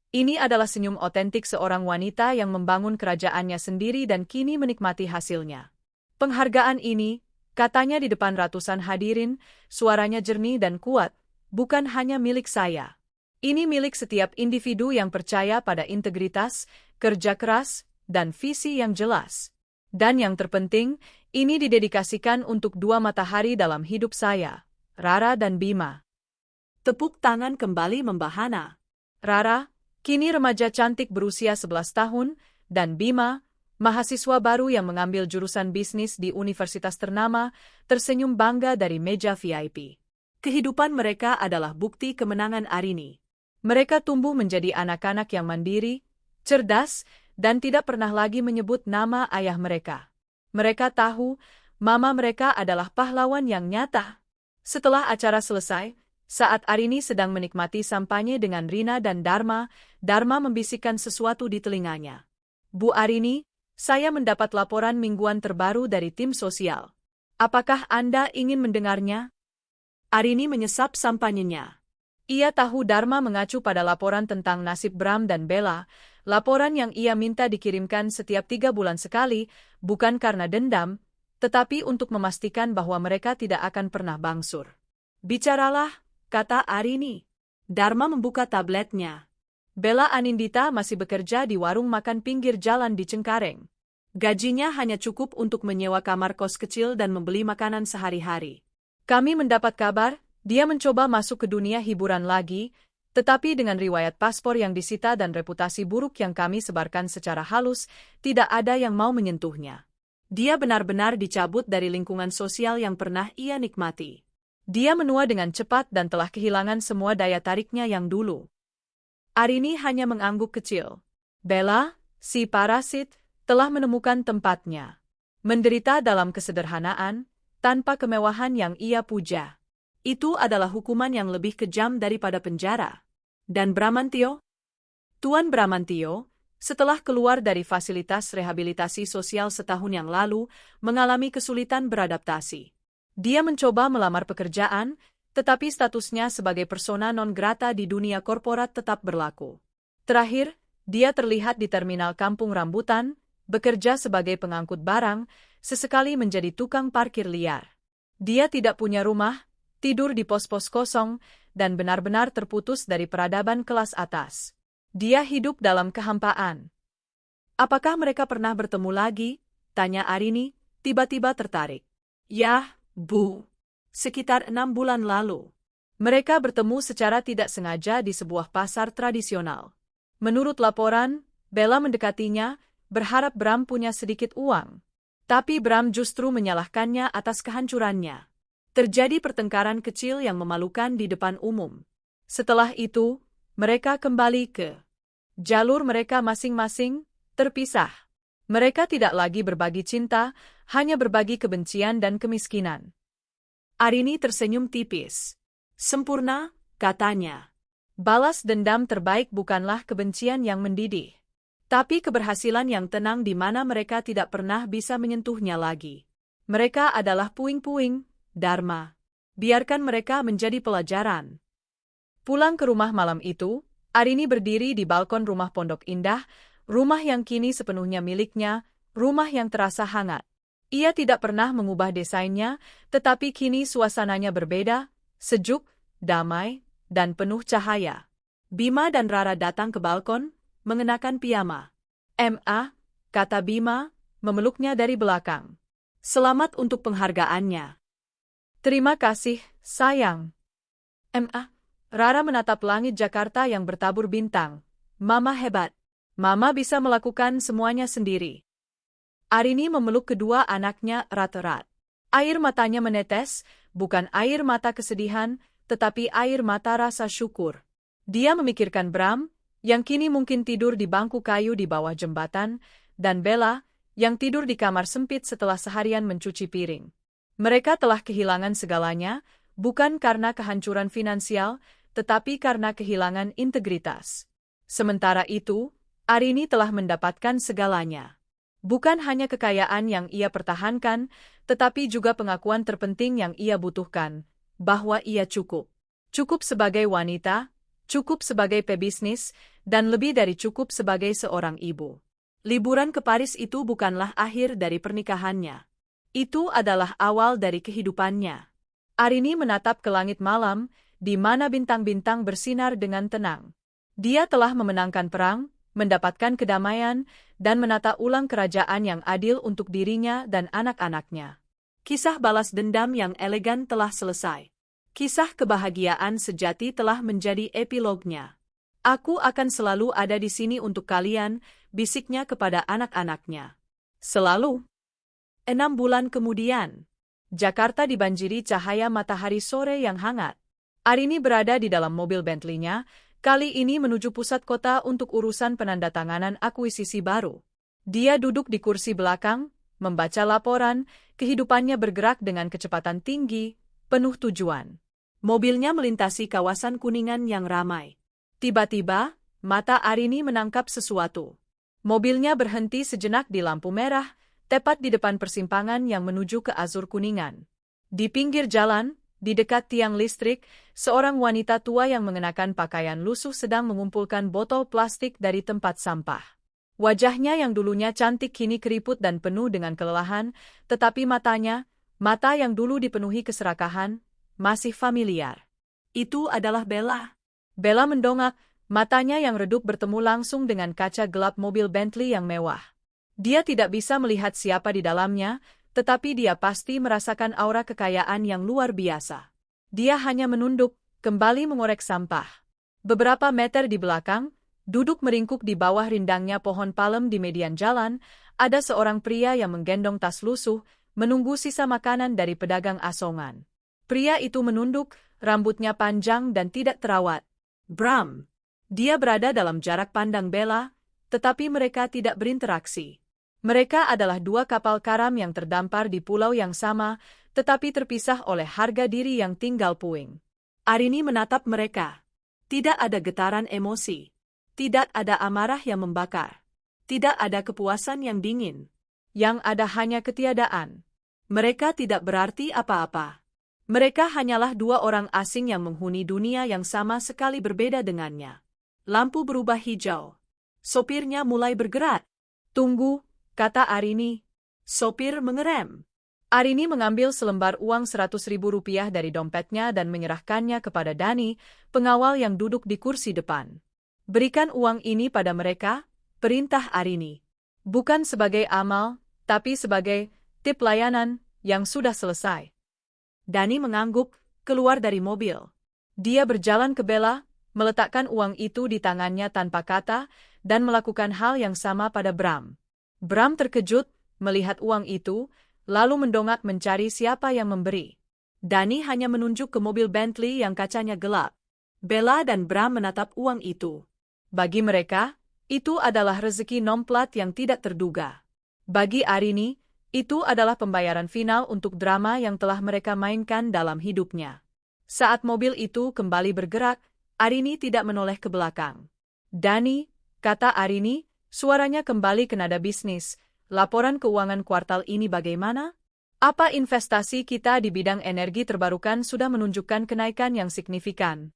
Speaker 1: Ini adalah senyum otentik seorang wanita yang membangun kerajaannya sendiri dan kini menikmati hasilnya. Penghargaan ini, katanya di depan ratusan hadirin, suaranya jernih dan kuat, bukan hanya milik saya. Ini milik setiap individu yang percaya pada integritas, kerja keras, dan visi yang jelas. Dan yang terpenting, ini didedikasikan untuk dua matahari dalam hidup saya, Rara dan Bima.
Speaker 2: Tepuk tangan kembali membahana.
Speaker 1: Rara, kini remaja cantik berusia 11 tahun, dan Bima, mahasiswa baru yang mengambil jurusan bisnis di universitas ternama, tersenyum bangga dari meja VIP.
Speaker 2: Kehidupan mereka adalah bukti kemenangan Arini.
Speaker 1: Mereka tumbuh menjadi anak-anak yang mandiri, cerdas, dan tidak pernah lagi menyebut nama ayah mereka. Mereka tahu, mama mereka adalah pahlawan yang nyata. Setelah acara selesai, saat Arini sedang menikmati sampanye dengan Rina dan Dharma, Dharma membisikkan sesuatu di telinganya. Bu Arini, saya mendapat laporan mingguan terbaru dari tim sosial. Apakah Anda ingin mendengarnya?
Speaker 2: Arini menyesap sampanyenya.
Speaker 1: Ia tahu Dharma mengacu pada laporan tentang nasib Bram dan Bella, laporan yang ia minta dikirimkan setiap 3 bulan sekali, bukan karena dendam, tetapi untuk memastikan bahwa mereka tidak akan pernah bangsur.
Speaker 2: Bicaralah, kata Arini. Dharma membuka tabletnya.
Speaker 1: Bella Anindita masih bekerja di warung makan pinggir jalan di Cengkareng.
Speaker 2: Gajinya hanya cukup untuk menyewa kamar kos kecil dan membeli makanan sehari-hari.
Speaker 1: Kami mendapat kabar, dia mencoba masuk ke dunia hiburan lagi, tetapi dengan riwayat paspor yang disita dan reputasi buruk yang kami sebarkan secara halus, tidak ada yang mau menyentuhnya.
Speaker 2: Dia benar-benar dicabut dari lingkungan sosial yang pernah ia nikmati.
Speaker 1: Dia menua dengan cepat dan telah kehilangan semua daya tariknya yang dulu. Arini hanya mengangguk kecil. Bella, si parasit, telah menemukan tempatnya. Menderita dalam kesederhanaan, tanpa kemewahan yang ia puja.
Speaker 2: Itu adalah hukuman yang lebih kejam daripada penjara. Dan Bramantio?
Speaker 1: Tuan Bramantio, setelah keluar dari fasilitas rehabilitasi sosial setahun yang lalu, mengalami kesulitan beradaptasi. Dia mencoba melamar pekerjaan, tetapi statusnya sebagai persona non grata di dunia korporat tetap berlaku. Terakhir, dia terlihat di terminal Kampung Rambutan, bekerja sebagai pengangkut barang, sesekali menjadi tukang parkir liar. Dia tidak punya rumah, tidur di pos-pos kosong, dan benar-benar terputus dari peradaban kelas atas. Dia hidup dalam kehampaan.
Speaker 2: Apakah mereka pernah bertemu lagi? Tanya Arini, tiba-tiba tertarik. Yah, Bu. Sekitar 6 bulan lalu.
Speaker 1: Mereka bertemu secara tidak sengaja di sebuah pasar tradisional. Menurut laporan, Bella mendekatinya, berharap Bram punya sedikit uang. Tapi Bram justru menyalahkannya atas kehancurannya. Terjadi pertengkaran kecil yang memalukan di depan umum. Setelah itu, mereka kembali ke jalur mereka masing-masing, terpisah. Mereka tidak lagi berbagi cinta, hanya berbagi kebencian dan kemiskinan.
Speaker 2: Arini tersenyum tipis. Sempurna, katanya.
Speaker 1: Balas dendam terbaik bukanlah kebencian yang mendidih, tapi keberhasilan yang tenang di mana mereka tidak pernah bisa menyentuhnya lagi. Mereka adalah puing-puing, Dharma. Biarkan mereka menjadi pelajaran. Pulang ke rumah malam itu, Arini berdiri di balkon rumah Pondok Indah, rumah yang kini sepenuhnya miliknya, rumah yang terasa hangat. Ia tidak pernah mengubah desainnya, tetapi kini suasananya berbeda, sejuk, damai, dan penuh cahaya.
Speaker 2: Bima dan Rara datang ke balkon, mengenakan piyama.
Speaker 1: "Ma," kata Bima, memeluknya dari belakang.
Speaker 2: "Selamat untuk penghargaannya."
Speaker 1: "Terima kasih, sayang." "Ma." Rara menatap langit Jakarta yang bertabur bintang. "Mama hebat. Mama bisa melakukan semuanya sendiri." Arini memeluk kedua anaknya erat-erat. Air matanya menetes, bukan air mata kesedihan, tetapi air mata rasa syukur. Dia memikirkan Bram, yang kini mungkin tidur di bangku kayu di bawah jembatan, dan Bella, yang tidur di kamar sempit setelah seharian mencuci piring. Mereka telah kehilangan segalanya, bukan karena kehancuran finansial, tetapi karena kehilangan integritas. Sementara itu, Arini telah mendapatkan segalanya. Bukan hanya kekayaan yang ia pertahankan, tetapi juga pengakuan terpenting yang ia butuhkan, bahwa ia cukup. Cukup sebagai wanita, cukup sebagai pebisnis, dan lebih dari cukup sebagai seorang ibu. Liburan ke Paris itu bukanlah akhir dari pernikahannya. Itu adalah awal dari kehidupannya. Arini menatap ke langit malam, di mana bintang-bintang bersinar dengan tenang. Dia telah memenangkan perang, mendapatkan kedamaian, dan menata ulang kerajaan yang adil untuk dirinya dan anak-anaknya.
Speaker 2: Kisah balas dendam yang elegan telah selesai. Kisah kebahagiaan sejati telah menjadi epilognya. Aku akan selalu ada di sini untuk kalian, bisiknya kepada anak-anaknya. Selalu. 6 bulan kemudian, Jakarta dibanjiri cahaya matahari sore yang hangat. Arini berada di dalam mobil Bentley-nya, kali ini menuju pusat kota untuk urusan penandatanganan akuisisi baru. Dia duduk di kursi belakang, membaca laporan, kehidupannya bergerak dengan kecepatan tinggi, penuh tujuan. Mobilnya melintasi kawasan Kuningan yang ramai. Tiba-tiba, mata Arini menangkap sesuatu. Mobilnya berhenti sejenak di lampu merah, tepat di depan persimpangan yang menuju ke Azur Kuningan. Di pinggir jalan, di dekat tiang listrik, seorang wanita tua yang mengenakan pakaian lusuh sedang mengumpulkan botol plastik dari tempat sampah. Wajahnya yang dulunya cantik kini keriput dan penuh dengan kelelahan, tetapi mata yang dulu dipenuhi keserakahan, masih familiar. Itu adalah Bella. Bella mendongak, matanya yang redup bertemu langsung dengan kaca gelap mobil Bentley yang mewah. Dia tidak bisa melihat siapa di dalamnya, tetapi dia pasti merasakan aura kekayaan yang luar biasa. Dia hanya menunduk, kembali mengorek sampah. Beberapa meter di belakang, duduk meringkuk di bawah rindangnya pohon palem di median jalan, ada seorang pria yang menggendong tas lusuh, menunggu sisa makanan dari pedagang asongan. Pria itu menunduk, rambutnya panjang dan tidak terawat. Bram. Dia berada dalam jarak pandang Bella, tetapi mereka tidak berinteraksi. Mereka adalah 2 kapal karam yang terdampar di pulau yang sama, tetapi terpisah oleh harga diri yang tinggal puing. Arini menatap mereka. Tidak ada getaran emosi. Tidak ada amarah yang membakar. Tidak ada kepuasan yang dingin. Yang ada hanya ketiadaan. Mereka tidak berarti apa-apa. Mereka hanyalah 2 orang asing yang menghuni dunia yang sama sekali berbeda dengannya. Lampu berubah hijau. Sopirnya mulai bergerak. Tunggu, kata Arini. Sopir mengerem. Arini mengambil selembar uang Rp100.000 dari dompetnya dan menyerahkannya kepada Dani, pengawal yang duduk di kursi depan. Berikan uang ini pada mereka, perintah Arini. Bukan sebagai amal, tapi sebagai tip layanan yang sudah selesai. Dani mengangguk, keluar dari mobil. Dia berjalan ke Bella, meletakkan uang itu di tangannya tanpa kata, dan melakukan hal yang sama pada Bram. Bram terkejut melihat uang itu, lalu mendongak mencari siapa yang memberi. Dani hanya menunjuk ke mobil Bentley yang kacanya gelap. Bella dan Bram menatap uang itu. Bagi mereka, itu adalah rezeki nomplat yang tidak terduga. Bagi Arini, itu adalah pembayaran final untuk drama yang telah mereka mainkan dalam hidupnya. Saat mobil itu kembali bergerak, Arini tidak menoleh ke belakang. Dani, kata Arini, suaranya kembali ke nada bisnis. Laporan keuangan kuartal ini bagaimana? Apa investasi kita di bidang energi terbarukan sudah menunjukkan kenaikan yang signifikan?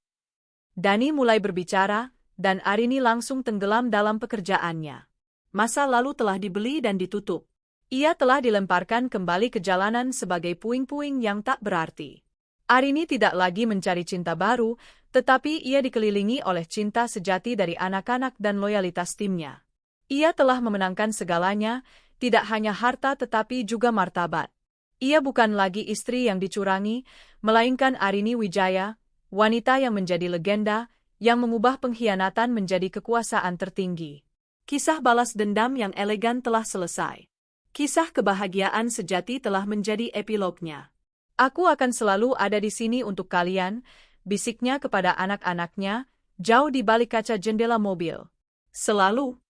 Speaker 2: Dani mulai berbicara, dan Arini langsung tenggelam dalam pekerjaannya. Masa lalu telah dibeli dan ditutup. Ia telah dilemparkan kembali ke jalanan sebagai puing-puing yang tak berarti. Arini tidak lagi mencari cinta baru, tetapi ia dikelilingi oleh cinta sejati dari anak-anak dan loyalitas timnya. Ia telah memenangkan segalanya, tidak hanya harta tetapi juga martabat. Ia bukan lagi istri yang dicurangi, melainkan Arini Wijaya, wanita yang menjadi legenda, yang mengubah pengkhianatan menjadi kekuasaan tertinggi. Kisah balas dendam yang elegan telah selesai. Kisah kebahagiaan sejati telah menjadi epilognya. Aku akan selalu ada di sini untuk kalian, bisiknya kepada anak-anaknya, jauh di balik kaca jendela mobil. Selalu.